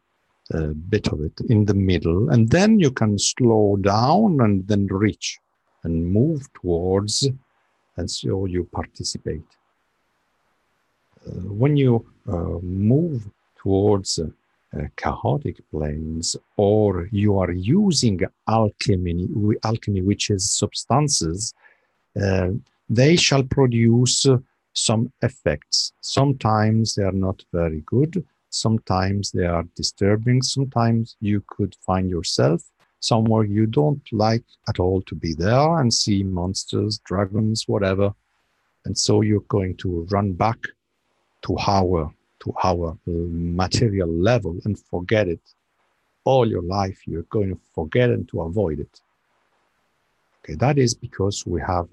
bit of it in the middle. And then you can slow down and then reach and move towards, and so you participate. When you move towards chaotic planes, or you are using alchemy, which is substances, they shall produce some effects. Sometimes they are not very good. Sometimes they are disturbing. Sometimes you could find yourself somewhere you don't like at all to be there and see monsters, dragons, whatever. And so you're going to run back to our material level and forget it. All your life, you're going to forget and to avoid it. Okay, that is because we are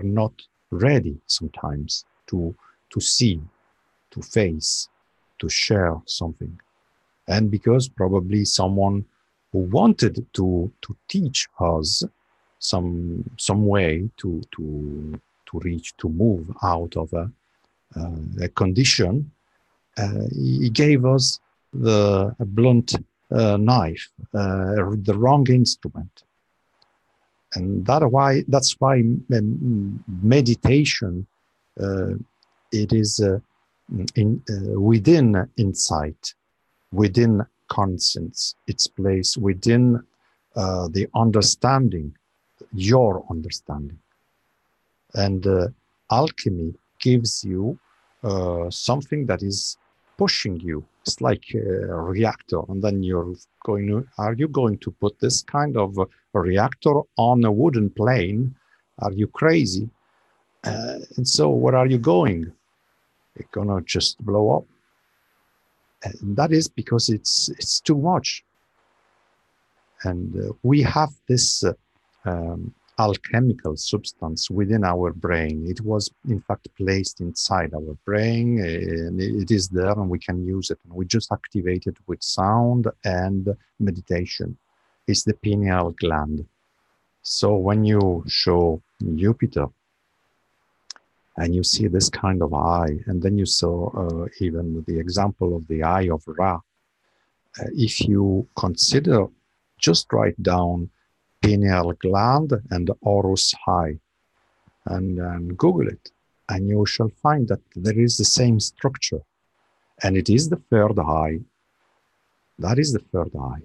not ready sometimes to see, to face, to share something, and because probably someone who wanted to teach us some way to reach, to move out of a condition, he gave us a blunt knife, the wrong instrument. And that's why meditation, it is within insight, within conscience. It's placed within the understanding, your understanding. And alchemy gives you something that is pushing you. It's like a reactor, and then are you going to put this kind of a reactor on a wooden plane? Are you crazy? And so where are you going? It's gonna just blow up. And that is because it's too much. And we have this alchemical substance within our brain. It was in fact placed inside our brain, and it is there, and we can use it. And we just activate it with sound and meditation. It's the pineal gland. So when you show Jupiter and you see this kind of eye, and then you saw even the example of the eye of Ra, if you consider, just write down pineal gland and Horus High, and Google it, and you shall find that there is the same structure, and it is the third eye. That is the third eye.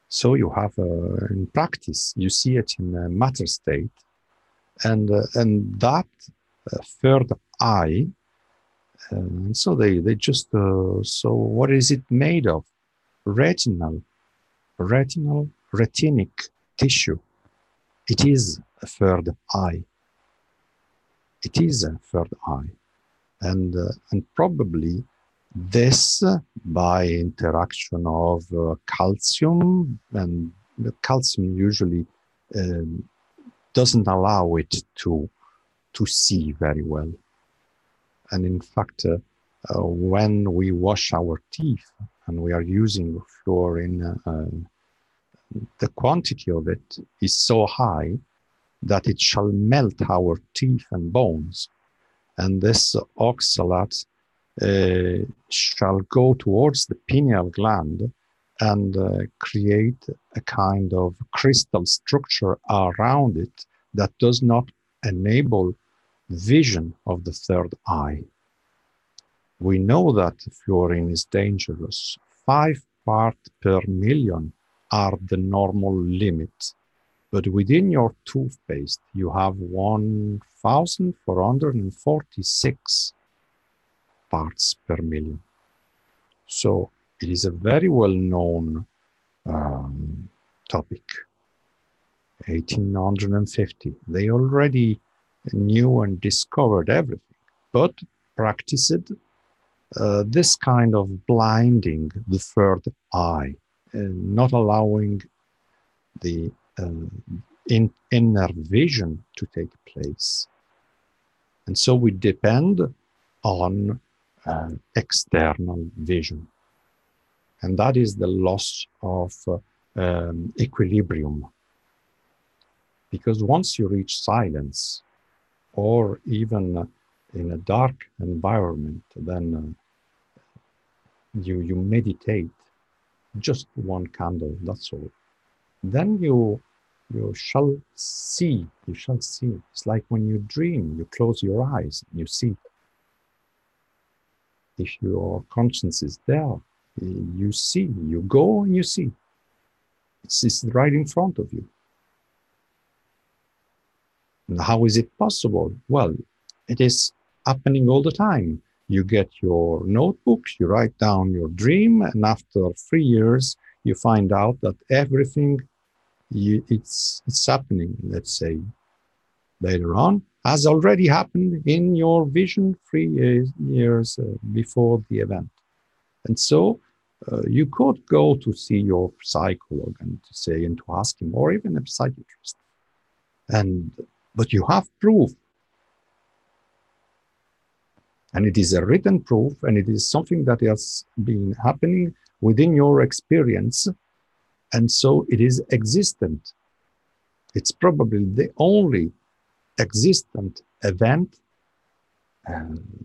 So you have in practice, you see it in a matter state, and that third eye. And so they just so what is it made of? Retinic tissue. It is a third eye. It is a third eye, and probably this by interaction of calcium, and the calcium usually doesn't allow it to see very well. And in fact, when we wash our teeth and we are using fluorine, the quantity of it is so high that it shall melt our teeth and bones. And this oxalate shall go towards the pineal gland and create a kind of crystal structure around it that does not enable vision of the third eye. We know that fluorine is dangerous. 5 parts per million are the normal limit. But within your toothpaste, you have 1,446 parts per million. So it is a very well-known topic. 1850. They already knew and discovered everything, but practiced this kind of blinding the third eye, not allowing the inner vision to take place. And so we depend on external vision. And that is the loss of equilibrium. Because once you reach silence, or even in a dark environment, then you meditate, just one candle, that's all. Then you shall see, It's like when you dream, you close your eyes, you see. If your conscience is there, you see, you go and you see. It's right in front of you. And how is it possible? Well, it is happening all the time. You get your notebooks, you write down your dream, and after 3 years, you find out that everything it's happening, let's say, later on, has already happened in your vision 3 years before the event. And so you could go to see your psychologist and to say, and to ask him, or even a psychiatrist. But you have proof. And it is a written proof, and it is something that has been happening within your experience. And so it is existent. It's probably the only existent event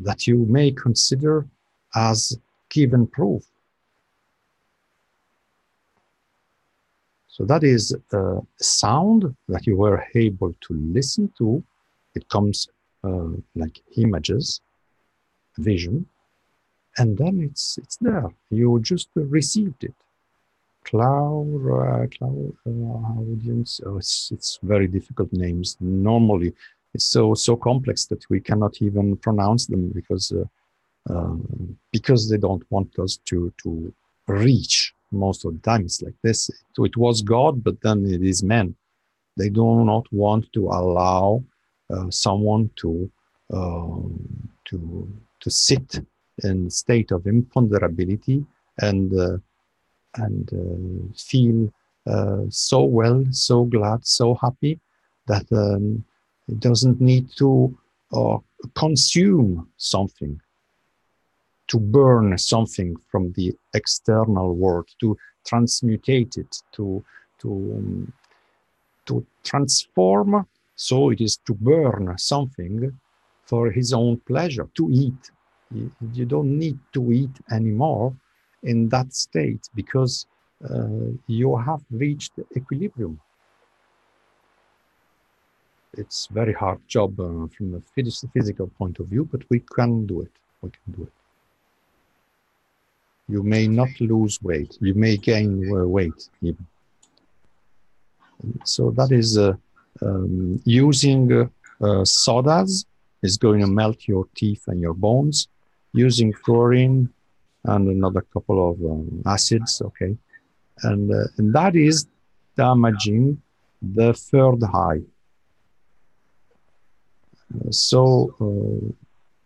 that you may consider as given proof. So that is a sound that you were able to listen to. It comes like images, vision, and then it's there. You just received it. Cloud audience. Oh, it's very difficult names. Normally, it's so complex that we cannot even pronounce them because they don't want us to reach. Most of the time, it's like this. It was God, but then it is man. They do not want to allow someone to sit in a state of imponderability and feel so well, so glad, so happy that it doesn't need to consume something, to burn something from the external world, to transmutate it, to transform. So it is to burn something for his own pleasure, to eat. You don't need to eat anymore in that state because you have reached equilibrium. It's a very hard job from a physical point of view, but we can do it. We can do it. You may not lose weight. You may gain weight even. So that is using sodas is going to melt your teeth and your bones. Using fluorine and another couple of acids, okay, and that is damaging the third eye. So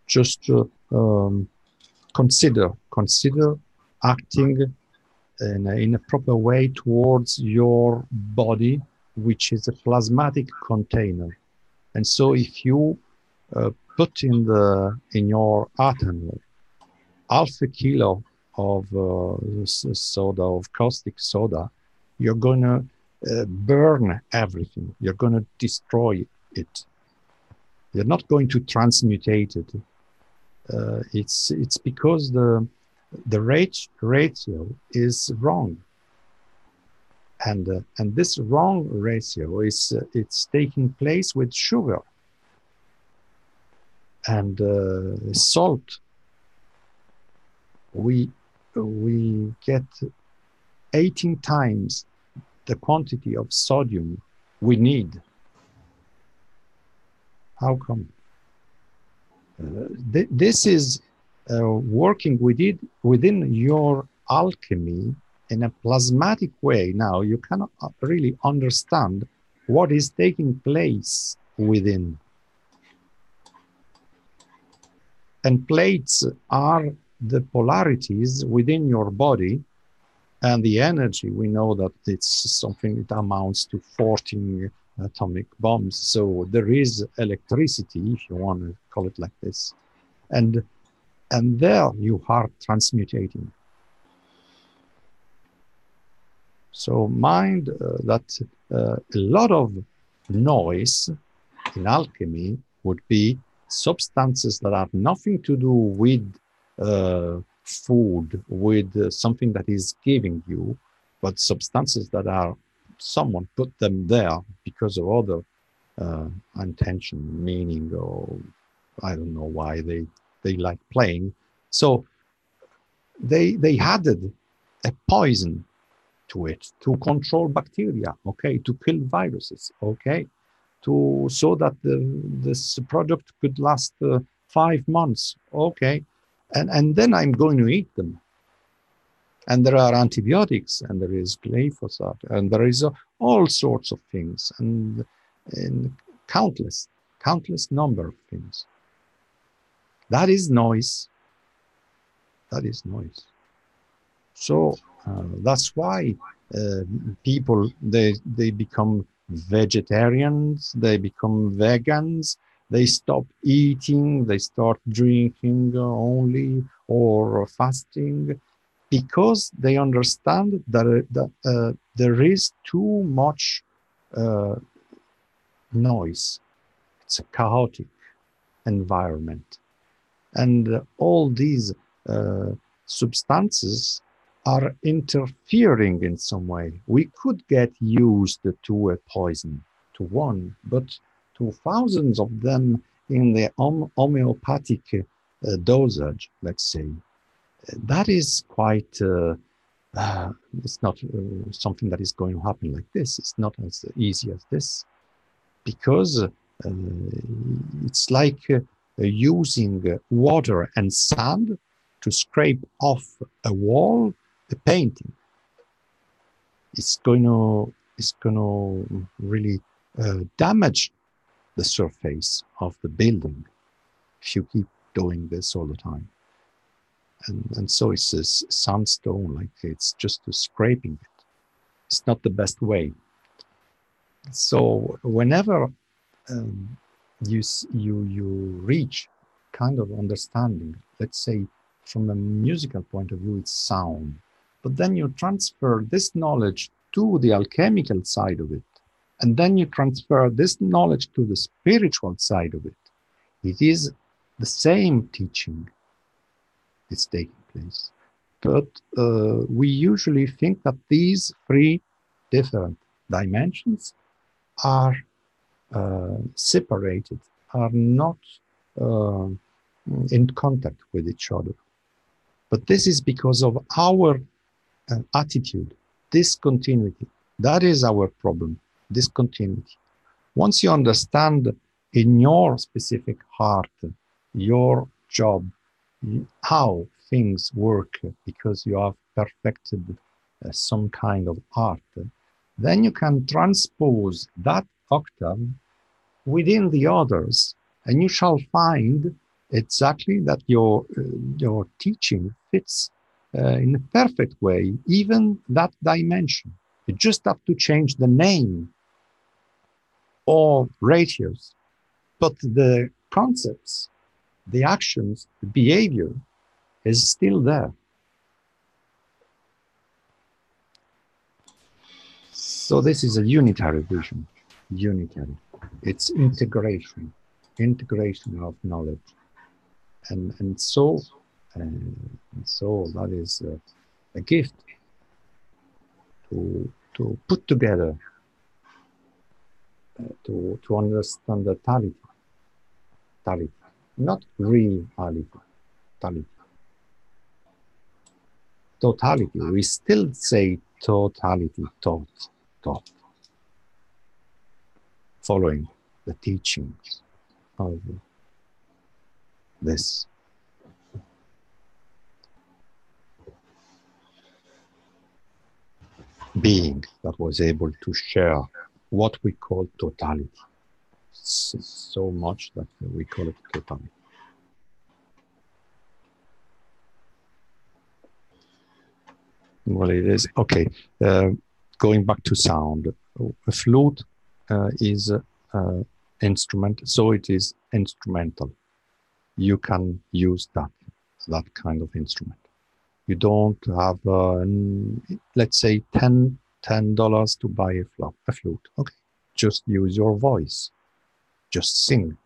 just consider acting in a proper way towards your body, which is a plasmatic container. And so if you put in your atom half a kilo of soda, of caustic soda, you're going to burn everything. You're going to destroy it. You're not going to transmutate it. It's because the ratio is wrong, and this wrong ratio is it's taking place with sugar and salt. We get 18 times the quantity of sodium we need. How come? This is working within your alchemy in a plasmatic way. Now, you cannot really understand what is taking place within. And plates are the polarities within your body, and the energy, we know that it's something that amounts to 14 atomic bombs. So there is electricity, if you want to call it like this. And there you are transmutating. So mind that a lot of noise in alchemy would be substances that have nothing to do with food, with something that is giving you, but substances that are, someone put them there because of other intention, meaning, or I don't know why they like playing. So they added a poison to it to control bacteria, okay, to kill viruses, okay, so that this product could last 5 months, okay, and then I'm going to eat them. And there are antibiotics, and there is glyphosate, and there is all sorts of things, and countless number of things. That is noise. That is noise. So that's why people, they become vegetarians, they become vegans, they stop eating, they start drinking only or fasting, because they understand that there is too much noise. It's a chaotic environment. And all these substances are interfering in some way. We could get used to a poison, to one, but to thousands of them in the homeopathic dosage, let's say. That is quite, it's not something that is going to happen like this. It's not as easy as this, because it's like using water and sand to scrape off a wall, a painting. It's going to really damage the surface of the building if you keep doing this all the time. And so it's a sandstone, like it's just scraping it. It's not the best way. So whenever you reach kind of understanding, let's say from a musical point of view, it's sound, but then you transfer this knowledge to the alchemical side of it, and then you transfer this knowledge to the spiritual side of it. It is the same teaching. It's taking place. But we usually think that these three different dimensions are separated, are not in contact with each other. But this is because of our attitude, discontinuity. That is our problem, discontinuity. Once you understand in your specific heart, your job, how things work, because you have perfected some kind of art, then you can transpose that octave within the others, and you shall find exactly that your teaching fits in a perfect way, even that dimension. You just have to change the name or ratios, but the concepts, the actions, the behavior is still there. So this is a unitary vision, unitary. It's integration of knowledge. And so that is a gift to put together, to understand the totality, not reality, totality. We still say totality, thought, following the teachings of this. Being that was able to share what we call totality. So much that we call it totality. Well, it is okay. Going back to sound, a flute is an instrument, so it is instrumental. You can use that kind of instrument. You don't have, let's say, $10 to buy a flute. Okay, just use your voice. Just sing.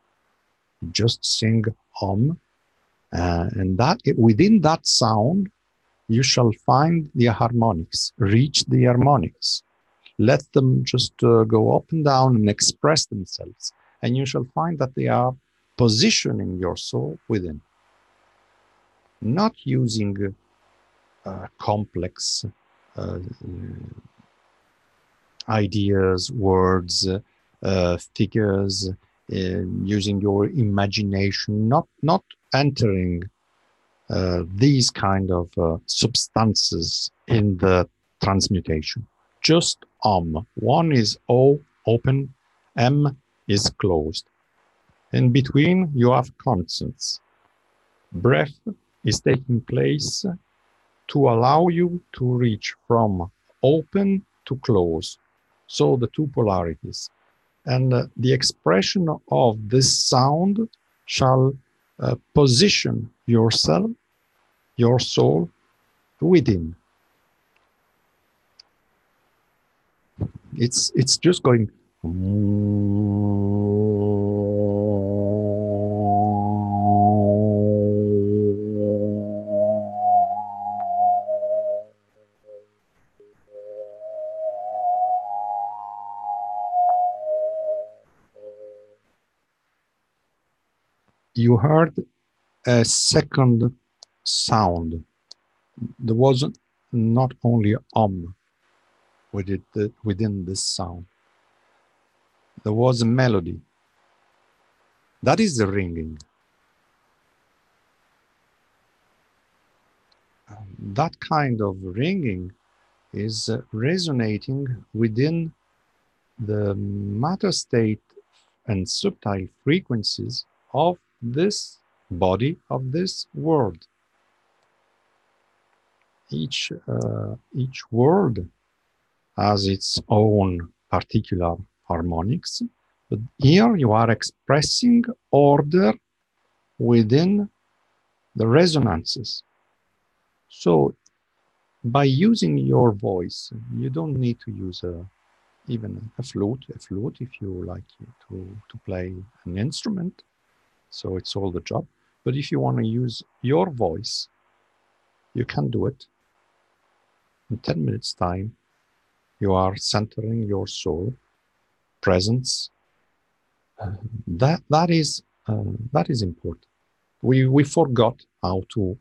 Just sing and that within that sound, you shall find the harmonics. Reach the harmonics. Let them just go up and down and express themselves, and you shall find that they are positioning your soul within. Not using complex ideas, words, figures, using your imagination, not entering these kind of substances in the transmutation. Just one is O, open, M is closed. In between, you have constants. Breath is taking place to allow you to reach from open to close. So the two polarities. And the expression of this sound shall position yourself, your soul, within. It's just going. You heard a second sound. There was not only within this sound. There was a melody. That is the ringing. That kind of ringing is resonating within the matter state and subtle frequencies of this body, of this world. Each word has its own particular harmonics, but here you are expressing order within the resonances. So by using your voice, you don't need to use even a flute if you like to play an instrument. So it's all the job. But if you want to use your voice, you can do it. In 10 minutes time, you are centering your soul, presence. That is important. We forgot how to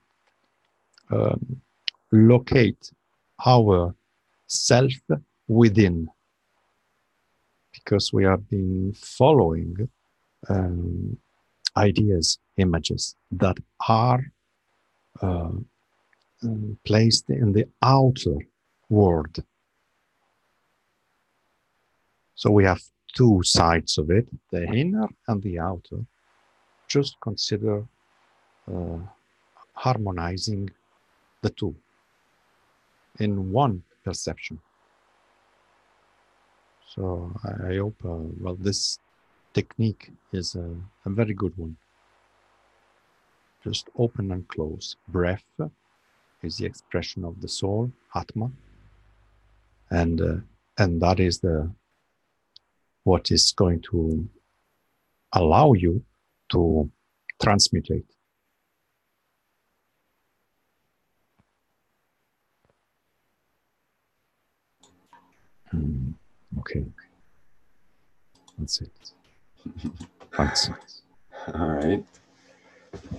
locate our self within, because we have been following ideas, images that are placed in the outer world. So we have two sides of it, the inner and the outer. Just consider harmonizing the two in one perception. So I hope, well, this technique is a very good one. Just open and close. Breath is the expression of the soul, Atma, and that is what is going to allow you to transmutate. Okay, that's it. Thanks. All right.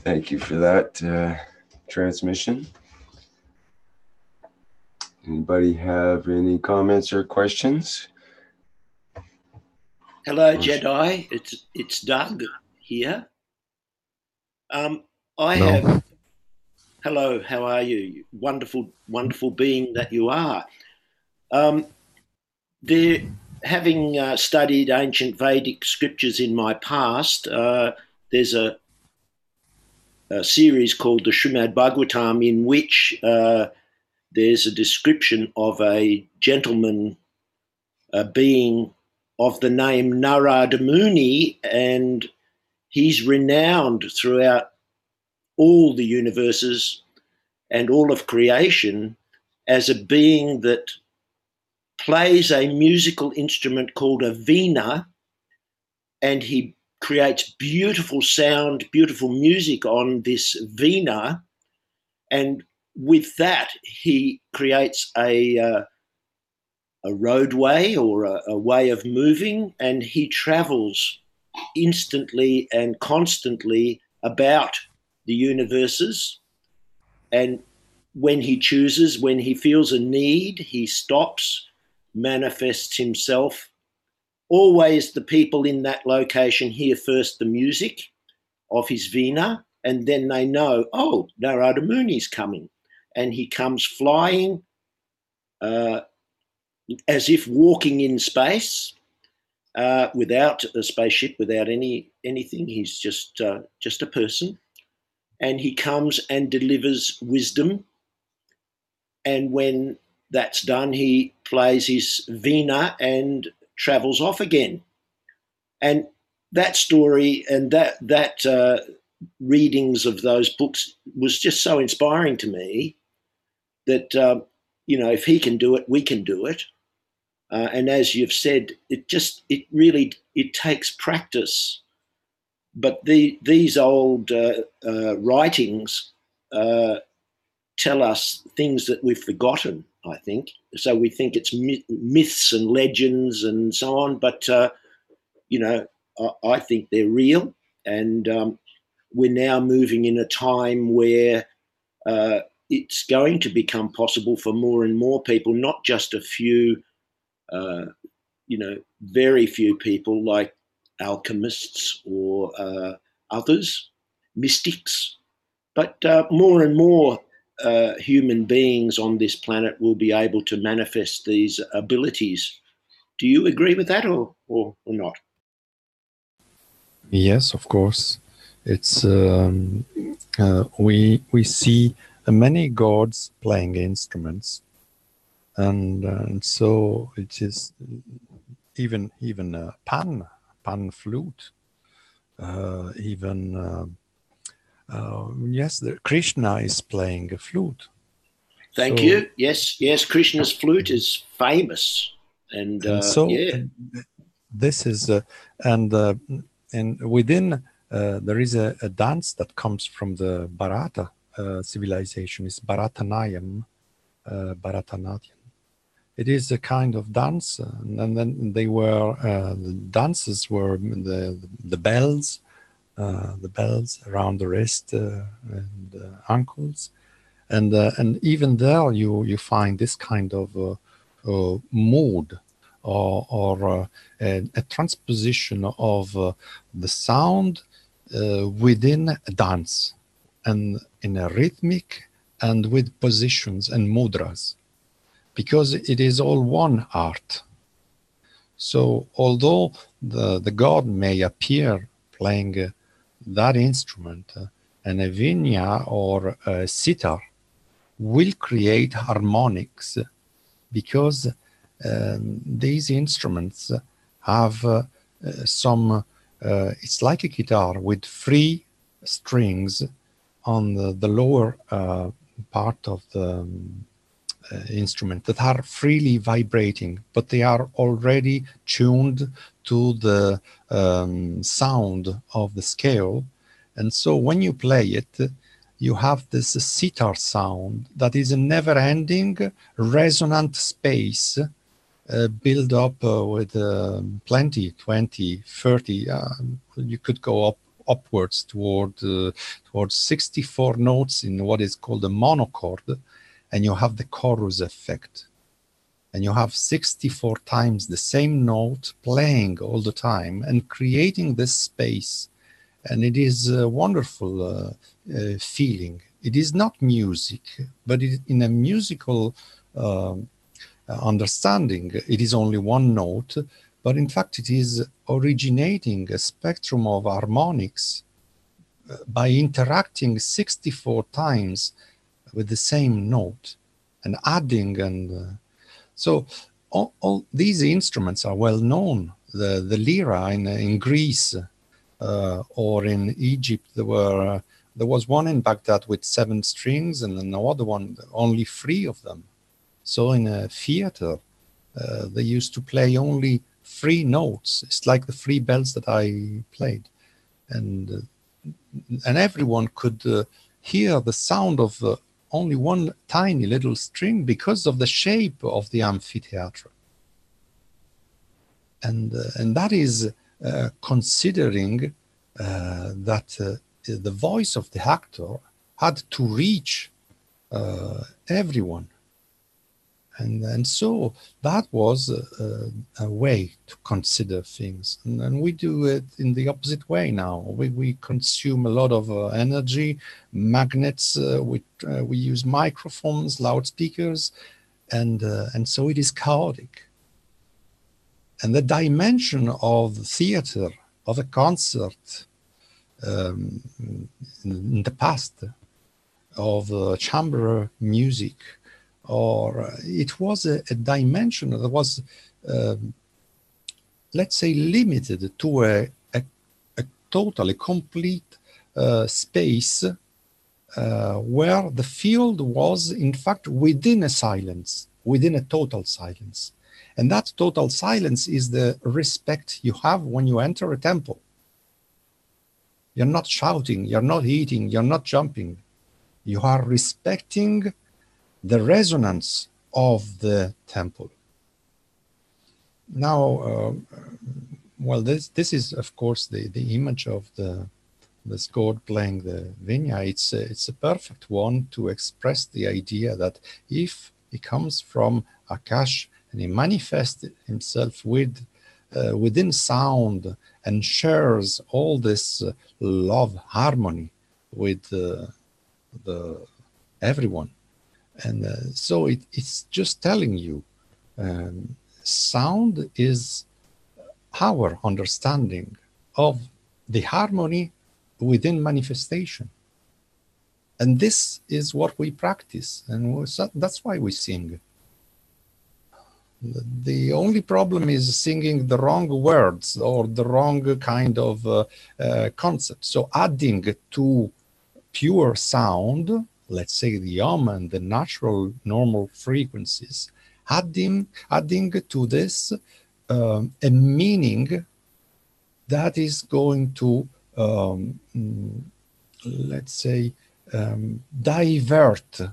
Thank you for that transmission. Anybody have any comments or questions? Hello, Jedi. It's Doug here. Hello, how are you? Wonderful, wonderful being that you are. having studied ancient Vedic scriptures in my past, there's a series called the Srimad Bhagavatam, in which there's a description of a gentleman being of the name Narada Muni, and he's renowned throughout all the universes and all of creation as a being that plays a musical instrument called a veena, and he creates beautiful sound, beautiful music on this veena, and with that he creates a roadway or a way of moving, and he travels instantly and constantly about the universes. And when he chooses, when he feels a need, he stops, manifests himself. Always the people in that location hear first the music of his veena, and then they know, oh, Narada Muni's coming. And he comes flying as if walking in space, without a spaceship, without anything. He's just a person. And he comes and delivers wisdom. And when that's done, he plays his veena and travels off again. And that story and that readings of those books was just so inspiring to me that, if he can do it, we can do it. And as you've said, it really takes practice. But these old writings tell us things that we've forgotten, I think. So we think it's myths and legends and so on, but I think they're real, and we're now moving in a time where it's going to become possible for more and more people, not just a few, very few people like alchemists or others, mystics, but more and more human beings on this planet will be able to manifest these abilities. Do you agree with that or not? Yes, of course. It's we see many gods playing instruments, and so it is even pan flute, yes, Krishna is playing a flute. Thank you. Yes, Krishna's flute is famous, and so yeah. This is and within there is a dance that comes from the Bharata civilization. It's Bharatanatyam. It is a kind of dance, and then they were the dances were the bells around the wrist and ankles, and even there you find this kind of mood or a transposition of the sound within a dance, and in a rhythmic and with positions and mudras, because it is all one art. So although the god may appear playing that instrument, and a veena or a sitar will create harmonics, because these instruments have some, it's like a guitar with 3 strings on the lower part of the instrument that are freely vibrating, but they are already tuned to the sound of the scale. And so when you play it, you have this sitar sound that is a never-ending resonant space built up with plenty, 20, 30, you could go upwards towards 64 notes in what is called a monochord, and you have the chorus effect. And you have 64 times the same note playing all the time and creating this space. And it is a wonderful feeling. It is not music, but in a musical understanding it is only one note, but in fact it is originating a spectrum of harmonics by interacting 64 times with the same note and adding. And so all these instruments are well known. The lira in Greece or in Egypt, there was one in Baghdad with 7 strings and another one, only 3 of them. So in a theater, they used to play only 3 notes. It's like the 3 bells that I played. And everyone could hear the sound of only one tiny little string because of the shape of the amphitheater. And that is considering that the voice of the actor had to reach everyone. And so that was a way to consider things. And we do it in the opposite way now. We consume a lot of energy, magnets, we use microphones, loudspeakers, and so it is chaotic. And the dimension of theater, of a concert in the past, of chamber music, or it was a dimension that was, let's say, limited to a totally complete space where the field was, in fact, within a silence, within a total silence. And that total silence is the respect you have when you enter a temple. You're not shouting, you're not eating, you're not jumping. You are respecting the resonance of the temple. Now, well, this is, of course, the image of this god playing the vinya. It's a perfect one to express the idea that if he comes from Akash and he manifests himself within sound and shares all this love, harmony with everyone. And so it's just telling you, sound is our understanding of the harmony within manifestation. And this is what we practice, and that's why we sing. The only problem is singing the wrong words or the wrong kind of concept. So adding to pure sound, let's say the yam and the natural normal frequencies, adding to this a meaning that is going to, let's say, divert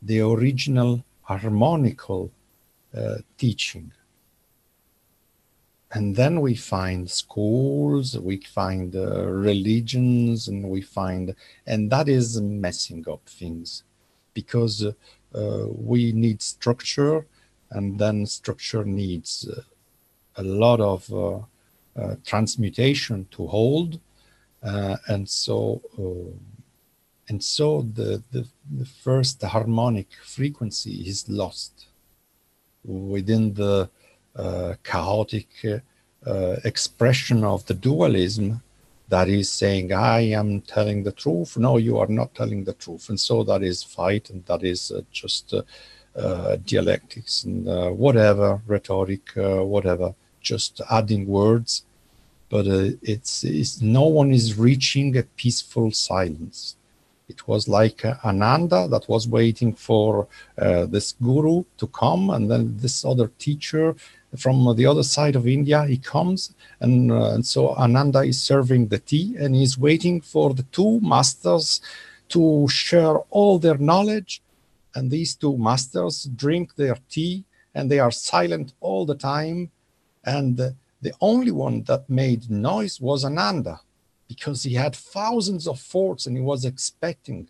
the original harmonical teaching. And then we find schools, we find religions, and that is messing up things, because we need structure, and then structure needs a lot of transmutation to hold, and so the first harmonic frequency is lost within the chaotic expression of the dualism that is saying, I am telling the truth, no, you are not telling the truth. And so that is fight, and that is just dialectics and whatever, rhetoric, whatever, just adding words. But it's no one is reaching a peaceful silence. It was like Ananda that was waiting for this guru to come, and then this other teacher from the other side of India, he comes, and so Ananda is serving the tea, and he's waiting for the 2 masters to share all their knowledge, and these 2 masters drink their tea, and they are silent all the time, and the only one that made noise was Ananda, because he had thousands of thoughts and he was expecting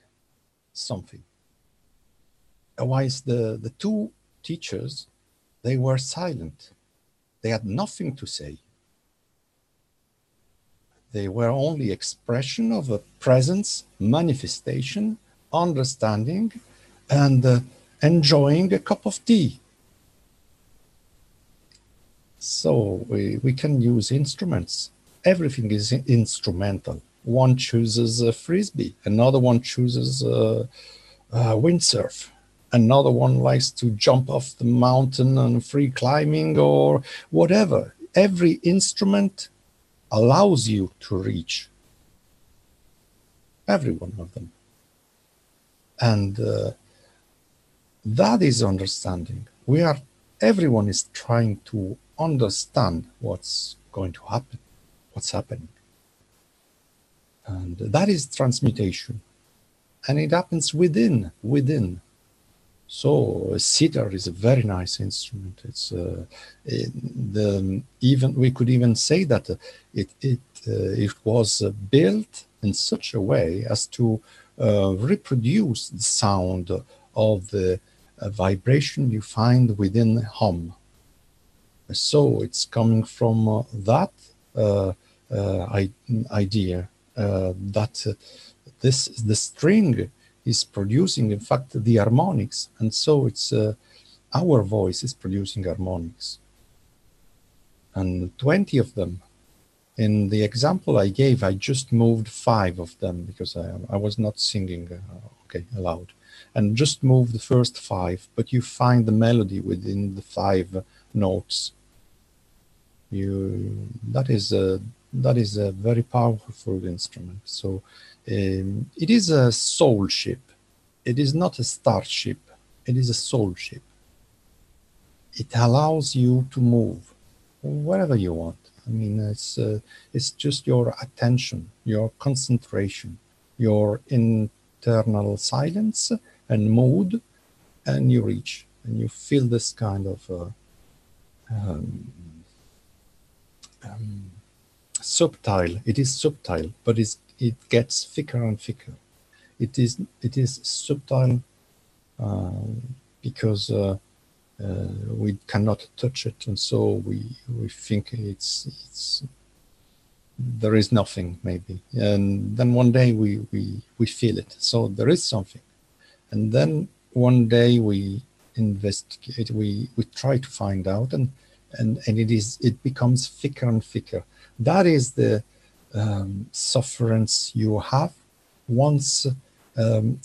something. Otherwise, the 2 teachers, they were silent. They had nothing to say. They were only expression of a presence, manifestation, understanding, and enjoying a cup of tea. So we can use instruments. Everything is instrumental. One chooses a frisbee, another one chooses windsurf, another one likes to jump off the mountain and free climbing or whatever. Every instrument allows you to reach every one of them. And that is understanding. Everyone is trying to understand what's going to happen, what's happening. And that is transmutation. And it happens within. So a sitar is a very nice instrument. It's even we could even say that it was built in such a way as to reproduce the sound of the vibration you find within hum. So it's coming from that idea that the string is producing, in fact, the harmonics, and so it's our voice is producing harmonics, and 20 of them. In the example I gave, I just moved 5 of them because I was not singing aloud, and just moved the first 5, but you find the melody within the 5 notes. That is a very powerful instrument. So it is a soul ship. It is not a starship. It is a soul ship. It allows you to move wherever you want. I mean, it's just your attention, your concentration, your internal silence and mood, and you reach, and you feel this kind of subtle. It is subtle, but it gets thicker and thicker. It is subtle because we cannot touch it, and so we think it's there is nothing maybe, and then one day we feel it. So there is something, and then one day we investigate. We try to find out, and it becomes thicker and thicker. That is the sufferance you have once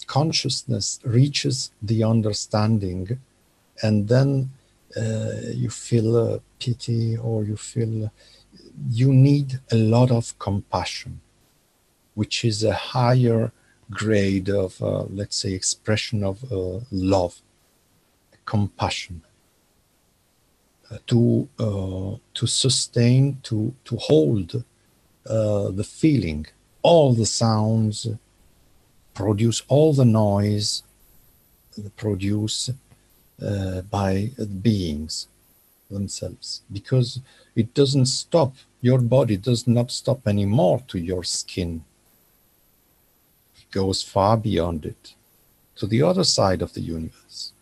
consciousness reaches the understanding, and then you feel pity, or you feel you need a lot of compassion, which is a higher grade of, let's say, expression of love, compassion. To sustain, to hold the feeling, all the sounds, produce all the noise, produced by beings themselves, because it doesn't stop. Your body does not stop anymore to your skin. It goes far beyond it, to the other side of the universe.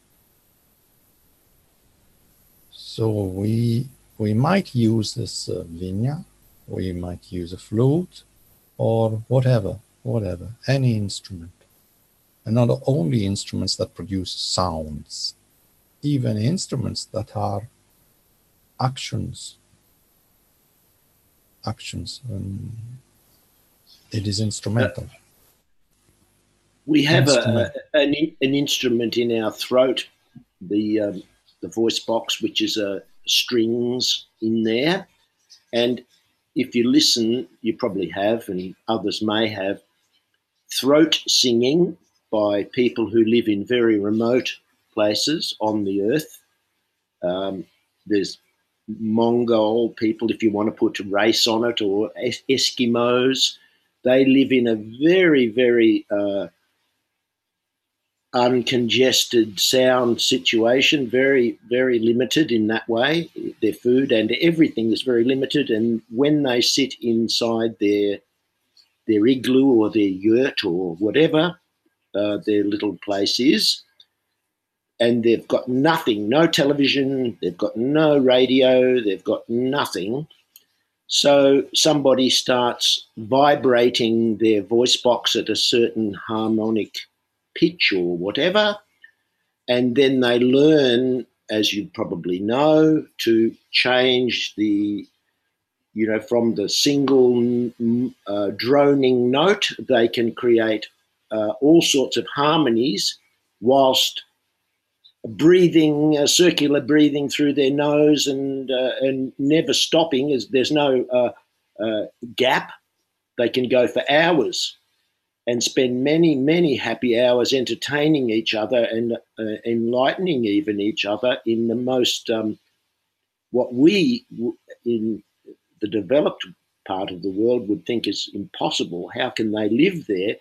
So we might use this vinya, we might use a flute, or whatever, any instrument. And not only instruments that produce sounds, even instruments that are actions. It is instrumental. We have an instrument in our throat, the voice box, which is strings in there. And if you listen, you probably have, and others may have, throat singing by people who live in very remote places on the earth. There's Mongol people, if you want to put a race on it, or Eskimos. They live in a very, very uncongested sound situation, very, very limited in that way. Their food and everything is very limited. And when they sit inside their igloo or their yurt or whatever their little place is, and they've got nothing, no television, they've got no radio, they've got nothing. So somebody starts vibrating their voice box at a certain harmonic pitch or whatever, and then they learn, as you probably know, to change the, from the single droning note, they can create all sorts of harmonies whilst breathing, circular breathing through their nose and never stopping. As there's no gap, they can go for hours and spend many, many happy hours entertaining each other and enlightening even each other in the most, what we in the developed part of the world would think is impossible. How can they live there?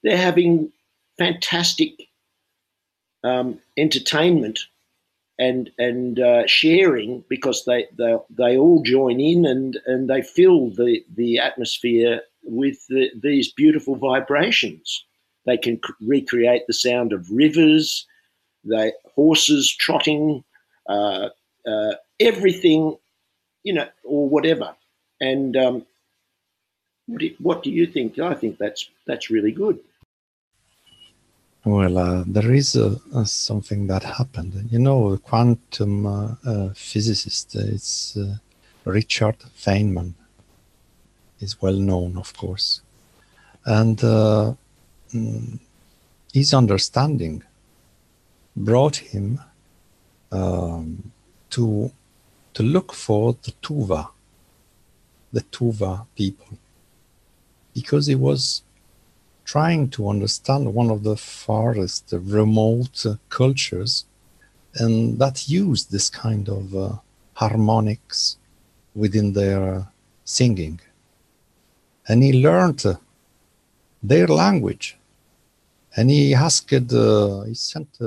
They're having fantastic entertainment and sharing, because they all join in and they fill the atmosphere with these beautiful vibrations. They can recreate the sound of rivers, horses trotting, everything, or whatever. And what do you think? I think that's really good. Well, there is something that happened. A quantum physicist, it's Richard Feynman, is well known, of course. And his understanding brought him to look for the Tuva people, because he was trying to understand one of the farthest remote cultures, and that used this kind of harmonics within their singing. And he learned their language, and he asked, he sent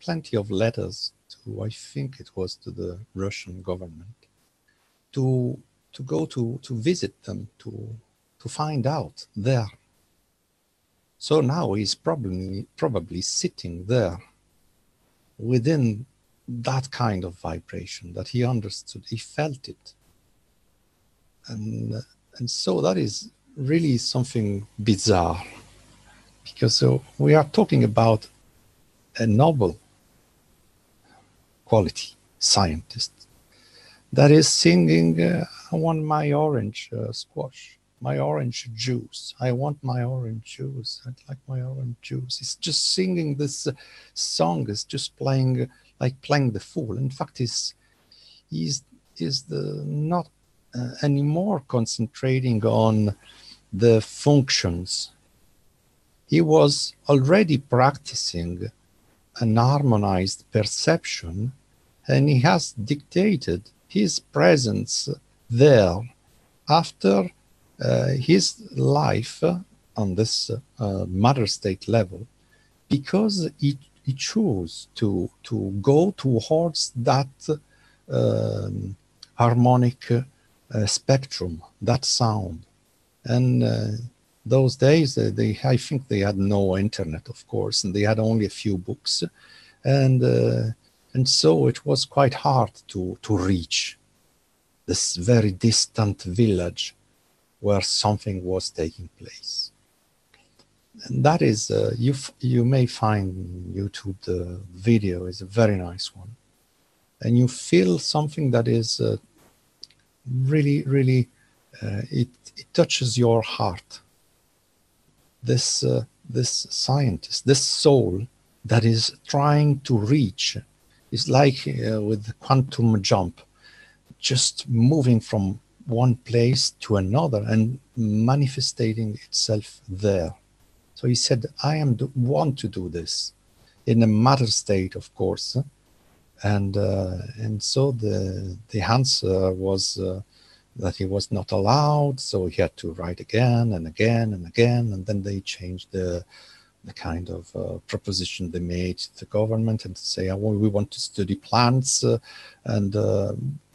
plenty of letters to, I think it was to the Russian government, to go to visit them, to find out there. So now he's probably sitting there within that kind of vibration that he understood, he felt it. And so that is really something bizarre, because we are talking about a Nobel quality scientist that is singing, I want my orange squash, my orange juice. I want my orange juice. I'd like my orange juice. It's just singing this song. Is just playing the fool. In fact, he's not anymore concentrating on the functions. He was already practicing an harmonized perception, and he has dictated his presence there after his life on this matter state level, because he chose to go towards that harmonic spectrum, that sound. And those days, I think they had no internet, of course, and they had only a few books, and so it was quite hard to reach this very distant village where something was taking place. And that is, you may find YouTube, the video is a very nice one. And you feel something that is really, really, it touches your heart. This scientist, this soul that is trying to reach, is like with the quantum jump, just moving from one place to another and manifesting itself there. So he said, I want to do this in a matter state, of course. And so the answer was that he was not allowed, so he had to write again and again and again, and then they changed the kind of proposition they made to the government and say, oh, we want to study plants, and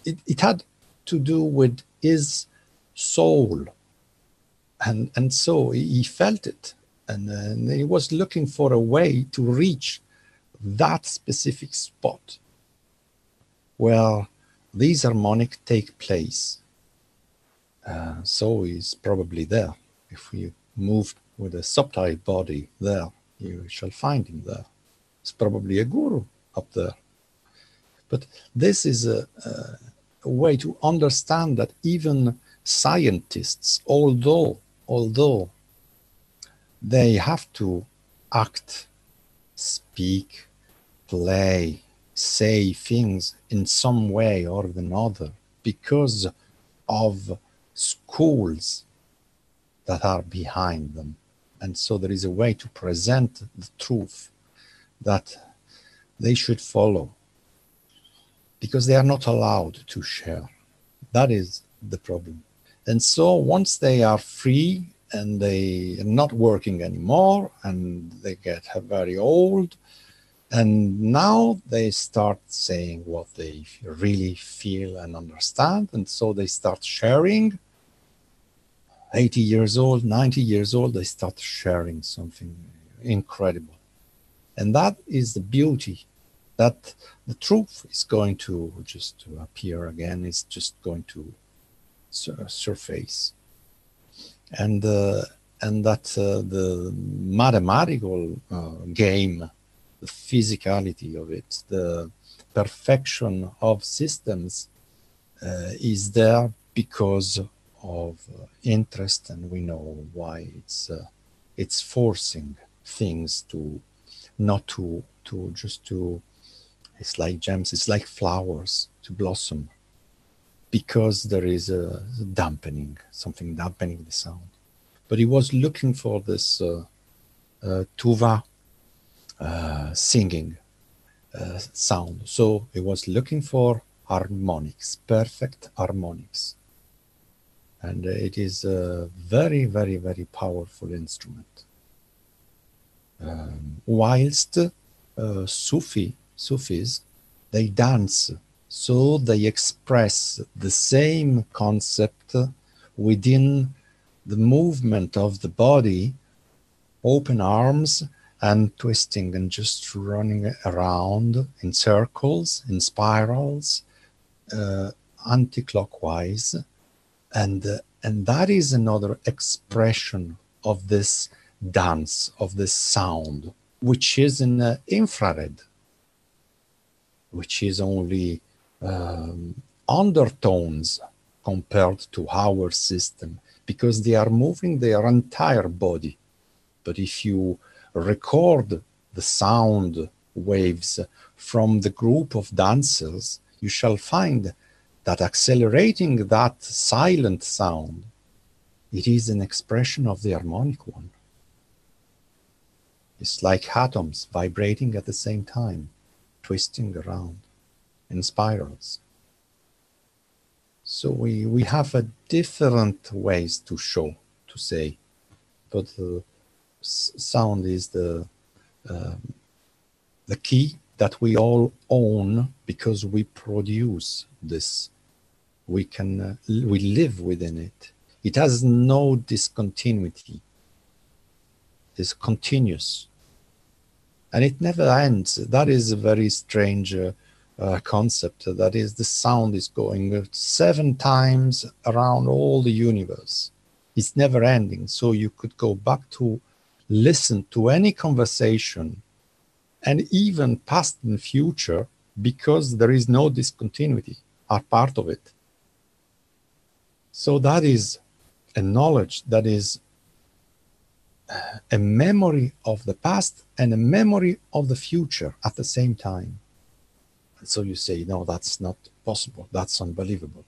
it had to do with his soul, and so he felt it, and he was looking for a way to reach that specific spot where these harmonics take place. So he's probably there. If we move with a subtle body there, you shall find him there. It's probably a guru up there. But this is a way to understand that even scientists, although they have to act, speak, play, say things in some way or another because of schools that are behind them. And so there is a way to present the truth that they should follow because they are not allowed to share. That is the problem. And so once they are free and they are not working anymore and they get very old, and now they start saying what they really feel and understand. And so they start sharing. 80 years old, 90 years old, they start sharing something incredible. And that is the beauty, that the truth is going to just appear again, it's just going to surface. And that the mathematical game, the physicality of it, the perfection of systems is there because of interest, and we know why it's forcing things to not to just to, it's like gems, it's like flowers to blossom, because there is a dampening, something dampening the sound. But he was looking for this tuva singing sound. So he was looking for harmonics, perfect harmonics. And it is a very, very, very powerful instrument. Whilst Sufis, they dance, so they express the same concept within the movement of the body, open arms and twisting and just running around in circles, in spirals, anti-clockwise. And that is another expression of this dance, of this sound, which is in infrared, which is only undertones compared to our system, because they are moving their entire body. But if you record the sound waves from the group of dancers, you shall find that accelerating that silent sound, it is an expression of the harmonic one. It's like atoms vibrating at the same time, twisting around in spirals. So we have a different ways to show, to say, but sound is the key that we all own, because we produce this. We live within it. It has no discontinuity. It's continuous. And it never ends. That is a very strange concept. That is, the sound is going 7 times around all the universe. It's never ending. So you could go back to listen to any conversation, and even past and future, because there is no discontinuity, are part of it. So that is a knowledge, that is a memory of the past and a memory of the future at the same time. And so you say, no, that's not possible. That's unbelievable.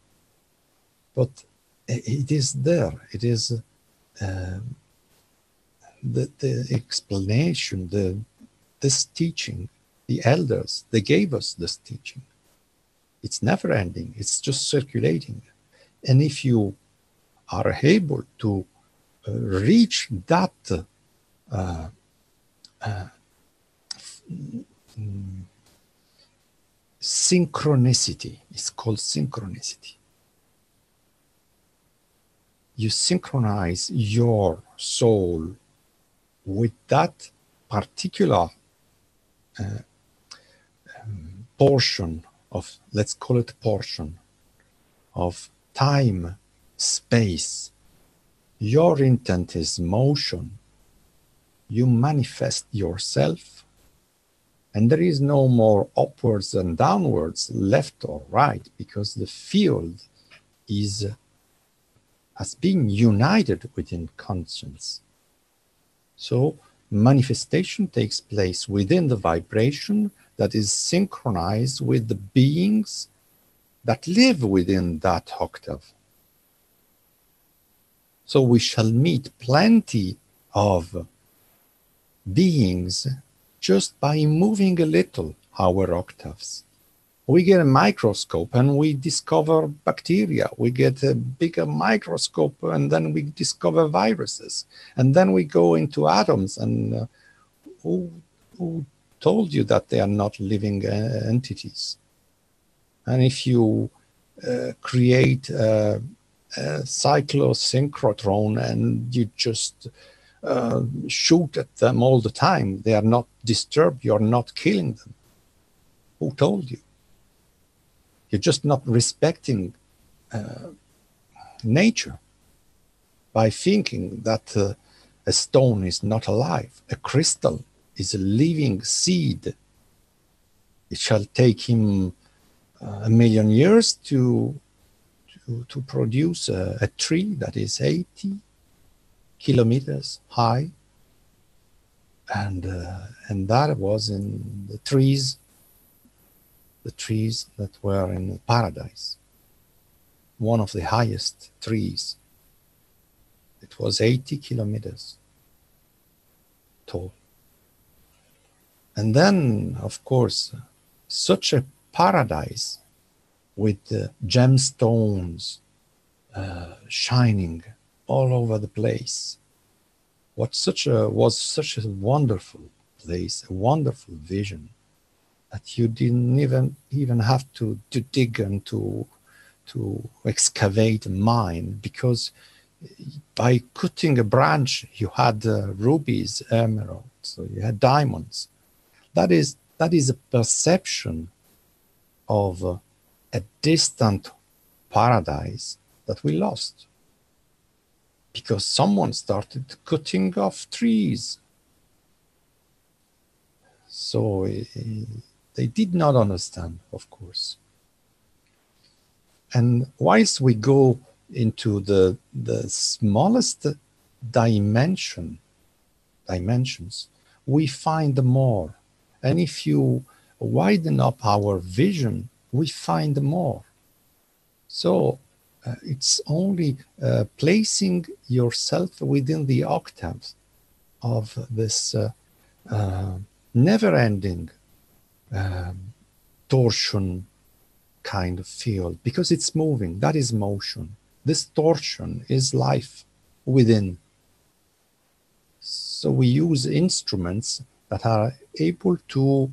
But it is there. It is the explanation, this teaching. The elders, they gave us this teaching. It's never ending. It's just circulating. And if you are able to reach that synchronicity, it's called synchronicity. You synchronize your soul with that particular portion of, let's call it portion of time, space. Your intent is motion. You manifest yourself, And there is no more upwards and downwards, left or right, because the field is has been united within conscience. So manifestation takes place within the vibration that is synchronized with the beings that live within that octave. So we shall meet plenty of beings just by moving a little our octaves. We get a microscope and we discover bacteria. We get a bigger microscope and then we discover viruses. And then we go into atoms, and who told you that they are not living entities? And if you create a cyclosynchrotron and you just shoot at them all the time, they are not disturbed, you're not killing them. Who told you? You're just not respecting nature by thinking that a stone is not alive. A crystal is a living seed. It shall take him 1,000,000 years to produce a tree that is 80 kilometers high, and that was in the trees that were in paradise, one of the highest trees. It was 80 kilometers tall. And then, of course, such a paradise with gemstones shining all over the place. Was such a wonderful place, a wonderful vision, that you didn't even have to dig and to excavate a mine, because by cutting a branch you had rubies, emeralds, so you had diamonds. That is a perception of a distant paradise that we lost because someone started cutting off trees. So they did not understand, of course. And whilst we go into the smallest dimensions, we find more. And if you widen up our vision, we find more. So it's only placing yourself within the octaves of this never-ending torsion kind of field, because it's moving. That is motion. This torsion is life within. So we use instruments that are able to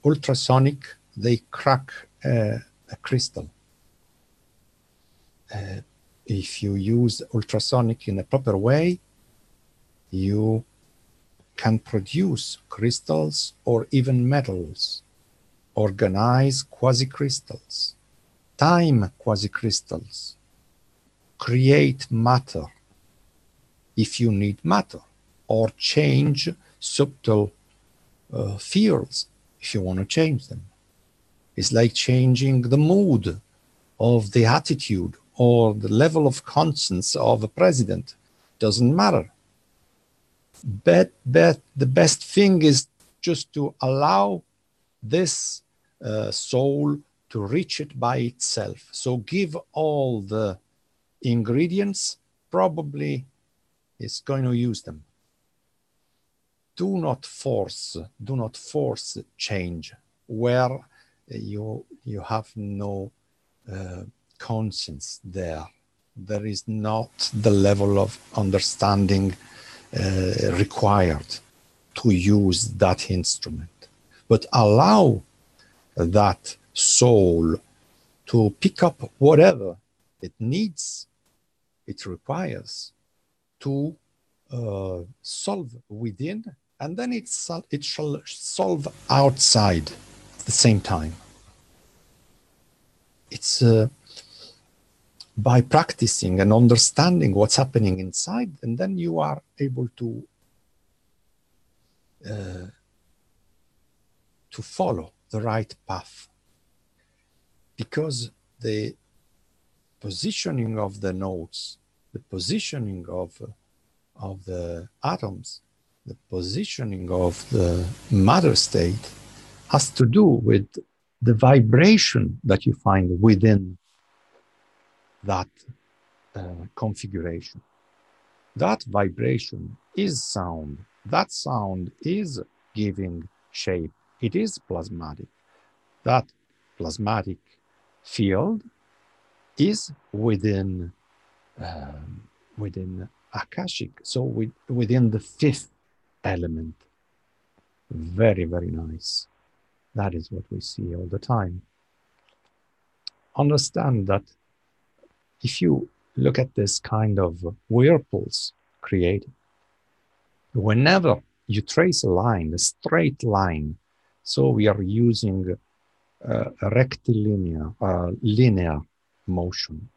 ultrasonic, they crack a crystal. If you use ultrasonic in a proper way, you can produce crystals or even metals, organize quasi-crystals, time quasi-crystals, create matter if you need matter, or change subtle fields if you want to change them. It's like changing the mood of the attitude or the level of conscience of a president. Doesn't matter. But the best thing is just to allow this soul to reach it by itself. So give all the ingredients, probably it's going to use them. Do not force change where you have no conscience there. There is not the level of understanding required to use that instrument. But allow that soul to pick up whatever it needs, it requires to solve within, and then it shall solve outside at the same time. It's by practicing and understanding what's happening inside, and then you are able to to follow the right path, because the positioning of the nodes, the positioning of the atoms, the positioning of the matter state has to do with the vibration that you find within that configuration. That vibration is sound. That sound is giving shape. It is plasmatic. That plasmatic field is within Akashic, so within the fifth element. Very, very nice. That is what we see all the time. Understand that if you look at this kind of whirlpools created, whenever you trace a line, a straight line, so we are using a rectilinear, linear motion.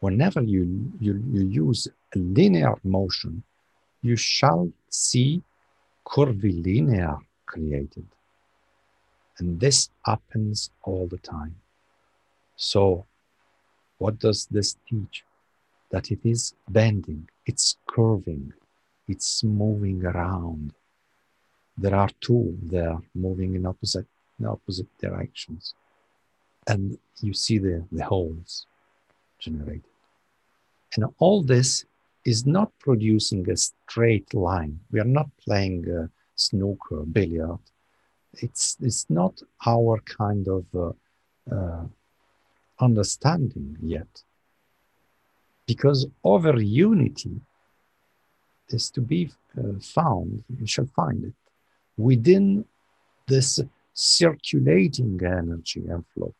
Whenever you use a linear motion, you shall see curvilinear created. And this happens all the time. So what does this teach? That it is bending, it's curving, it's moving around. There are two there moving in opposite directions. And you see the holes generated. And all this is not producing a straight line. We are not playing snooker, billiard. It's not our kind of understanding yet. Because over unity is to be found, you shall find it, within this circulating energy and flow.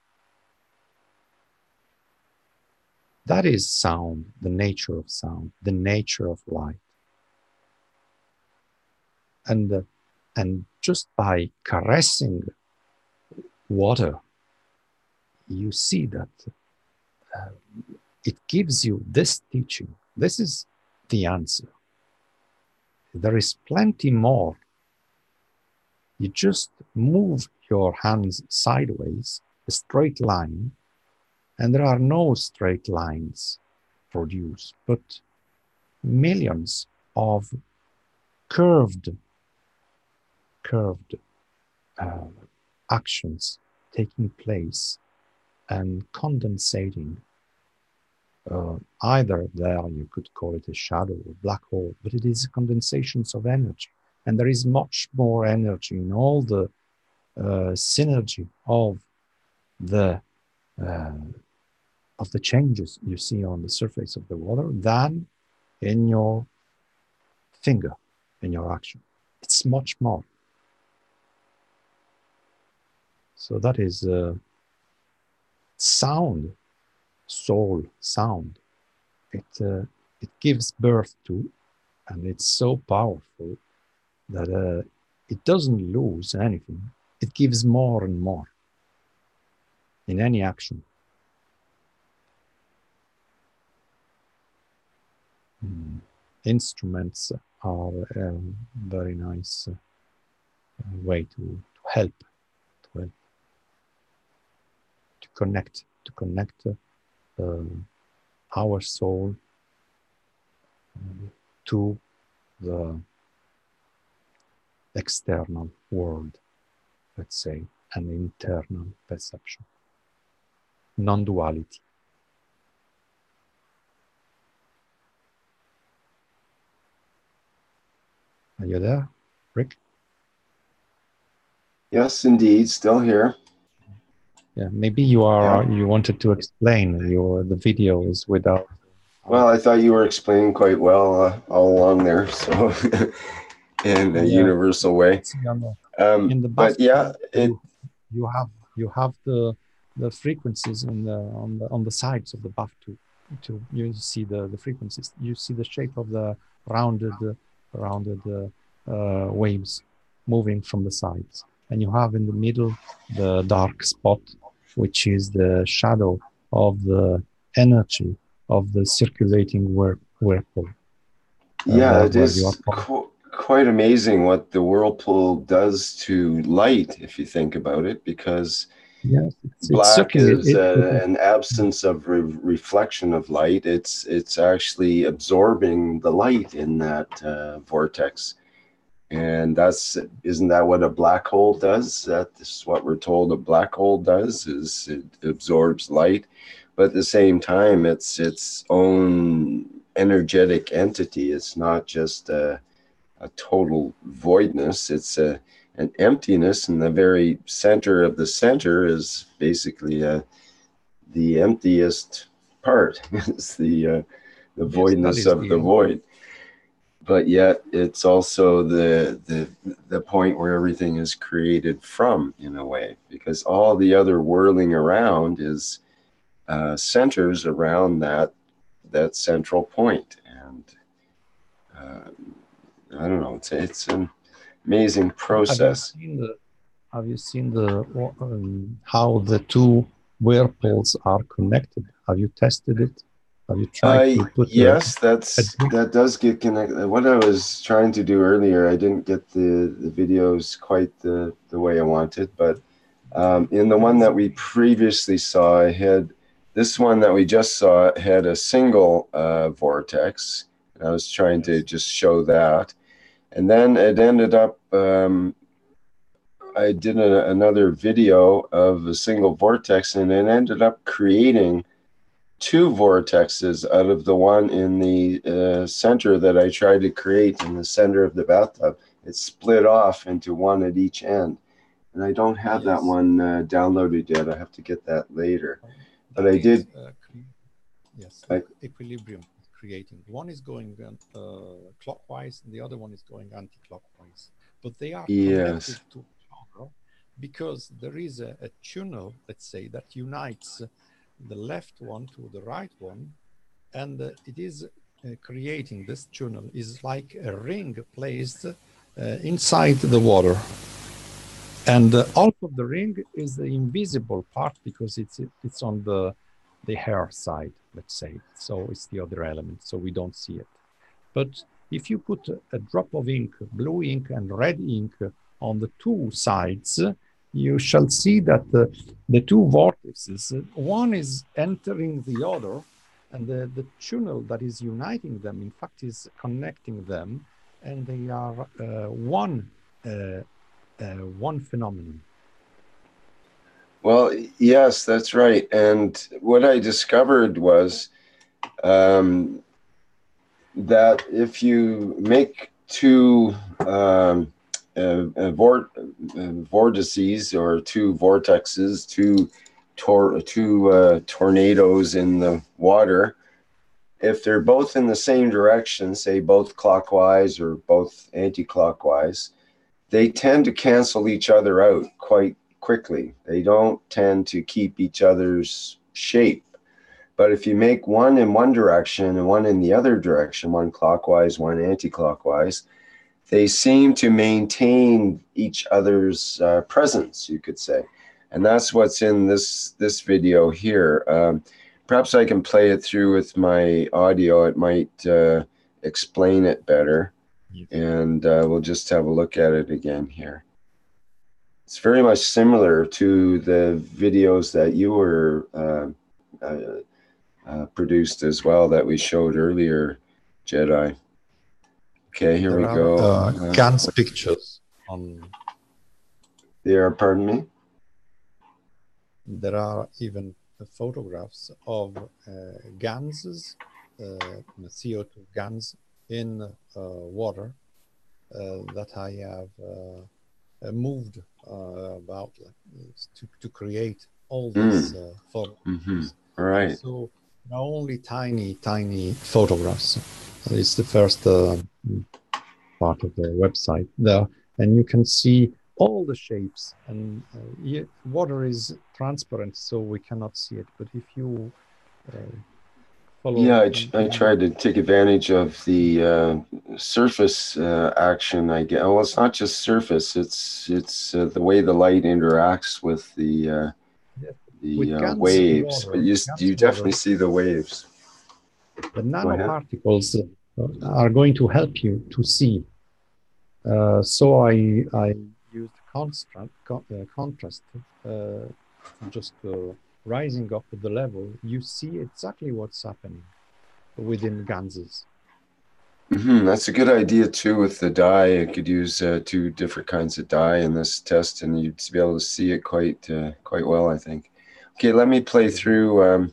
That is sound, the nature of sound, the nature of light. And just by caressing water, you see that it gives you this teaching. This is the answer. There is plenty more. You just move your hands sideways, a straight line, and there are no straight lines produced, but millions of curved actions taking place and condensating. Either there, you could call it a shadow or black hole, but it is condensations of energy. And there is much more energy in all the synergy of the changes you see on the surface of the water than in your finger, in your action. It's much more. So that is sound, soul, sound. It gives birth to, and it's so powerful that it doesn't lose anything. It gives more and more in any action. Instruments are a very nice way to help to connect our soul to the external world, let's say, an internal perception, non-duality. Are you there, Rick? Yes, indeed, still here. Yeah, maybe you are. You wanted to explain. The video is without. Well, I thought you were explaining quite well all along there, so in a universal way. In the but yeah, you have the frequencies on the sides of the buff to you see the frequencies. You see the shape of the rounded waves moving from the sides, and you have in the middle the dark spot, which is the shadow of the energy of the circulating whirlpool. Yeah, it is quite amazing what the whirlpool does to light, if you think about it, because yes, black is an absence of reflection of light. It's actually absorbing the light in that vortex. And isn't that what a black hole does? That's what we're told a black hole does, is it absorbs light. But at the same time, it's its own energetic entity. It's not just a total voidness. It's an emptiness, and the very center of the center is basically the emptiest part. It's the voidness of the void. But yet it's also the point where everything is created from, in a way, because all the other whirling around is centers around that central point. And I don't know, it's an amazing process. Have you seen how the two whirlpools are connected? Have you tested it? Have you tried to put yes, that does get connected. What I was trying to do earlier, I didn't get the videos quite the way I wanted, but in the one that we previously saw, this one that we just saw had a single vortex. I was trying to just show that. And then it ended up, I did another video of a single vortex, and it ended up creating two vortexes out of the one in the center that I tried to create in the center of the bathtub. It split off into one at each end. And I don't have that one downloaded yet. I have to get that later. But I did. Equilibrium creating. One is going clockwise, and the other one is going anti-clockwise. But they are connected to each other because there is a tunnel, let's say, that unites the left one to the right one, and it is creating this tunnel is like a ring placed inside the water, and also the ring is the invisible part because it's on the hair side, let's say, so it's the other element, so we don't see it. But if you put a drop of ink, blue ink and red ink on the two sides, you shall see that the two vortices, one is entering the other, and the tunnel that is uniting them, in fact, is connecting them, and they are one phenomenon. Well, yes, that's right. And what I discovered was that if you make two vortices or two vortexes, two tornadoes in the water, if they're both in the same direction, say both clockwise or both anti-clockwise, they tend to cancel each other out quite quickly. They don't tend to keep each other's shape. But if you make one in one direction and one in the other direction, one clockwise, one anti-clockwise, they seem to maintain each other's presence, you could say. And that's what's in this video here. Perhaps I can play it through with my audio. It might explain it better. And we'll just have a look at it again here. It's very much similar to the videos that you were produced as well that we showed earlier, Jedi. Okay, here we go. GANs pictures on. There, pardon me? There are even photographs of GANs, CO2 GANs in water that I have moved about to create all these photographs. Right. So only tiny photographs. It's the first part of the website there, and you can see all the shapes, and water is transparent, so we cannot see it. But if you follow, I tried to take advantage of the surface action. Well, it's not just surface; it's the way the light interacts with the waves. But you definitely see the waves. The nanoparticles are going to help you to see So I used contrast, just rising up the level. You see exactly what's happening within ganses. That's a good idea too with the dye. I could use two different kinds of dye in this test, and you'd be able to see it quite well, I think. Okay, let me play through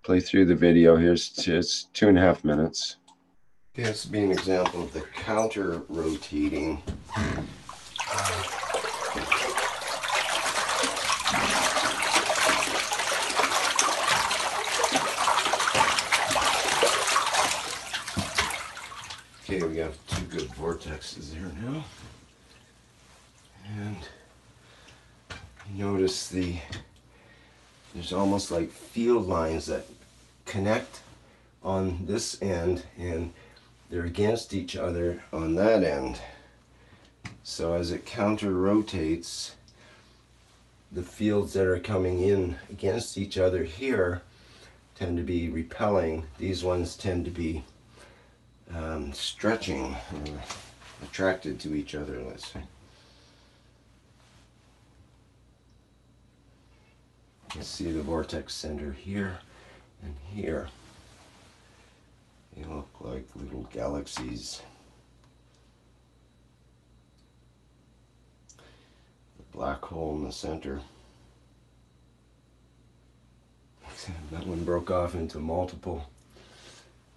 the video. It's 2.5 minutes. Okay, this will be an example of the counter rotating. Okay, we have two good vortexes there now. And notice there's almost like field lines that connect on this end, and they're against each other on that end. So as it counter rotates, the fields that are coming in against each other here tend to be repelling. These ones tend to be stretching or attracted to each other, let's say. You see the vortex center here and here. They look like little galaxies. The black hole in the center. That one broke off into multiple.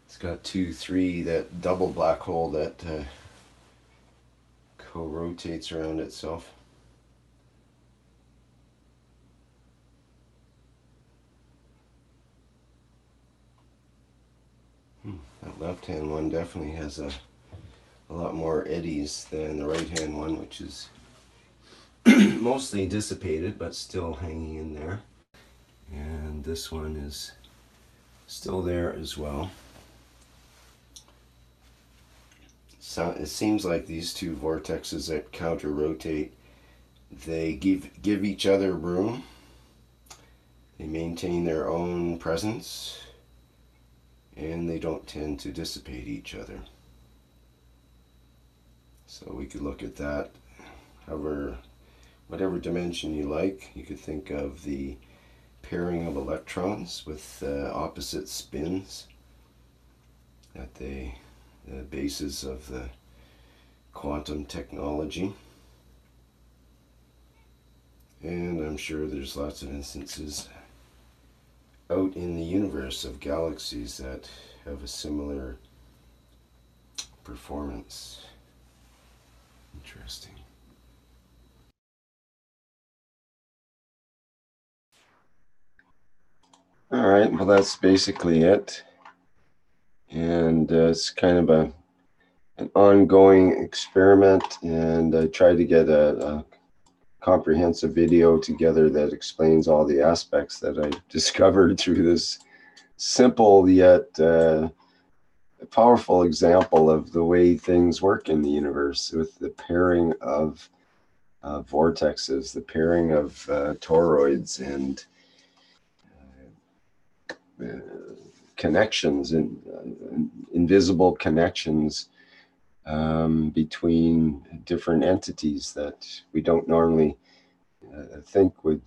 It's got 2, 3, that double black hole that co-rotates around itself. That left-hand one definitely has a lot more eddies than the right-hand one, which is mostly dissipated but still hanging in there. And this one is still there as well. So it seems like these two vortexes that counter rotate, they give each other room. They maintain their own presence, and they don't tend to dissipate each other. So we could look at that whatever dimension you like. You could think of the pairing of electrons with opposite spins at the basis of the quantum technology. And I'm sure there's lots of instances out in the universe of galaxies that have a similar performance. Interesting. All right, well, that's basically it. And it's kind of an ongoing experiment, and I tried to get a comprehensive video together that explains all the aspects that I discovered through this simple yet powerful example of the way things work in the universe, with the pairing of vortexes, the pairing of toroids, and connections and invisible connections between different entities that we don't normally think would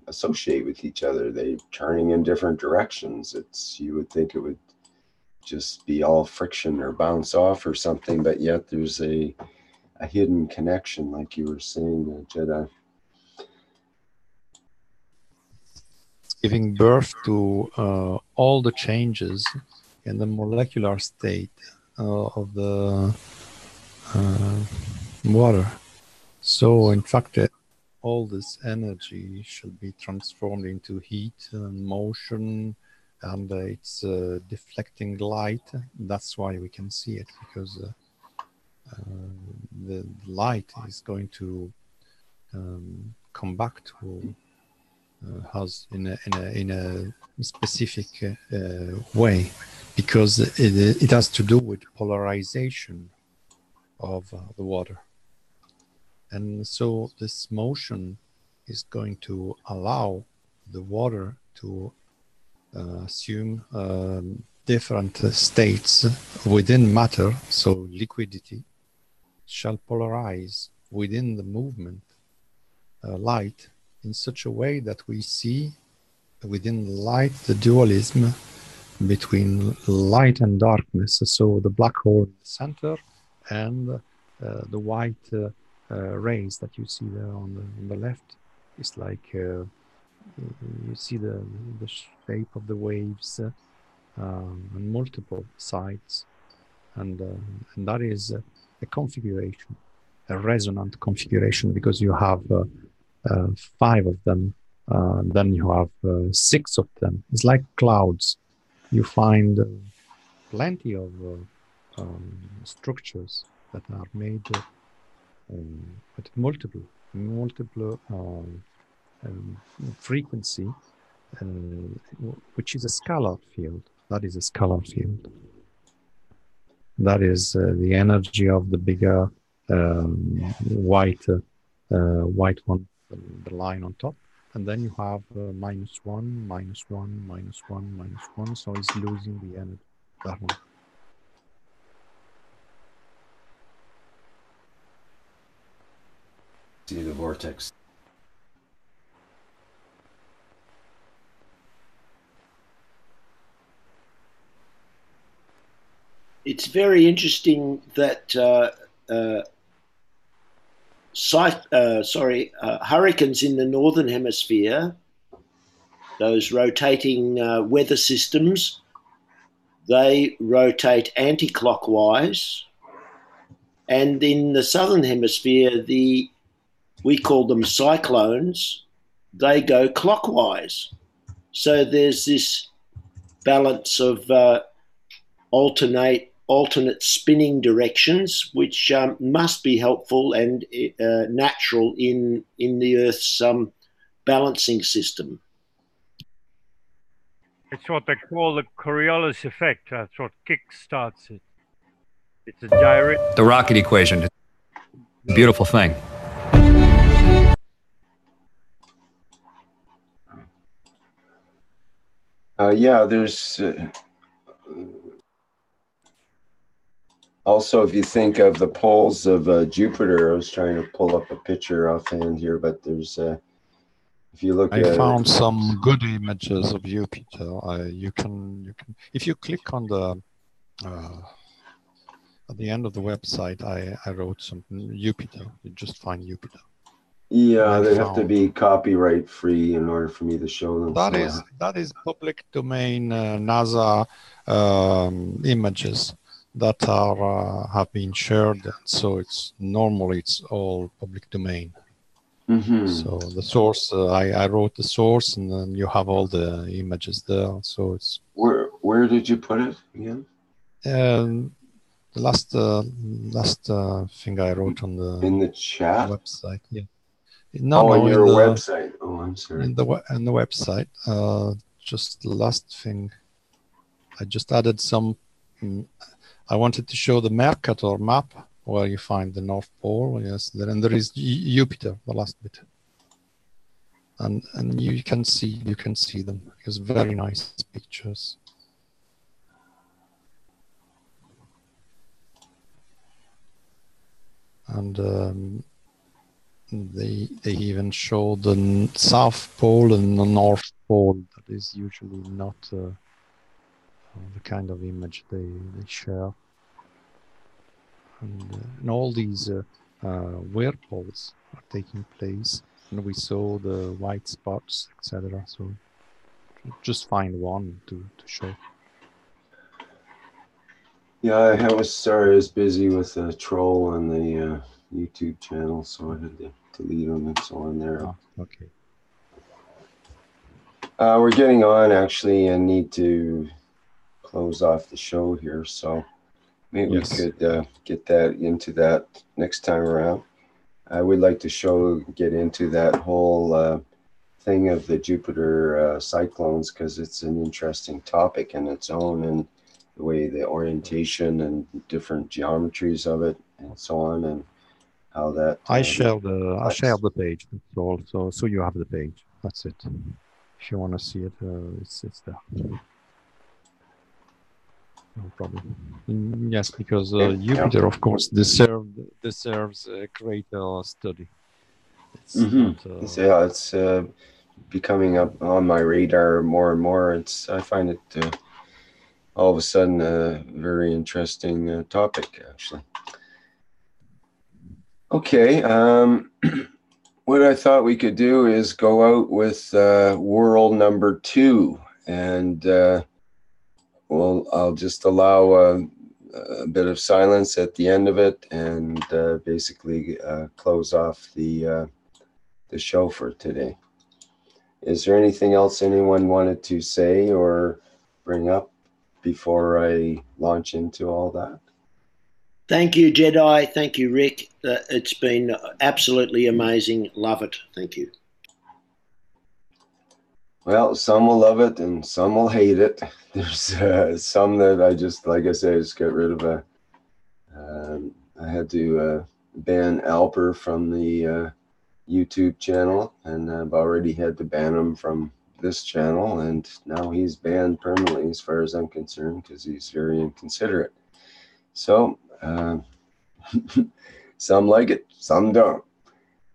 associate with each other. They're turning in different directions. You would think it would just be all friction or bounce off or something, but yet there's a hidden connection, like you were saying, Jedi. Giving birth to all the changes in the molecular state of the water. So in fact, all this energy should be transformed into heat and motion, and it's deflecting light. That's why we can see it, because the light is going to come back to us in a specific way, because it has to do with polarization of the water. And so this motion is going to allow the water to assume different states within matter, so liquidity. shall polarize within the movement light in such a way that we see within light the dualism between light and darkness. So the black hole in the center and the white rays that you see there on the left is like you see the shape of the waves on multiple sides, and that is a configuration, a resonant configuration, because you have 5 of them, then you have 6 of them. It's like clouds. You find plenty of structures that are made at multiple frequency, which is a scalar field. That is a scalar field. That is the energy of the bigger white one, the line on top. And then you have -1, -1, -1, -1. So it's losing the energy. That one. See the vortex. It's very interesting that hurricanes in the northern hemisphere, those rotating weather systems, they rotate anti-clockwise, and in the southern hemisphere, we call them cyclones, they go clockwise. So there's this balance of alternate spinning directions, which must be helpful and natural in the Earth's balancing system. It's what they call the Coriolis effect. That's what kick-starts it. It's a gyrate. The rocket equation. A beautiful thing. Yeah, there's also, if you think of the poles of Jupiter, I was trying to pull up a picture offhand here, but there's if you look I at found some good images of Jupiter. You can if you click on the at the end of the website, I wrote some Jupiter. You just find Jupiter. Yeah, they have to be copyright free in order for me to show them. That is public domain NASA images that are have been shared, so it's normally it's all public domain. Mm-hmm. So the source, I wrote the source, and then you have all the images there. So it's where did you put it again? The last thing I wrote on the chat website. Yeah. On your website. Oh, I'm sorry. In the website. Just the last thing. I just added some. I wanted to show the Mercator map where you find the North Pole. Yes, and there is Jupiter, the last bit. And you can see them because very nice pictures. And they even show the South Pole and the North Pole. That is usually not the kind of image they share. And all these whirlpools are taking place, and we saw the white spots, etc. So just find one to show. Yeah, I was busy with a troll on the YouTube channel, so I had to delete them and so on there. Oh, okay. We're getting on actually and need to close off the show here, so maybe we could get that into that next time around. I would like to get into that whole thing of the Jupiter cyclones, because it's an interesting topic in its own, and the way the orientation and different geometries of it and so on, and how that I share the page. That's all. So you have the page. That's it. If you want to see it, it's there. No problem. Yes, because Yeah. Jupiter, of course, deserves a greater study. It's not. Yeah, it's becoming up on my radar more and more. I find it all of a sudden a very interesting topic, actually. Okay, what I thought we could do is go out with world number 2, and I'll just allow a bit of silence at the end of it, and basically close off the show for today. Is there anything else anyone wanted to say or bring up before I launch into all that? Thank you, Jedi. Thank you, Rick. It's been absolutely amazing. Love it. Thank you. Well, some will love it and some will hate it. There's some that I just, like I said, just get rid of. I had to ban Alper from the YouTube channel, and I've already had to ban him from this channel, and now he's banned permanently as far as I'm concerned because he's very inconsiderate. So some like it, some don't.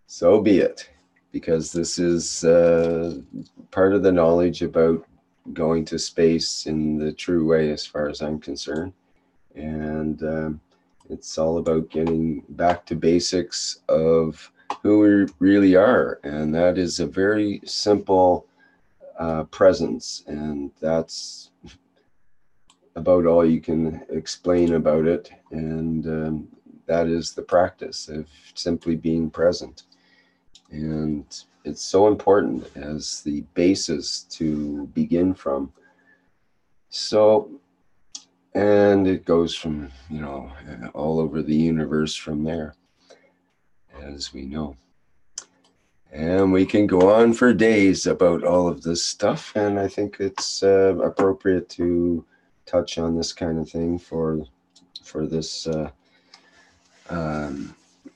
So be it, because this is part of the knowledge about going to space in the true way as far as I'm concerned. And it's all about getting back to basics of who we really are. And that is a very simple presence. And that's about all you can explain about it. And that is the practice of simply being present. And it's so important as the basis to begin from. So, and it goes from, all over the universe from there, as we know. And we can go on for days about all of this stuff. And I think it's appropriate to touch on this kind of thing for this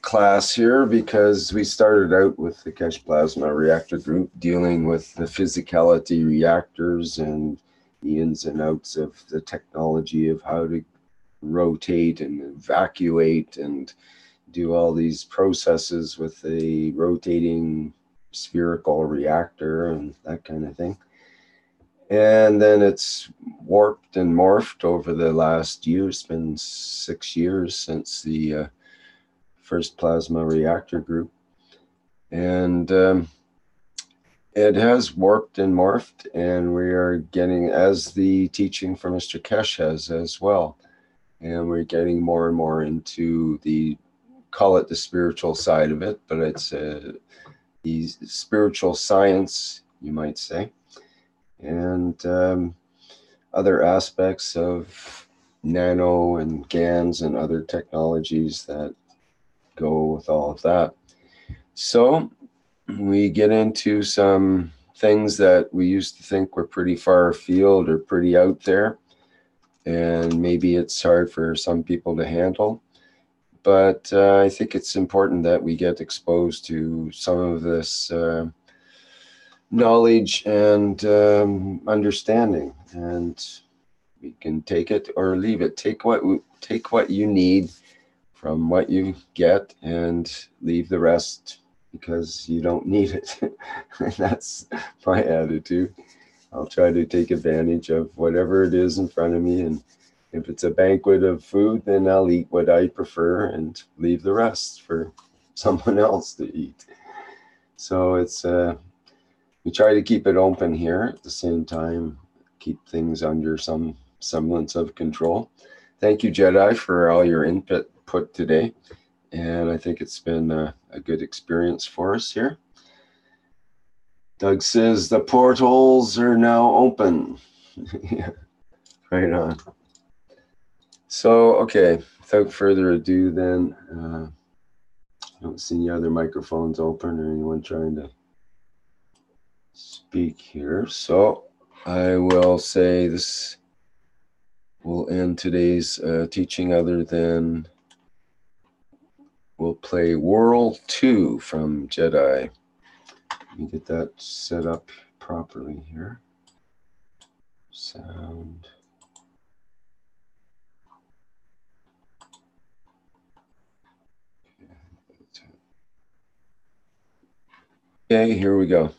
class here, because we started out with the Keshe Plasma Reactor group dealing with the physicality reactors and the ins and outs of the technology of how to rotate and evacuate and do all these processes with the rotating spherical reactor and that kind of thing. And then it's warped and morphed over the last year. It's been 6 years since the first plasma reactor group. And it has warped and morphed, and we are getting, as the teaching from Mr. Keshe has as well, and we're getting more and more into call it the spiritual side of it, but it's the spiritual science, you might say, and other aspects of nano and GANs and other technologies that go with all of that. So we get into some things that we used to think were pretty far afield or pretty out there, and maybe it's hard for some people to handle. But I think it's important that we get exposed to some of this knowledge and understanding, and we can take it or leave it. Take what you need from what you get and leave the rest because you don't need it. And that's my attitude. I'll try to take advantage of whatever it is in front of me, and if it's a banquet of food, then I'll eat what I prefer and leave the rest for someone else to eat. So it's we try to keep it open here, at the same time keep things under some semblance of control. Thank you, Jedi, for all your input today, and I think it's been a good experience for us here. Doug says the portals are now open. Yeah, right on. So, okay, without further ado then, I don't see any other microphones open or anyone trying to speak here. So I will say this will end today's teaching, other than we'll play World 2 from Jedi. Let me get that set up properly here. Sound. Okay, here we go.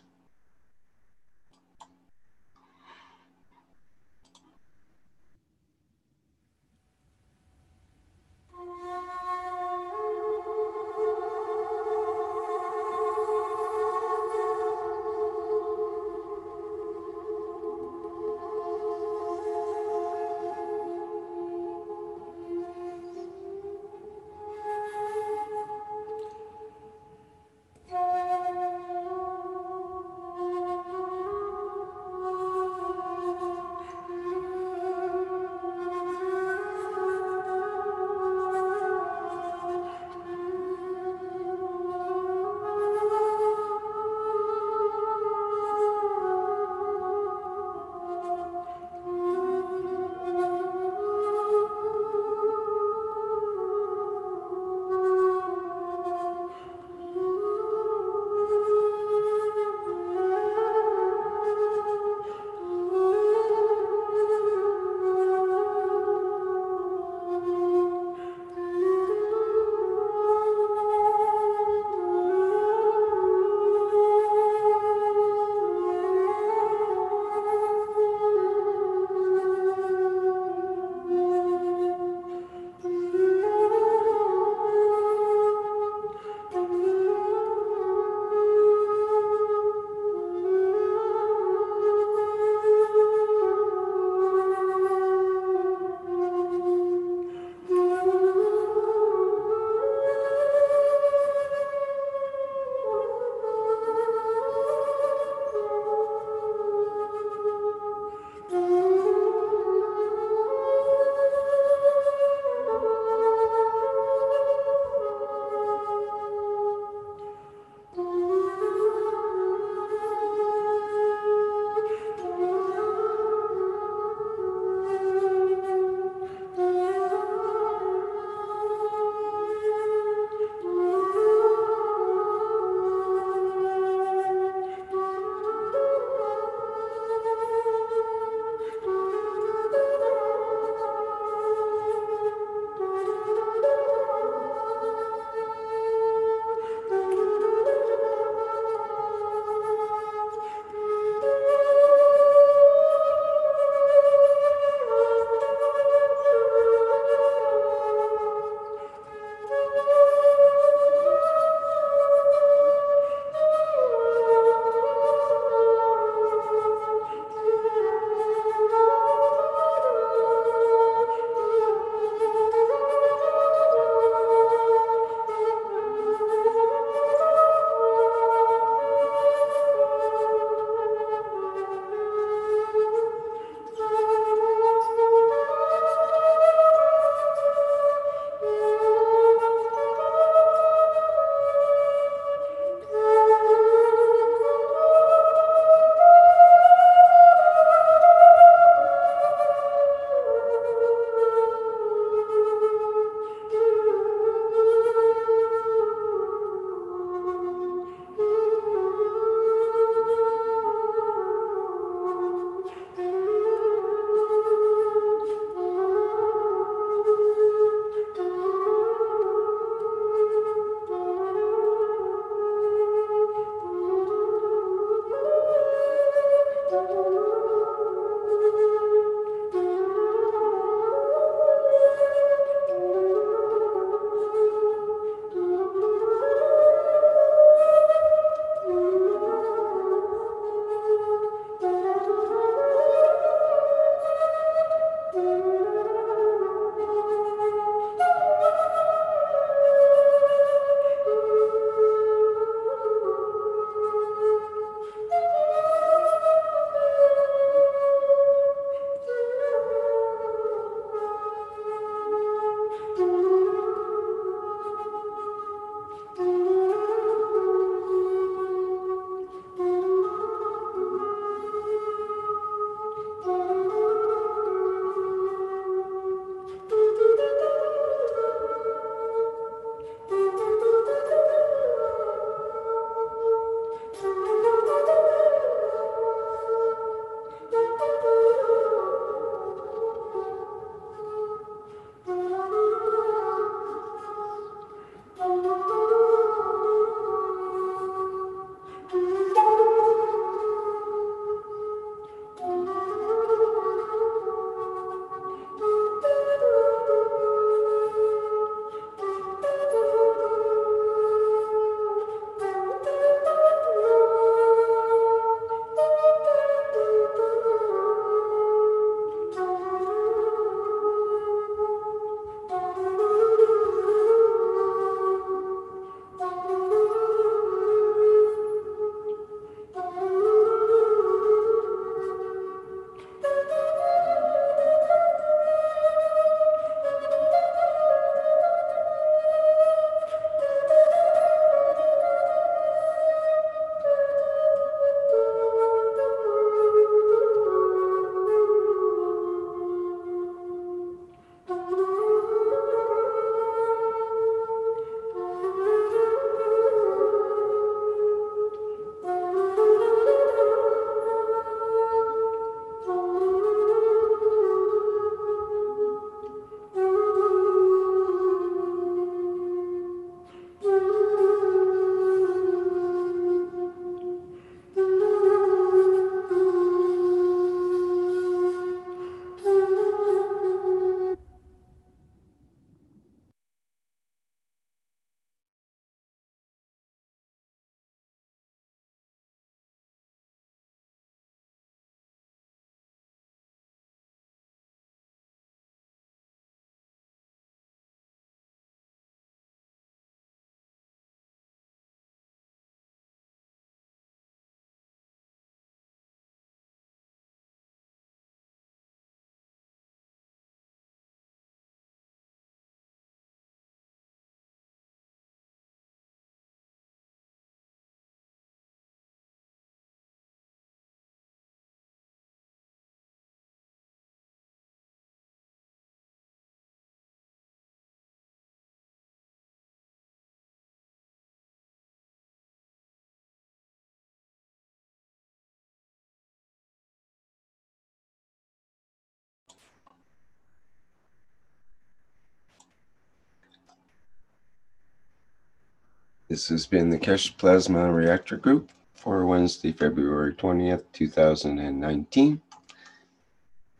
This has been the Keshe Plasma Reactor Group for Wednesday, February 20th, 2019.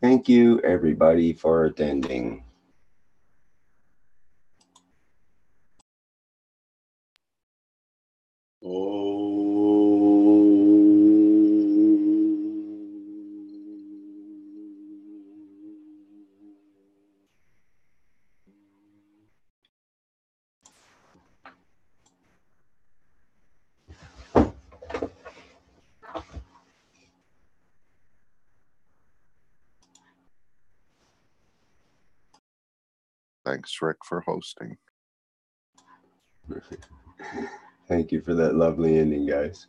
Thank you, everybody, for attending. Thanks, Rick, for hosting. Thank you for that lovely ending, guys.